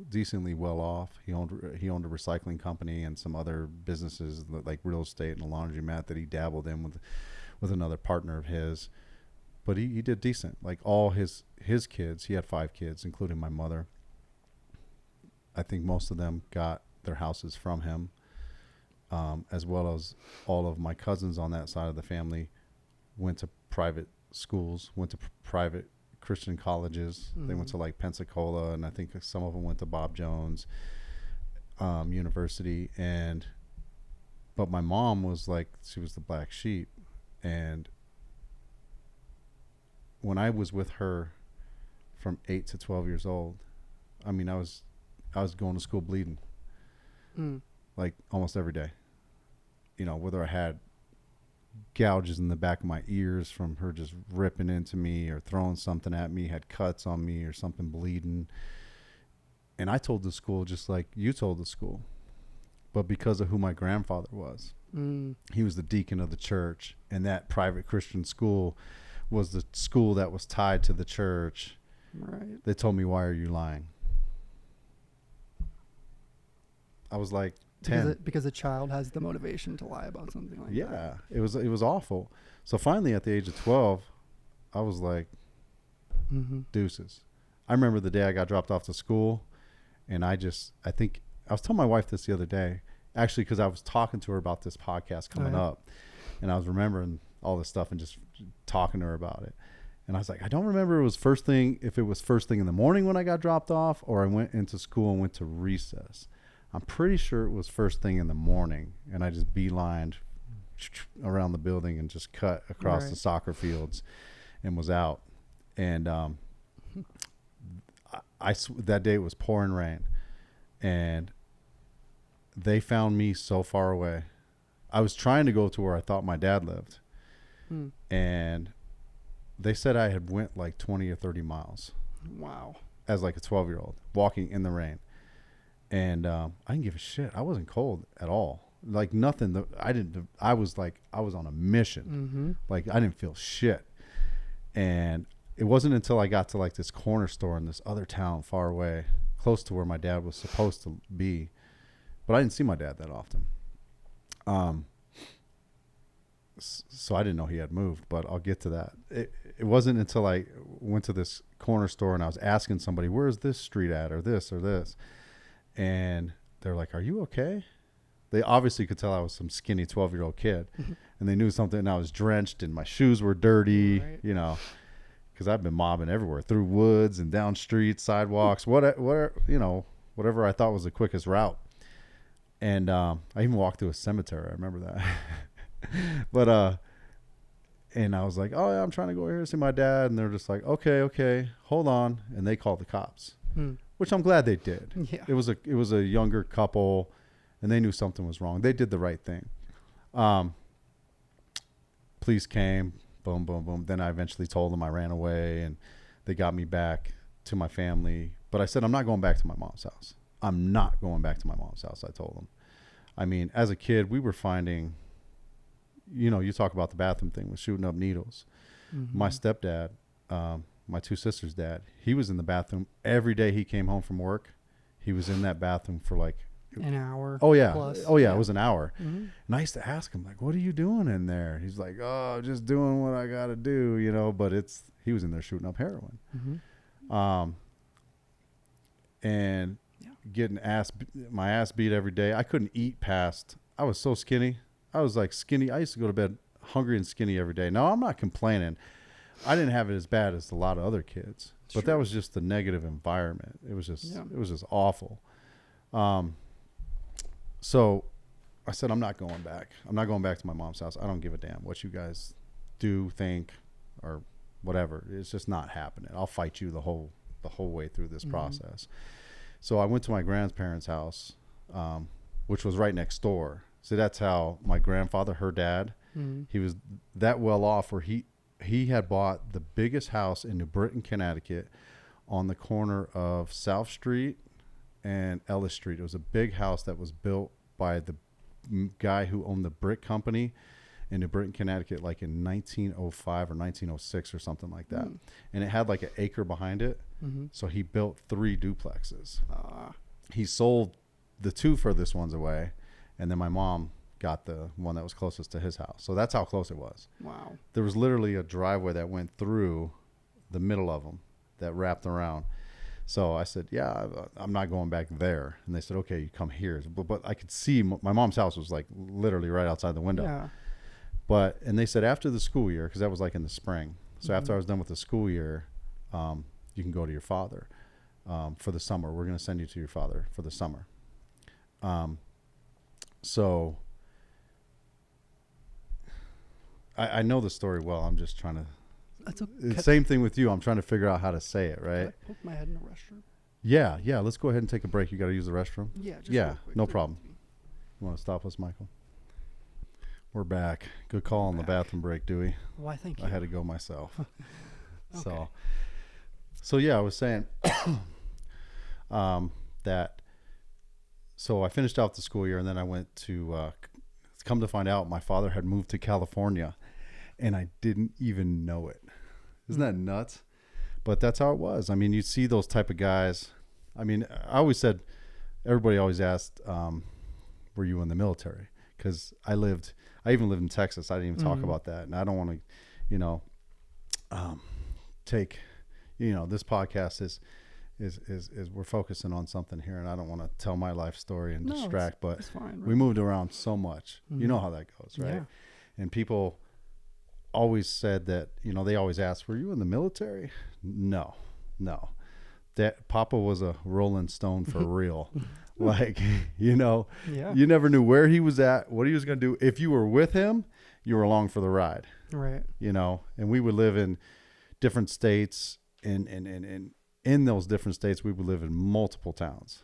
decently well off. He owned a recycling company and some other businesses like real estate and a laundromat that he dabbled in with another partner of his. But he did decent. Like all his kids, he had 5 kids, including my mother. I think most of them got their houses from him, as well as all of my cousins on that side of the family went to private schools, went to private Christian colleges. Mm-hmm. They went to like Pensacola, and I think some of them went to Bob Jones University. But my mom was like, she was the black sheep. And when I was with her from 8 to 12 years old, I mean, I was going to school bleeding, like almost every day. You know, whether I had gouges in the back of my ears from her just ripping into me or throwing something at me, had cuts on me or something bleeding. And I told the school just like you told the school, but because of who my grandfather was, he was the deacon of the church, and that private Christian school was the school that was tied to the church. Right. They told me, "Why are you lying?" I was like 10. Because a child has the motivation to lie about something like that. Yeah, it was awful. So finally, at the age of 12, I was like, deuces. I remember the day I got dropped off to school, and I think I was telling my wife this the other day, actually, because I was talking to her about this podcast coming up, and I was remembering all this stuff and just talking to her about it. And I was like, I don't remember if it was first thing in the morning when I got dropped off, or I went into school and went to recess. I'm pretty sure it was first thing in the morning, and I just beelined around the building and just cut across the soccer fields and was out. And that day it was pouring rain, and they found me so far away. I was trying to go to where I thought my dad lived, And they said I had went like 20 or 30 miles. Wow. As like a 12-year-old walking in the rain. And I didn't give a shit. I wasn't cold at all. Like nothing. I was on a mission. Like I didn't feel shit. And it wasn't until I got to like this corner store in this other town far away, close to where my dad was supposed to be. But I didn't see my dad that often. So I didn't know he had moved, but I'll get to that. It wasn't until I went to this corner store and I was asking somebody, where's this street at, or this or this? And they're like, are you okay? They obviously could tell I was some skinny 12-year-old kid. And they knew something, and I was drenched and my shoes were dirty, you know, because I've been mobbing everywhere, through woods and down streets, sidewalks, whatever, you know, whatever I thought was the quickest route. And I even walked through a cemetery. I remember that. But and I was like, oh yeah, I'm trying to go here to see my dad. And they're just like, okay, hold on. And they called the cops, which I'm glad they did. Yeah. It was a younger couple, and they knew something was wrong. They did the right thing. Police came, boom, boom, boom. Then I eventually told them I ran away, and they got me back to my family. But I said, I'm not going back to my mom's house. I'm not going back to my mom's house, I told them. I mean, as a kid, we were finding, you know, you talk about the bathroom thing with shooting up needles. My stepdad, my two sisters' dad, he was in the bathroom every day he came home from work. He was in that bathroom for like an hour. Oh yeah. Plus. Oh yeah. It was an hour. And I used to ask him, like, what are you doing in there? He's like, oh, just doing what I got to do, you know, but he was in there shooting up heroin. And getting my ass beat every day. I couldn't eat I was so skinny. I was like skinny. I used to go to bed hungry and skinny every day. Now I'm not complaining. I didn't have it as bad as a lot of other kids, but that was just the negative environment. It was just awful. So I said, I'm not going back. I'm not going back to my mom's house. I don't give a damn what you guys do, think, or whatever. It's just not happening. I'll fight you the whole way through this process. So I went to my grandparents' house, which was right next door. So that's how my grandfather, her dad, he was that well off where he had bought the biggest house in New Britain, Connecticut, on the corner of South Street and Ellis Street. It was a big house that was built by the guy who owned the brick company in New Britain, Connecticut, like in 1905 or 1906 or something like that. And it had like an acre behind it. So he built 3 duplexes. He sold the 2 furthest ones away, and then my mom got the one that was closest to his house. So that's how close it was. Wow. There was literally a driveway that went through the middle of them that wrapped around. So I said, yeah, I'm not going back there. And they said, okay, you come here. But I could see my mom's house was like literally right outside the window. Yeah. And they said after the school year, because that was like in the spring. So after I was done with the school year, you can go to your father for the summer. We're going to send you to your father for the summer. So I know the story well. I'm just trying to. That's okay. Same thing with you. I'm trying to figure out how to say it, right? Can I poke my head in the restroom? Yeah. Let's go ahead and take a break. You got to use the restroom? Yeah. No problem. You want to stop us, Michael? We're back. Good call on the bathroom break, Dewey. Why, thank you. I had to go myself. Okay. So yeah, I was saying that. So I finished out the school year, and then I went to come to find out my father had moved to California, and I didn't even know it. Isn't that nuts? But that's how it was. I mean, you see those type of guys. I mean, I always said, everybody always asked, were you in the military? Because I even lived in Texas. I didn't even talk about that. And I don't want to, take, this podcast is we're focusing on something here, and I don't want to tell my life story and distract, but it's fine, right? We moved around so much. You know how that goes, right? Yeah. And people always said that, they always asked, were you in the military? No. That Papa was a Rolling Stone for real. Like, you never knew where he was at, what he was going to do. If you were with him, you were along for the ride. Right. And we would live in different states, and in those different states, we would live in multiple towns.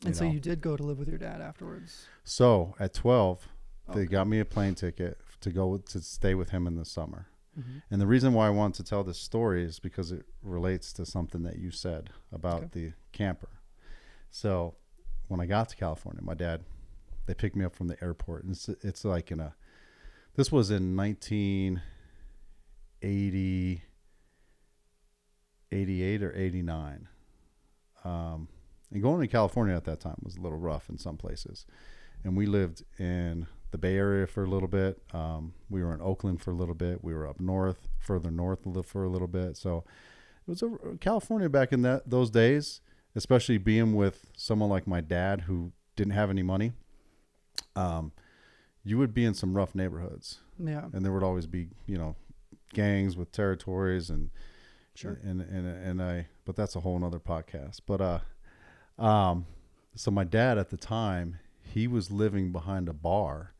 And so you did go to live with your dad afterwards? So at 12, They got me a plane ticket to stay with him in the summer. Mm-hmm. And the reason why I want to tell this story is because it relates to something that you said about the camper. So when I got to California, my dad, they picked me up from the airport, and it's like this was in 1980, 88 or 89. And going to California at that time was a little rough in some places. And we lived in the Bay Area for a little bit. We were in Oakland for a little bit. We were up further north for a little bit. So it was California back in those days, especially being with someone like my dad who didn't have any money. You would be in some rough neighborhoods. Yeah. And there would always be, gangs with territories and sure. But that's a whole nother podcast. But so my dad at the time, he was living behind a bar.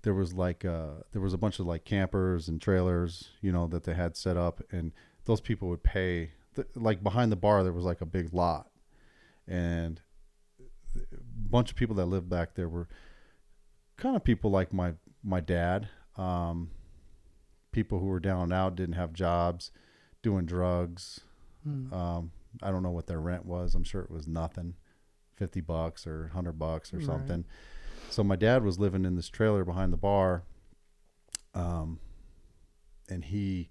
There was a bunch of like campers and trailers, that they had set up, and those people would pay. Like behind the bar, there was like a big lot, and a bunch of people that lived back there were kind of people like my dad, people who were down and out, didn't have jobs, doing drugs. I don't know what their rent was. I'm sure it was nothing, $50 or $100 or something. Right. So my dad was living in this trailer behind the bar, and he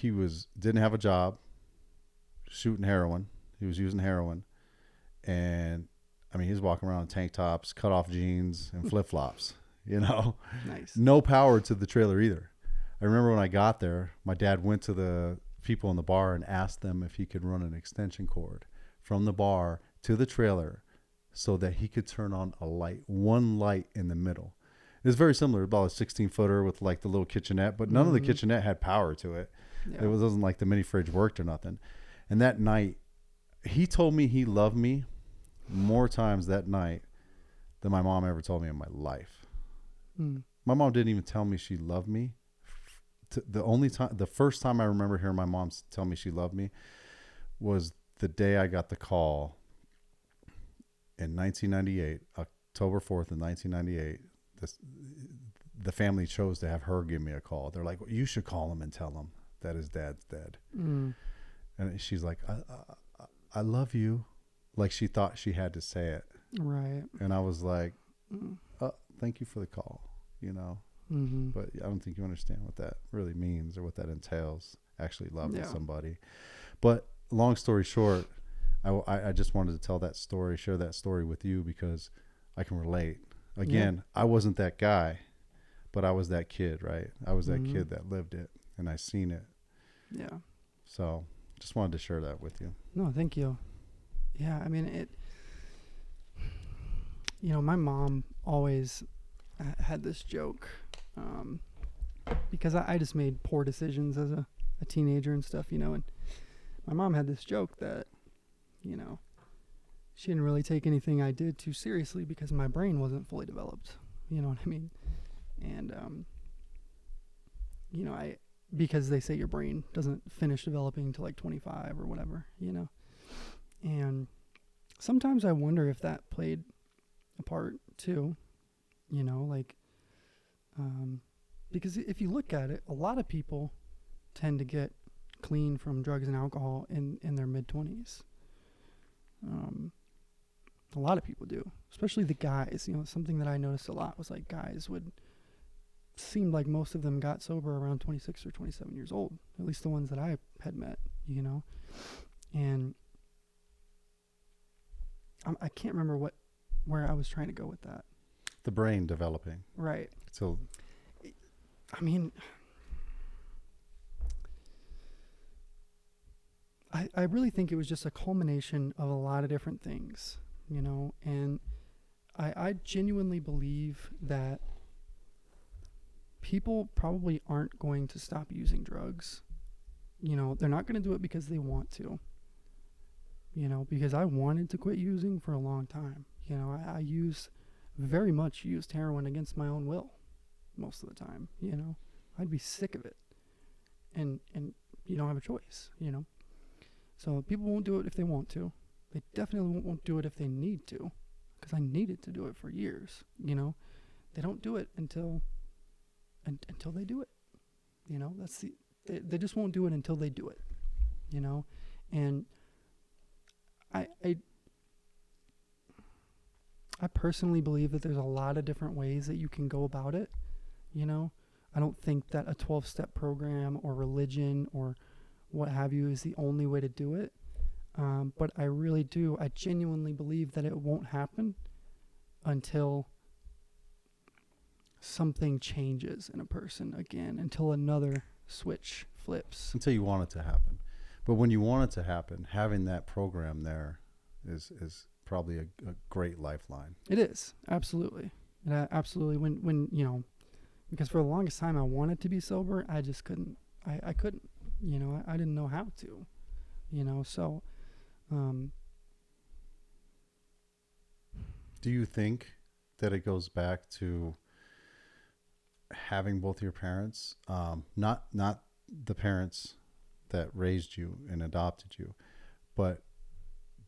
didn't have a job, shooting heroin. He was using heroin, and I mean, he was walking around in tank tops, cut off jeans, and flip flops. Nice. No power to the trailer either. I remember when I got there, my dad went to the people in the bar and asked them if he could run an extension cord from the bar to the trailer so that he could turn on one light in the middle. It was very similar, about a 16-footer with like the little kitchenette, but none of the kitchenette had power to it. Yeah. It wasn't like the mini fridge worked or nothing. And that night, he told me he loved me more times that night than my mom ever told me in my life. My mom didn't even tell me she loved me. The first time I remember hearing my mom tell me she loved me was the day I got the call in 1998, October 4th in 1998. The family chose to have her give me a call. They're like, well, you should call him and tell him that his dad's dead. And she's like, I love you. Like she thought she had to say it. Right. And I was like, thank you for the call, But I don't think you understand what that really means or what that entails, actually loving somebody. But long story short, I just wanted to tell that story, share that story with you because I can relate. Again, I wasn't that guy, but I was that kid, right? I was that kid that lived it, and I seen it. Yeah. So just wanted to share that with you. No, thank you. Yeah, I mean, my mom always had this joke because I just made poor decisions as a teenager and stuff, and my mom had this joke that, she didn't really take anything I did too seriously because my brain wasn't fully developed. You know what I mean? And, because they say your brain doesn't finish developing until like 25 or whatever, and sometimes I wonder if that played a part too, because if you look at it, a lot of people tend to get clean from drugs and alcohol in their mid-20s. A lot of people do, especially the guys. Something that I noticed a lot was like guys seemed like most of them got sober around 26 or 27 years old, at least the ones that I had met, and I can't remember where I was trying to go with that. The brain developing. Right. So, I mean, I really think it was just a culmination of a lot of different things, and I genuinely believe that people probably aren't going to stop using drugs. They're not going to do it because they want to. Because I wanted to quit using for a long time. I very much used heroin against my own will most of the time. I'd be sick of it. And you don't have a choice, So people won't do it if they want to. They definitely won't do it if they need to, because I needed to do it for years, they don't do it until they do it. You know, they just won't do it until they do it, you know? And I personally believe that there's a lot of different ways that you can go about it, you know? I don't think that a 12-step program or religion or what have you is the only way to do it. But I really do. I genuinely believe that it won't happen until something changes in a person again, until another switch flips. Until you want it to happen. But when you want it to happen, having that program there is probably a great lifeline. It is. Absolutely. Absolutely. When, you know, because for the longest time I wanted to be sober, I just couldn't. I couldn't, you know, I didn't know how to, you know, so. Do you think that it goes back to having both your parents, not the parents that raised you and adopted you, but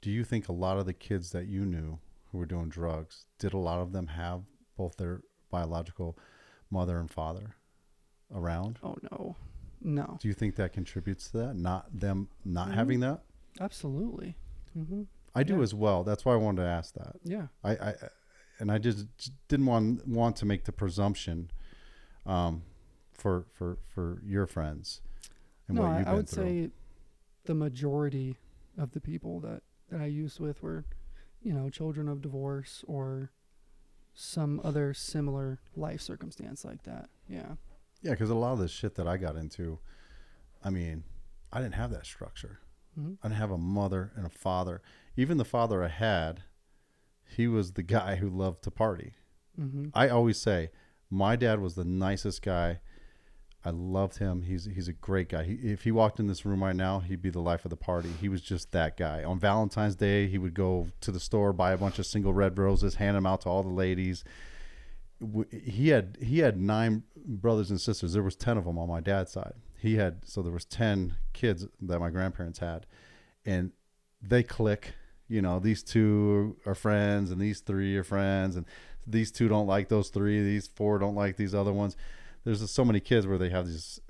do you think a lot of the kids that you knew who were doing drugs, did a lot of them have both their biological mother and father around? Oh, no. Do you think that contributes to that? Not them not Mm-hmm. having that? Absolutely. Mm-hmm. I do as well. That's why I wanted to ask that. Yeah. I just didn't want to make the presumption for your friends and No, what you've been I would through. say the majority of the people that I used with were, you know, children of divorce or some other similar life circumstance like that. Yeah. Yeah, because a lot of the shit that I got into, I mean, I didn't have that structure. Mm-hmm. I didn't have a mother and a father. Even the father I had, he was the guy who loved to party. Mm-hmm. I always say, my dad was the nicest guy. I loved him. He's a great guy. If he walked in this room right now, he'd be the life of the party. He was just that guy. On Valentine's Day, he would go to the store, buy a bunch of single red roses, hand them out to all the ladies. He had 9 brothers and sisters. There was 10 of them on my dad's side. So there was 10 kids that my grandparents had, and they click. You know, these 2 are friends, and these 3 are friends, and these 2 don't like those 3. These 4 don't like these other ones. There's just so many kids where they have these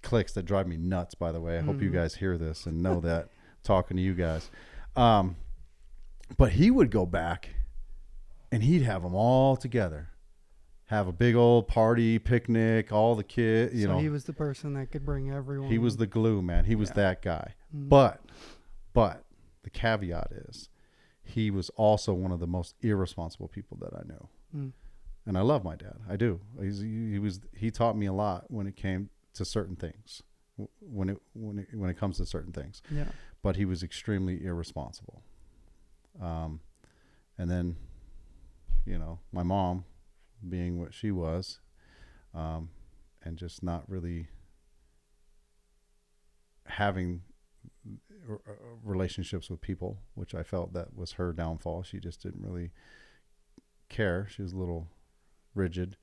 cliques that drive me nuts, by the way. I hope you guys hear this and know that talking to you guys. But he would go back and he'd have them all together, have a big old party, picnic, all the kids, you know. He was the person that could bring everyone. He was the glue, man. He was that guy. Mm-hmm. But the caveat is he was also one of the most irresponsible people that I knew. Mm. And I love my dad. I do. He taught me a lot when it came to certain things, when it comes to certain things. Yeah. But he was extremely irresponsible. And then, you know, my mom being what she was, and just not really having relationships with people, which I felt that was her downfall. She just didn't really care. She was a little rigid,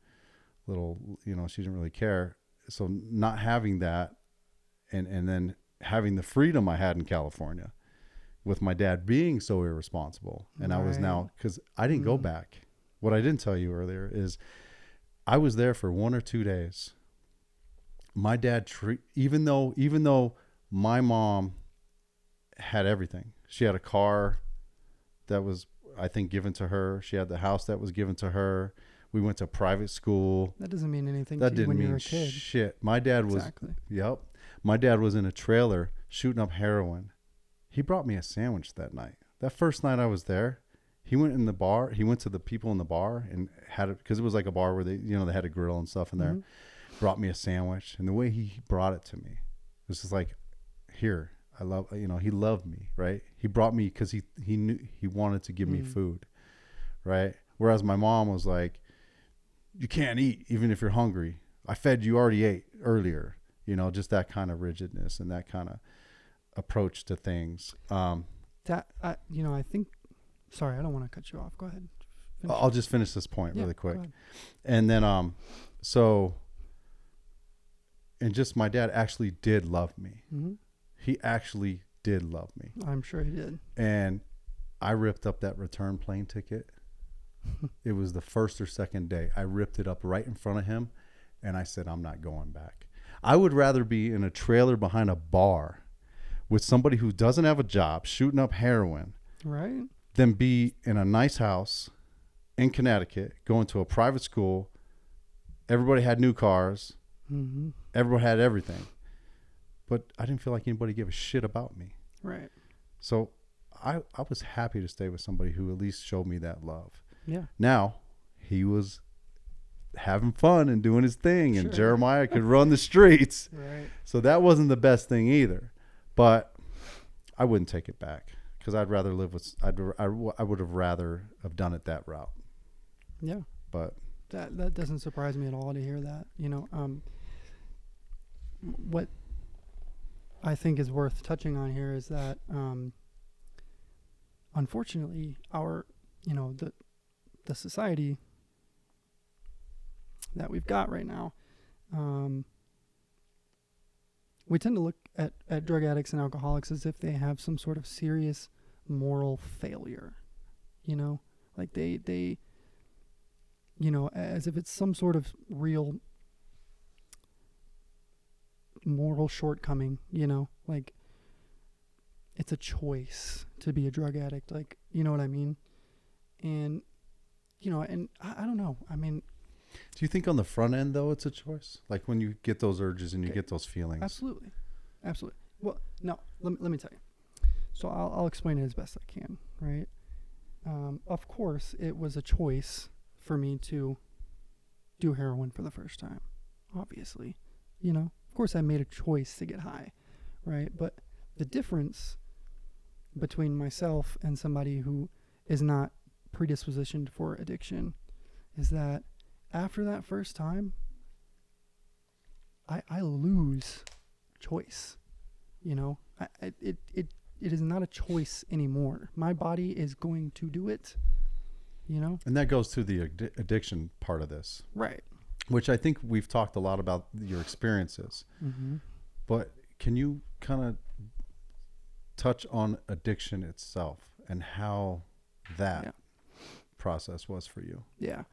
you know, she didn't really care. So not having that, and then having the freedom I had in California with my dad being so irresponsible. And I was now, because I didn't go back. What I didn't tell you earlier is I was there for 1 or 2 days. My dad, even though my mom had everything, she had a car that was, I think, given to her. She had the house that was given to her. We went to private school. That doesn't mean anything that to you didn't when mean you're a kid. Shit. My dad was, Exactly. Yep. My dad was in a trailer shooting up heroin. He brought me a sandwich that night. That first night I was there, he went in the bar. He went to the people in the bar and had it, because it was like a bar where they had a grill and stuff in there. Brought me a sandwich, and the way he brought it to me, it was just like, here, I love, he loved me, right? He brought me because he knew he wanted to give me food, right? Whereas my mom was like, you can't eat even if you're hungry. I fed you, already ate earlier, just that kind of rigidness and that kind of approach to things. I think, sorry, I don't want to cut you off. Go ahead. I'll just finish this point really quick. And then, and just my dad actually did love me. Mm-hmm. He actually did love me. I'm sure he did. And I ripped up that return plane ticket It was the first or second day. I ripped it up right in front of him, and I said, I'm not going back. I would rather be in a trailer behind a bar with somebody who doesn't have a job shooting up heroin, Right. than be in a nice house in Connecticut, going to a private school. Everybody had new cars. Mm-hmm. Everybody had everything. But I didn't feel like anybody gave a shit about me. Right. So I was happy to stay with somebody who at least showed me that love. Yeah. Now, he was having fun and doing his thing, and Jeremiah could run the streets. Right. So that wasn't the best thing either. But I wouldn't take it back, because I'd rather live with, I would have rather have done it that route. Yeah. But that doesn't surprise me at all to hear that. You know, what I think is worth touching on here is that, unfortunately, our, you know, the society that we've got right now, we tend to look at drug addicts and alcoholics as if they have some sort of serious moral failure, you know, like they, you know, as if it's some sort of real moral shortcoming, you know, like it's a choice to be a drug addict, like, you know what I mean? And, you know, and I don't know. I mean, do you think on the front end, though, it's a choice? Like when you get those urges and you get those feelings? Absolutely. Absolutely. Well, no, let me tell you. So I'll explain it as best I can, right? Of course, it was a choice for me to do heroin for the first time, obviously. You know, of course I made a choice to get high, right? But the difference between myself and somebody who is not predispositioned for addiction is that after that first time, I lose choice. You know, it is not a choice anymore. My body is going to do it, you know? And that goes to the addiction part of this. Right. Which I think we've talked a lot about your experiences. Mm-hmm. But can you kind of touch on addiction itself and how that process was for you? Yeah.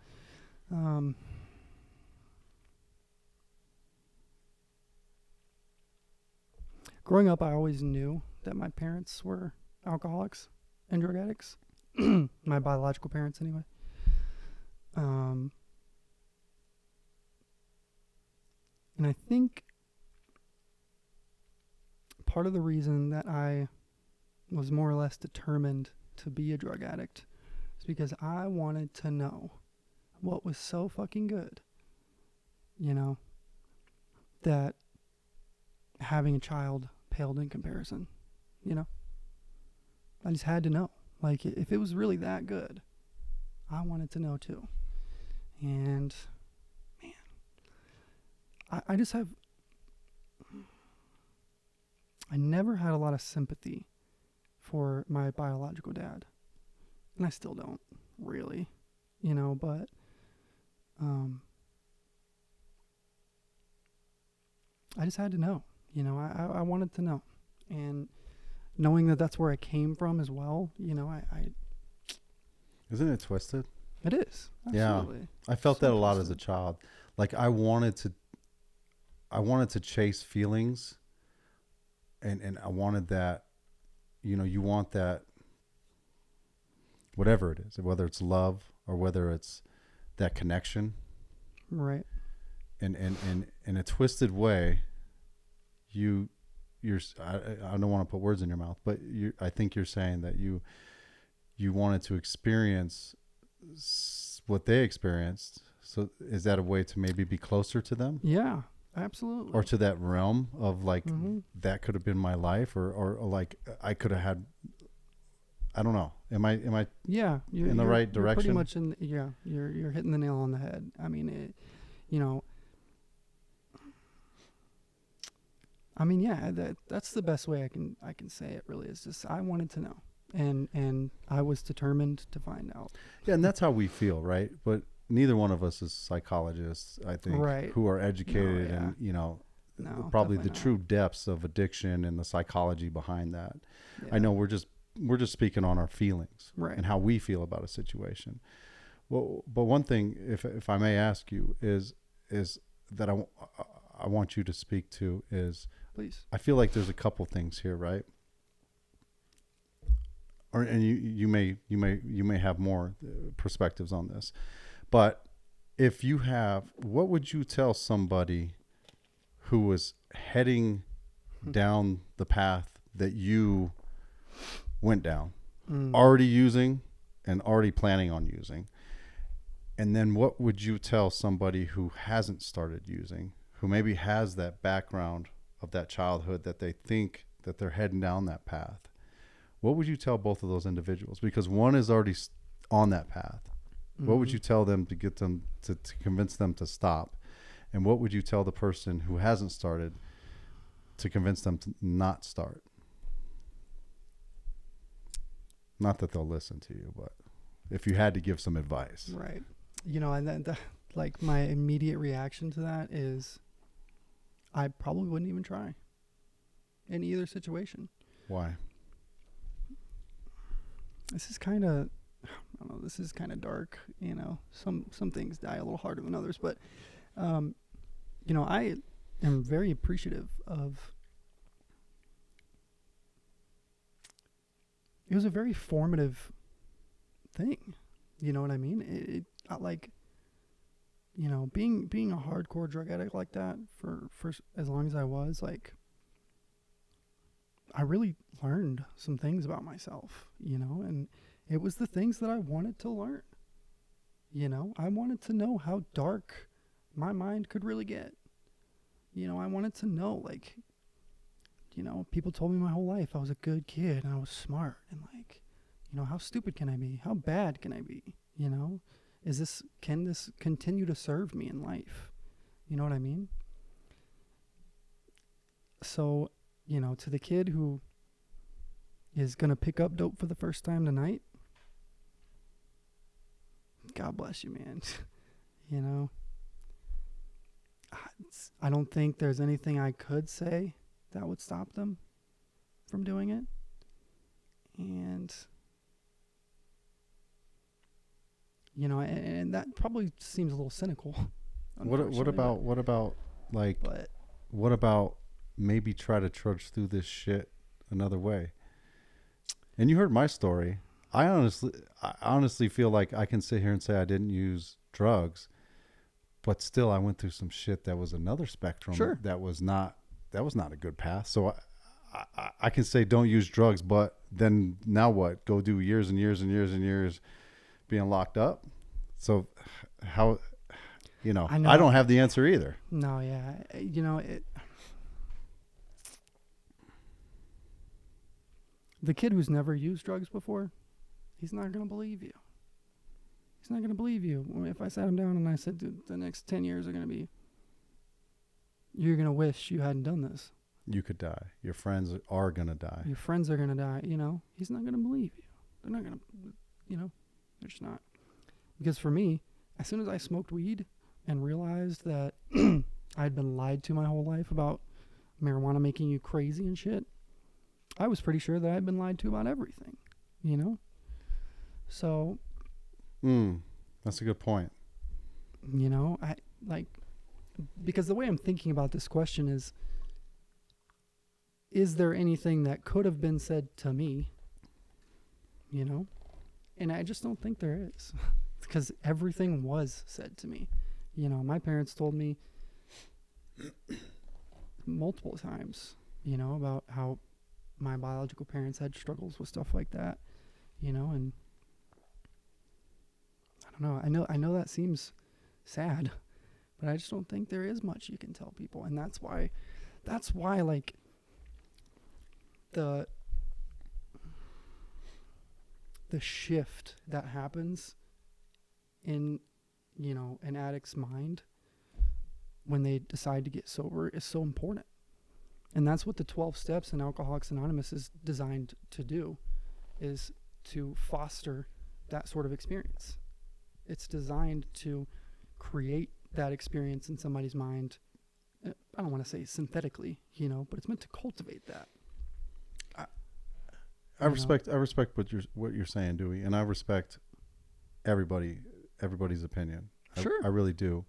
Growing up, I always knew that my parents were alcoholics and drug addicts. My biological parents, anyway. And I think part of the reason that I was more or less determined to be a drug addict is because I wanted to know what was so fucking good, you know, that having a child paled in comparison, you know? I just had to know. Like, if it was really that good, I wanted to know too. And, man, I just have... I never had a lot of sympathy for my biological dad. And I still don't, really, you know, but... I just had to know, you know, I wanted to know. And knowing that that's where I came from as well, you know, I Isn't it twisted? it is. Absolutely. Yeah. I felt So that a lot twisted. as a child. Like I wanted to chase feelings, and I wanted that, you know, you want that, whatever it is, whether it's love or whether it's that connection. Right. And in a twisted way, you're I don't want to put words in your mouth, but I think you're saying that you wanted to experience what they experienced. So is that a way to maybe be closer to them? Yeah, absolutely. Or to that realm of like, Mm-hmm. that could have been my life, or like I could have had, I don't know. Am I Yeah, in the right You're direction? pretty much you're hitting the nail on the head. I mean, you know, yeah, that's the best way I can say it. Really, is just I wanted to know, and I was determined to find out. Yeah, and that's how we feel, right? But neither one of us is psychologists, I think, Right. who are educated No, yeah. and, you know, No, probably the definitely not. true depths of addiction and the psychology behind that. Yeah. I know we're just speaking on our feelings Right. and how we feel about a situation. Well, but one thing, if I may ask you, is that I want you to speak to is, Please. I feel like there's a couple things here, right? And you may have more perspectives on this, but if you have, what would you tell somebody who was heading down the path that you went down, already using and already planning on using? And then what would you tell somebody who hasn't started using, who maybe has that background of that childhood that they think that they're heading down that path? What would you tell both of those individuals? Because one is already on that path. What would you tell them to get them to convince them to stop? And what would you tell the person who hasn't started to convince them to not start? Not that they'll listen to you, but if you had to give some advice. Right. You know, and then like my immediate reaction to that is I probably wouldn't even try in either situation. Why? This is kind of, I don't know, this is kind of dark, you know. Some things die a little harder than others, but you know, I am very appreciative of, it was a very formative thing. You know what I mean? It like, you know, being a hardcore drug addict like that for as long as I was, like, I really learned some things about myself, you know, and it was the things that I wanted to learn. You know, I wanted to know how dark my mind could really get. You know, I wanted to know, like, you know, people told me my whole life I was a good kid and I was smart, and like, you know, how stupid can I be? How bad can I be? You know, can this continue to serve me in life? You know what I mean? So, you know, to the kid who is going to pick up dope for the first time tonight, God bless you, man. You know, I don't think there's anything I could say that would stop them from doing it. And, you know, and that probably seems a little cynical. What about maybe try to trudge through this shit another way? And you heard my story. I honestly feel like I can sit here and say I didn't use drugs, but still I went through some shit that was another spectrum. Sure. That was not a good path. So I can say don't use drugs, but then now what? Go do years and years and years and years being locked up. So how, you know, I don't have the answer either. No, yeah. You know, the kid who's never used drugs before, he's not going to believe you. He's not going to believe you. If I sat him down and I said, dude, the next 10 years are going to be, you're going to wish you hadn't done this. You could die. Your friends are going to die. Your friends are going to die. You know, he's not going to believe you. They're not going to, you know, they're just not. Because for me, as soon as I smoked weed and realized that I'd been lied to my whole life about marijuana making you crazy and shit, I was pretty sure that I'd been lied to about everything, you know? So. That's a good point. You know, I like, because the way I'm thinking about this question is there anything that could have been said to me, you know? And I just don't think there is, because everything was said to me. You know, my parents told me multiple times, you know, about how my biological parents had struggles with stuff like that, you know, and I don't know. I know that seems sad, but I just don't think there is much you can tell people. And that's why like the shift that happens in, you know, an addict's mind when they decide to get sober is so important. And that's what the 12 steps in Alcoholics Anonymous is designed to do, is to foster that sort of experience. It's designed to create that experience in somebody's mind. I don't want to say synthetically, you know, but it's meant to cultivate that. I respect what you're saying, Dewey, and I respect everybody everybody's opinion. Sure. I really do.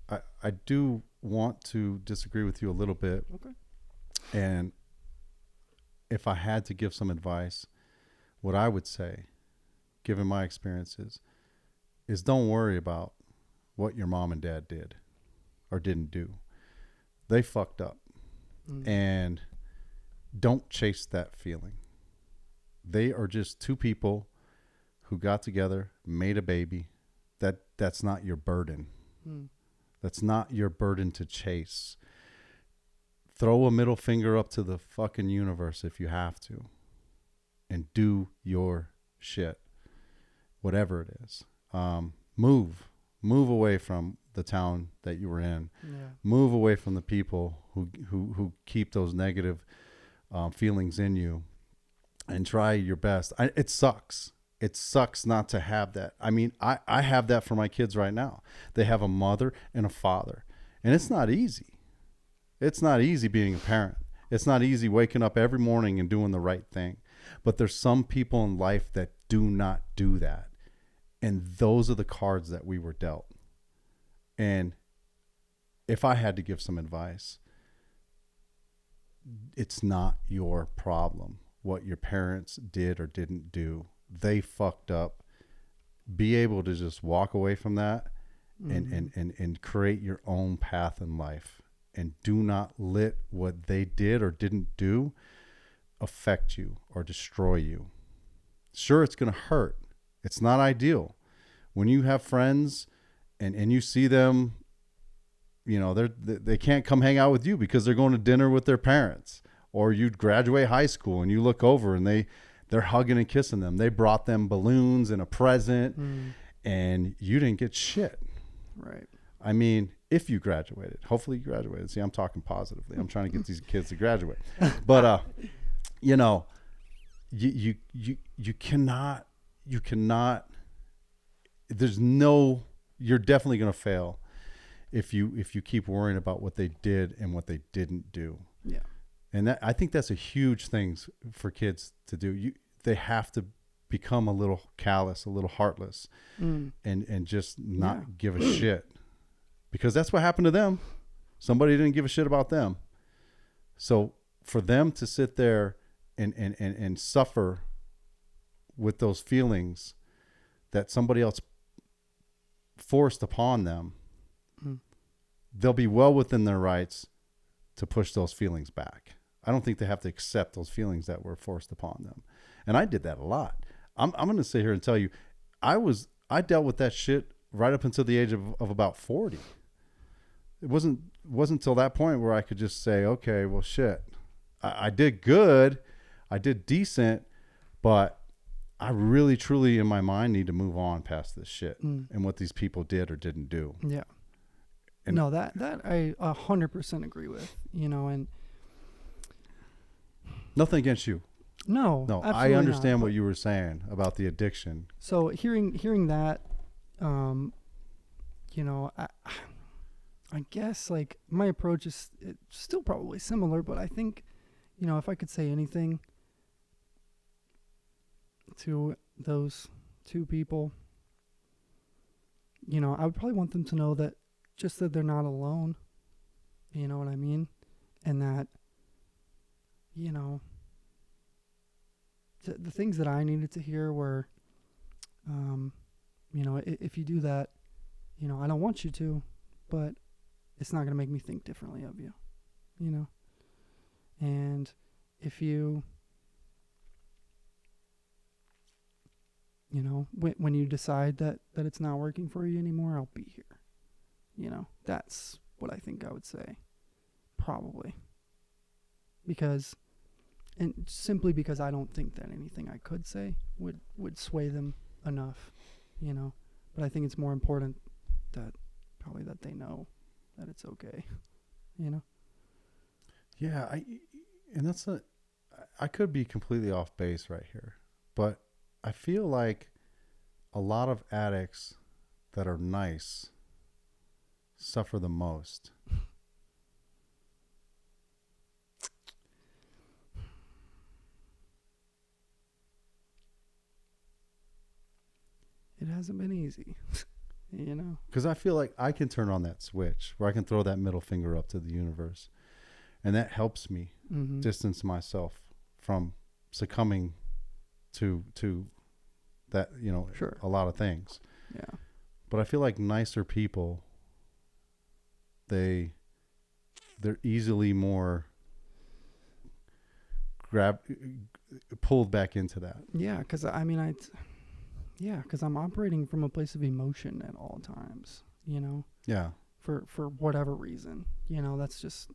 I do want to disagree with you a little bit. Okay. And if I had to give some advice, what I would say, given my experiences, is don't worry about what your mom and dad did or didn't do. They fucked up. And don't chase that feeling. They are just two people who got together, made a baby. That's not your burden. That's not your burden to chase. Throw a middle finger up to the fucking universe if you have to, and do your shit, whatever it is. Move away from the town that you were in. Yeah. Move away from the people who keep those negative feelings in you, and try your best. It sucks. It sucks not to have that. I mean, I have that for my kids right now. They have a mother and a father, and it's not easy. It's not easy being a parent. It's not easy waking up every morning and doing the right thing. But there's some people in life that do not do that. And those are the cards that we were dealt. And if I had to give some advice, it's not your problem what your parents did or didn't do. They fucked up. Be able to just walk away from that and create your own path in life. And do not let what they did or didn't do affect you or destroy you. Sure, it's going to hurt. It's not ideal. When you have friends and you see them, you know, they can't come hang out with you because they're going to dinner with their parents. Or you graduate high school and you look over and they're hugging and kissing them. They brought them balloons and a present and you didn't get shit. Right. I mean, if you graduated, hopefully you graduated. See, I'm talking positively. I'm trying to get these kids to graduate. But, you know, you cannot, you're definitely going to fail if you keep worrying about what they did and what they didn't do. Yeah. And I think that's a huge thing for kids to do. They have to become a little callous, a little heartless, and just not give a shit. Because that's what happened to them. Somebody didn't give a shit about them. So for them to sit there and suffer with those feelings that somebody else forced upon them, they'll be well within their rights to push those feelings back. I don't think they have to accept those feelings that were forced upon them. And I did that a lot. I'm going to sit here and tell you, I dealt with that shit right up until the age of about 40. It wasn't until that point where I could just say, okay, well, shit, I did good. I did decent, but I really, truly in my mind need to move on past this shit and what these people did or didn't do. Yeah. And no, that I 100% agree with, you know, and nothing against you. No, I understand what you were saying about the addiction. So hearing that, you know, I guess like my approach is still probably similar, but I think, you know, if I could say anything to those two people, you know, I would probably want them to know that just that they're not alone. You know what I mean? And that, you know, the things that I needed to hear were, you know, if you do that, you know, I don't want you to, but it's not going to make me think differently of you, you know? And if you, you know, when you decide that it's not working for you anymore, I'll be here. You know, that's what I think I would say, probably. And simply because I don't think that anything I could say would sway them enough, you know. But I think it's more important that they know that it's okay, you know. Yeah, I could be completely off base right here, but I feel like a lot of addicts that are nice suffer the most. It hasn't been easy. you know? Because I feel like I can turn on that switch where I can throw that middle finger up to the universe. And that helps me distance myself from succumbing to that, you know, Sure. a lot of things. Yeah. But I feel like nicer people, they're easily more pulled back into that. Yeah, because I mean, because I'm operating from a place of emotion at all times, you know? Yeah. For whatever reason, you know, that's just...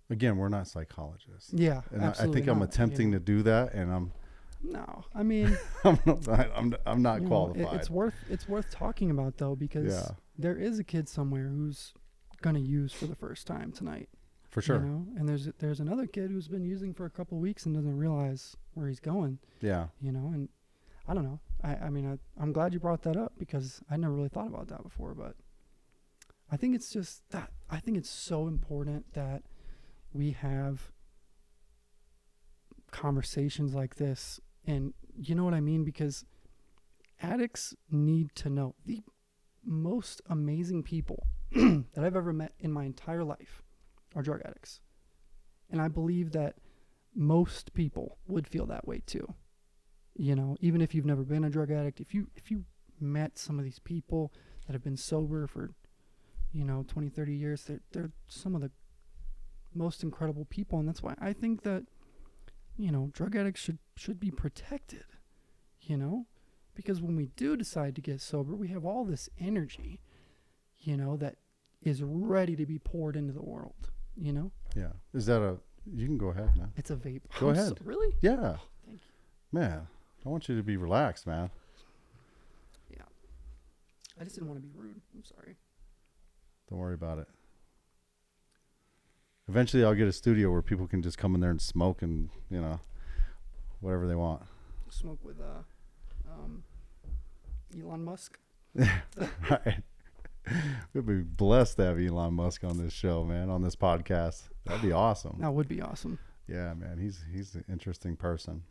Again, we're not psychologists. Yeah, and absolutely I think I'm attempting to do that, and I'm... No, I mean... I'm not qualified. It's worth talking about, though, because there is a kid somewhere who's going to use for the first time tonight. For sure. You know? And there's another kid who's been using for a couple of weeks and doesn't realize where he's going. Yeah. You know, and I don't know. I mean, I'm glad you brought that up because I never really thought about that before, but I think it's just that... I think it's so important that we have conversations like this, and you know what I mean? Because addicts need to know. The most amazing people that I've ever met in my entire life are drug addicts. And I believe that most people would feel that way too. You know, even if you've never been a drug addict, if you met some of these people that have been sober for, 20, 30 years, they're some of the most incredible people. And that's why I think that, drug addicts should be protected, because when we do decide to get sober, we have all this energy, that is ready to be poured into the world, Yeah. Is that you can go ahead, man. It's a vape. Go ahead. Really? Yeah. Oh, thank you. Man, I want you to be relaxed, man. Yeah. I just didn't want to be rude. I'm sorry. Don't worry about it. Eventually I'll get a studio where people can just come in there and smoke and, whatever they want. Smoke with Elon Musk. Right. We'd be blessed to have Elon Musk on this show, man, on this podcast. That'd be awesome. That would be awesome. Yeah, man. He's an interesting person.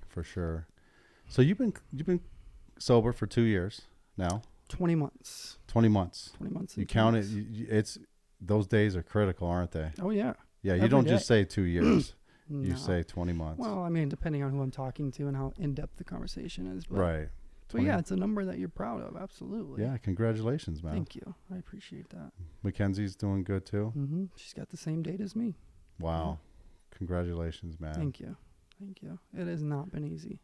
For sure. So you've been sober for 2 years now. 20 months. 20 months. 20 months. You count it. It's those days are critical, aren't they? Oh yeah. Yeah. You Every don't day. just say 2 years. No. You say 20 months. Well, I mean, depending on who I'm talking to and how in depth the conversation is. But, right. But yeah, it's a number that you're proud of. Absolutely. Yeah. Congratulations, man. Thank you. I appreciate that. Mackenzie's doing good too. Mm-hmm. She's got the same date as me. Wow. Yeah. Congratulations, man. Thank you. Thank you. It has not been easy.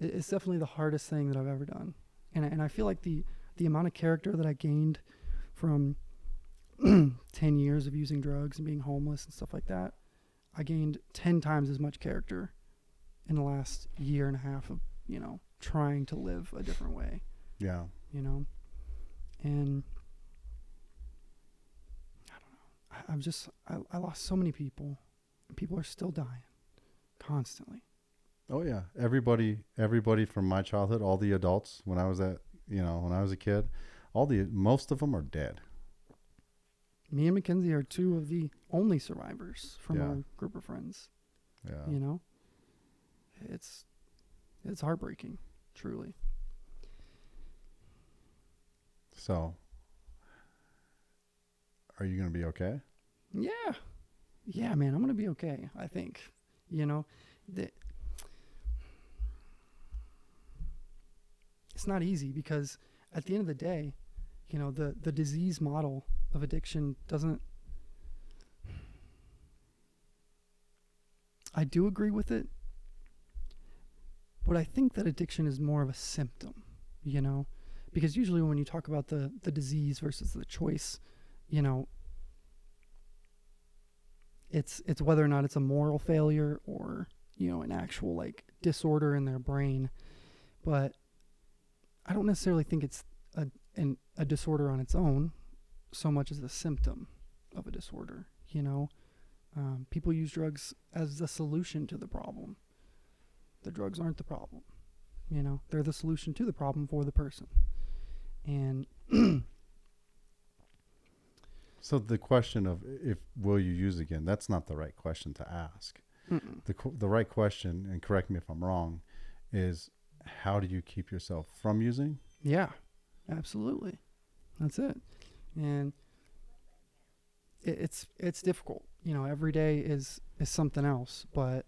It's definitely the hardest thing that I've ever done. And I feel like the amount of character that I gained from 10 years of using drugs and being homeless and stuff like that, I gained 10 times as much character in the last year and a half of, trying to live a different way. Yeah. And I don't know. I lost so many people. People are still dying constantly. Oh yeah. Everybody from my childhood, all the adults when I was when I was a kid, most of them are dead. Me and Mackenzie are two of the only survivors from Yeah. our group of friends. Yeah. It's heartbreaking, truly. So, are you going to be okay? Yeah. Yeah, man, I'm going to be okay, I think. It's not easy because at the end of the day, the disease model of addiction doesn't... I do agree with it, but I think that addiction is more of a symptom, because usually when you talk about the disease versus the choice, it's whether or not it's a moral failure or, an actual like disorder in their brain. But I don't necessarily think it's a disorder on its own so much as a symptom of a disorder. People use drugs as the solution to the problem. The drugs aren't the problem. They're the solution to the problem for the person. And so the question of will you use again, that's not the right question to ask. The right question, and correct me if I'm wrong, is how do you keep yourself from using? Yeah, absolutely. That's it. And it's difficult. You know, every day is something else. But,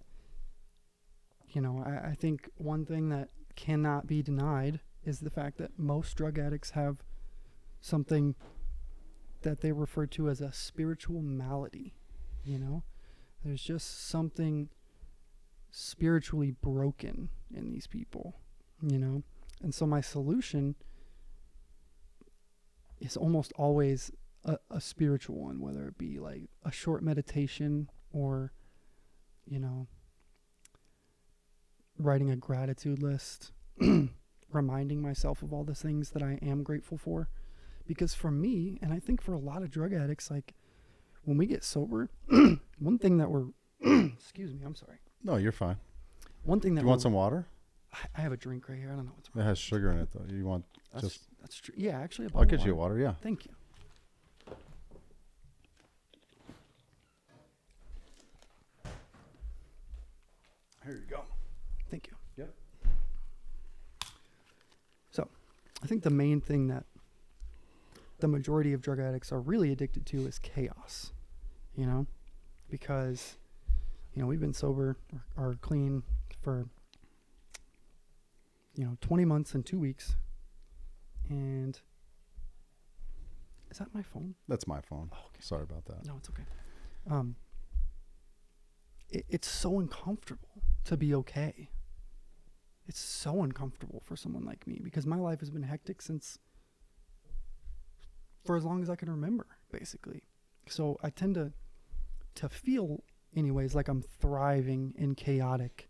you know, I think one thing that cannot be denied is the fact that most drug addicts have something that they refer to as a spiritual malady. You know, there's just something spiritually broken in these people, you know? And so my solution is almost always a spiritual one, whether it be like a short meditation or, you know, writing a gratitude list, reminding myself of all the things that I am grateful for. Because for me, and I think for a lot of drug addicts, like when we get sober, one thing that we're, excuse me, I'm sorry. No, you're fine. One thing that Do you want some water? I have a drink right here. I don't know what's It has sugar in it though. You want that's true. Yeah, actually, I'll get you a water. Yeah. Thank you. Here you go. Thank you. Yep. So, I think the main thing that the majority of drug addicts are really addicted to is chaos, you know, because, you know, we've been sober or clean for, you know, 20 months and 2 weeks. And is that my phone? That's my phone. Oh, okay. Sorry about that. No, it's okay. It's so uncomfortable to be okay. It's so uncomfortable for someone like me because my life has been hectic for as long as I can remember, basically. So I tend to feel anyways like I'm thriving in chaotic,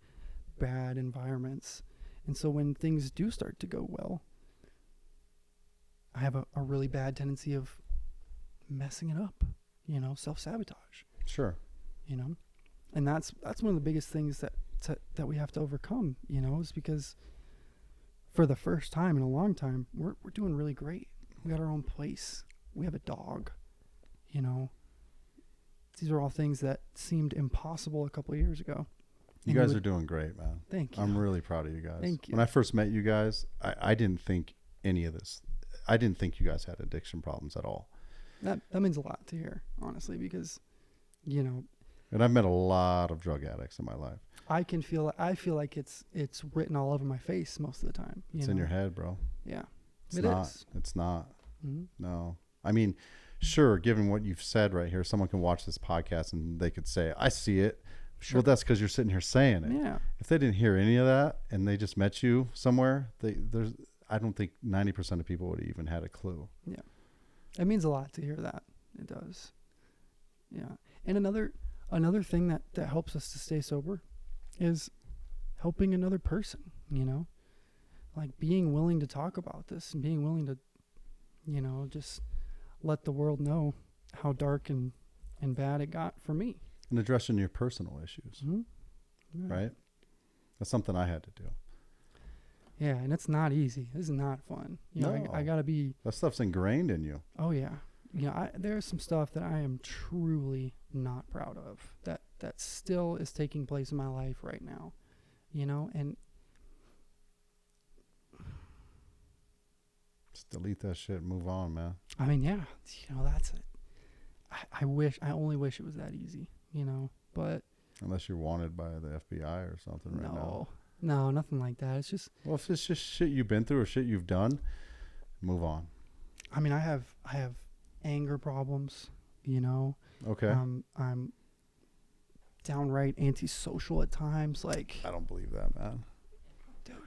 bad environments. And so when things do start to go well, I have a really bad tendency of messing it up, you know, self-sabotage. Sure. You know, and that's one of the biggest things that we have to overcome, you know, is because for the first time in a long time, we're doing really great. We got our own place. We have a dog, you know. These are all things that seemed impossible a couple of years ago. You guys are doing great, man. Thank you. I'm really proud of you guys. Thank you. When I first met you guys, I didn't think any of this. I didn't think you guys had addiction problems at all. That means a lot to hear, honestly, because, you know. And I've met a lot of drug addicts in my life. I feel like it's written all over my face most of the time. It's in your head, bro. Yeah. It's not. It's not. Mm-hmm. No. I mean, sure, given what you've said right here, someone can watch this podcast and they could say, I see it. Sure. Well, that's because you're sitting here saying it. Yeah. If they didn't hear any of that and they just met you somewhere, I don't think 90% of people would have even had a clue. Yeah. It means a lot to hear that. It does. Yeah. And another thing that helps us to stay sober is helping another person, you know, like being willing to talk about this and being willing to, you know, just let the world know how dark and bad it got for me. And addressing your personal issues, mm-hmm. Yeah. Right? That's something I had to do. Yeah, and it's not easy. This is not fun. You know, I got to be... That stuff's ingrained in you. Oh, yeah. Yeah, there's some stuff that I am truly not proud of that still is taking place in my life right now, you know, and... Just delete that shit and move on, man. I mean, yeah, you know, that's it. I only wish it was that easy, you know, but... Unless you're wanted by the FBI or something right now. No, nothing like that. It's just... Well, if it's just shit you've been through or shit you've done, move on. I mean, I have anger problems, you know. Okay. I'm downright antisocial at times. Like, I don't believe that, man. Dude, I'm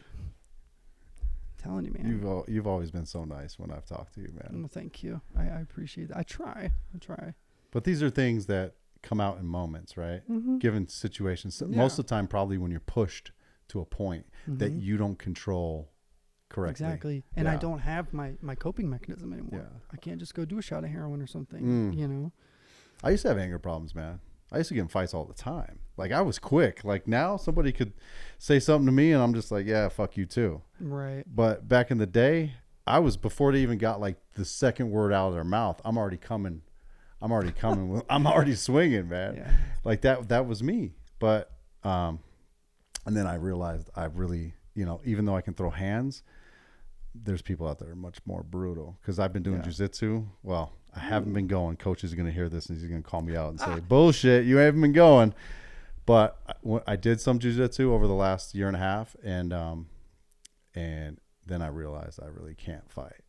telling you, man. You've always been so nice when I've talked to you, man. Well, thank you. I appreciate that. I try. But these are things that come out in moments, right? Mm-hmm. Given situations. Yeah. Most of the time, probably when you're pushed to a point mm-hmm. that you don't control correctly. Exactly. And I don't have my coping mechanism anymore. Yeah. I can't just go do a shot of heroin or something, you know? I used to have anger problems, man. I used to get in fights all the time. Like, I was quick. Like, now somebody could say something to me and I'm just like, yeah, fuck you too. Right. But back in the day, before they even got like the second word out of their mouth, I'm already coming. I'm already swinging, man. Yeah. Like that was me. But, and then I realized I really you know, even though I can throw hands, there's people out there who are much more brutal. Because I've been doing jiu-jitsu. Well, I haven't been going. Coach is going to hear this and he's going to call me out and say, bullshit, you haven't been going. But I did some jiu-jitsu over the last year and a half, and then I realized I really can't fight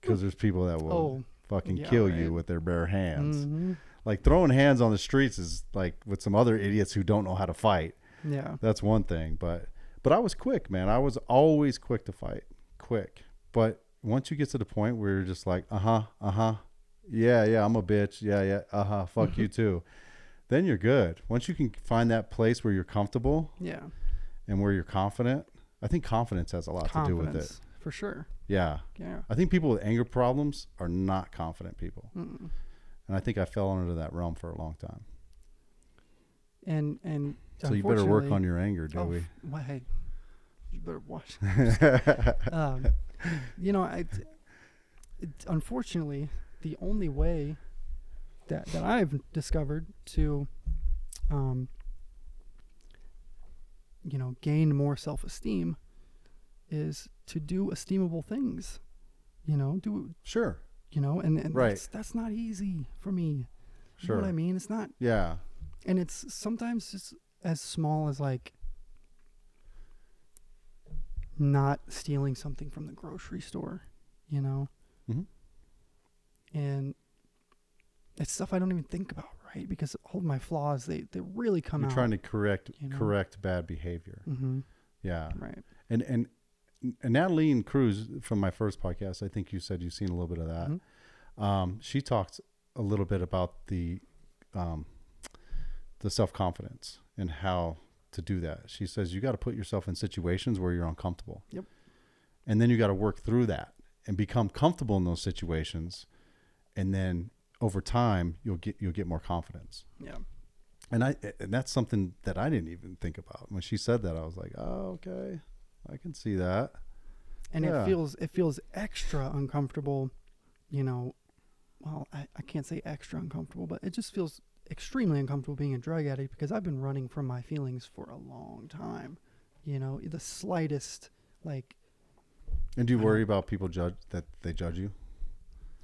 because there's people that will fucking kill you with their bare hands. Mm-hmm. Like throwing hands on the streets is like with some other idiots who don't know how to fight. Yeah, that's one thing. But I was quick, man. I was always quick to fight, quick. But once you get to the point where you're just like, yeah, I'm a bitch, yeah, fuck you too. Then you're good. Once you can find that place where you're comfortable, and where you're confident, I think confidence has a lot to do with it. For sure. Yeah. I think people with anger problems are not confident people. Mm-mm. And I think I fell under that realm for a long time. And so you better work on your anger, Dewey. Well, hey, you better watch. You know, unfortunately, the only way that I've discovered to, you know, gain more self-esteem is to do esteemable things, you know, sure, you know, and right. That's not easy for me. You know what I mean? It's not. Yeah. And it's sometimes just as small as like not stealing something from the grocery store, you know? Mm-hmm. And it's stuff I don't even think about, right? Because all of my flaws, they really come out. You're trying to correct bad behavior. Mm-hmm. Yeah. Right. And Natalie Cruz from my first podcast, I think you said you've seen a little bit of that. Mm-hmm. She talked a little bit about the self-confidence and how to do that. She says you got to put yourself in situations where you're uncomfortable. Yep. And then you got to work through that and become comfortable in those situations, and then over time you'll get more confidence. Yeah. And that's something that I didn't even think about. When she said that, I was like, oh, okay, I can see that. And it feels extra uncomfortable, you know. Well, I can't say extra uncomfortable, but it just feels extremely uncomfortable being a drug addict because I've been running from my feelings for a long time. You know, the slightest, like. And do you worry about people that they judge you?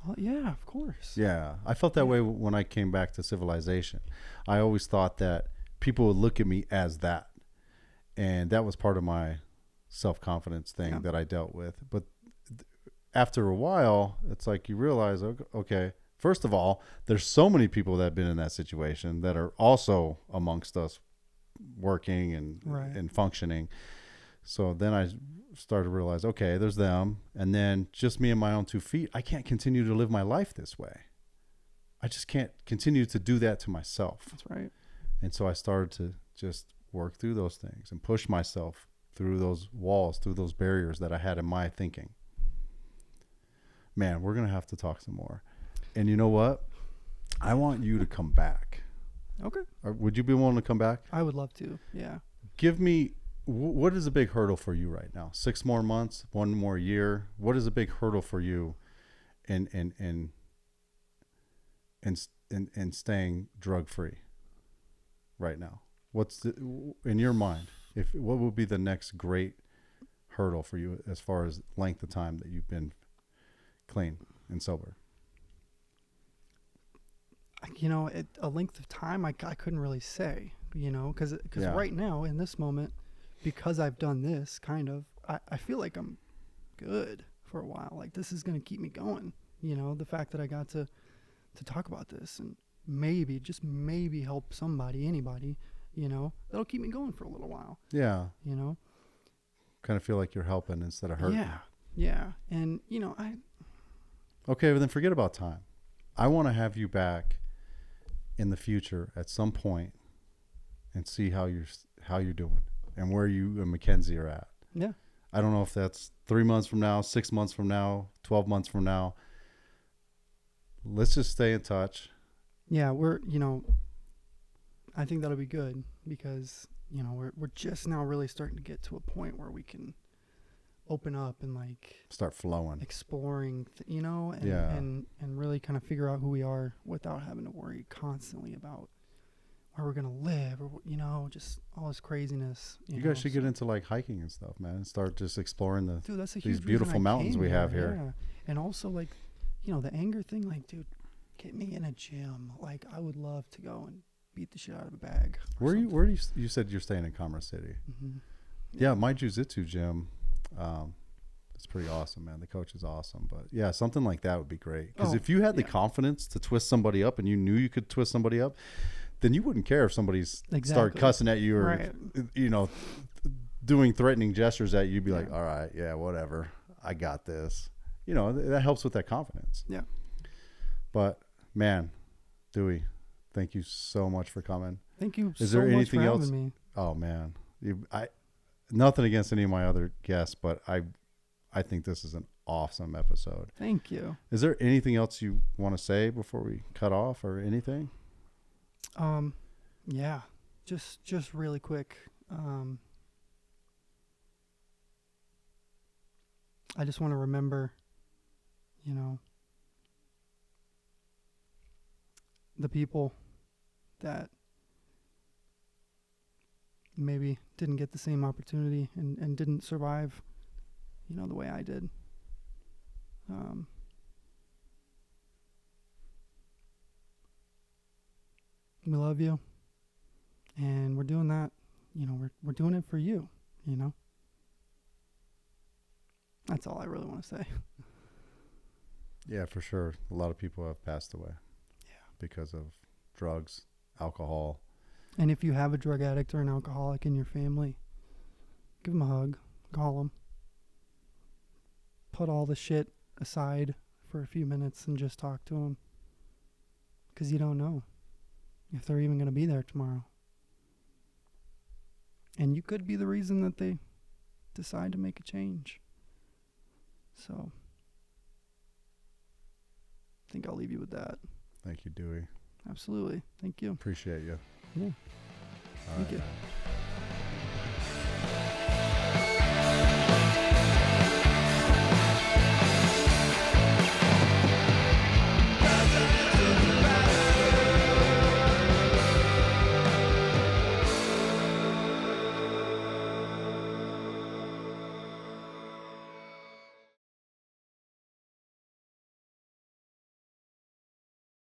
Oh, yeah, of course. Yeah. I felt that way when I came back to civilization. I always thought that people would look at me as that. And that was part of my self-confidence thing that I dealt with. But after a while, it's like you realize, okay, first of all, there's so many people that have been in that situation that are also amongst us working and functioning. So then I started to realize, okay, there's them. And then just me and my own 2 feet, I can't continue to live my life this way. I just can't continue to do that to myself. That's right. And so I started to just work through those things and push myself through those walls, through those barriers that I had in my thinking. Man, we're going to have to talk some more. And you know what? I want you to come back. Okay. Would you be willing to come back? I would love to. Yeah. Give me, what is a big hurdle for you right now? 6 more months, 1 more year? What is a big hurdle for you in staying drug free right now? What's in your mind? What would be the next great hurdle for you as far as length of time that you've been clean and sober? You know, a length of time I couldn't really say, you know, because right now in this moment, because I've done this kind of, I feel like I'm good for a while. Like this is going to keep me going. You know, the fact that I got to talk about this and just maybe help anybody, you know, that'll keep me going for a little while. Yeah. You know, kind of feel like you're helping instead of hurting. Yeah. Yeah. And, you know, okay, well then forget about time. I want to have you back in the future at some point and see how you're doing and where you and Mackenzie are at. Yeah. I don't know if that's 3 months from now, 6 months from now, 12 months from now. Let's just stay in touch. Yeah, I think that'll be good because, you know, we're just now really starting to get to a point where we can open up and like start flowing, exploring, you know, and really kind of figure out who we are without having to worry constantly about where we're gonna live, or you know, just all this craziness. You guys should get into like hiking and stuff, man, and start just exploring Dude, that's a these huge beautiful reason I mountains came we have here. Yeah. And also, like, you know, the anger thing, like, dude, get me in a gym. Like, I would love to go and beat the shit out of a bag. Where do you said you're staying in Commerce City? Mm-hmm. Yeah, my jiu-jitsu gym, it's pretty awesome, man. The coach is awesome. But yeah, something like that would be great. Because if you had the confidence to twist somebody up and you knew you could twist somebody up, then you wouldn't care if somebody's start cussing at you or, you know, doing threatening gestures at you. You'd be like, all right, yeah, whatever. I got this. You know, that helps with that confidence. Yeah. But man, Dewey, thank you so much for coming. Thank you Is so there much anything for else? having me. Oh man, nothing against any of my other guests, but I think this is an awesome episode. Thank you. Is there anything else you want to say before we cut off or anything? Yeah, just really quick. I just want to remember, you know, the people that maybe didn't get the same opportunity and didn't survive, you know, the way I did. We love you, and we're doing that, you know, we're doing it for you, you know. That's all I really want to say. Yeah, for sure. A lot of people have passed away. Yeah. Because of drugs, alcohol. And if you have a drug addict or an alcoholic in your family, give them a hug, call them. Put all the shit aside for a few minutes and just talk to them. Because you don't know if they're even going to be there tomorrow. And you could be the reason that they decide to make a change. So, I think I'll leave you with that. Thank you, Dewey. Absolutely. Thank you. Appreciate you. Yeah. All Thank right, you. man.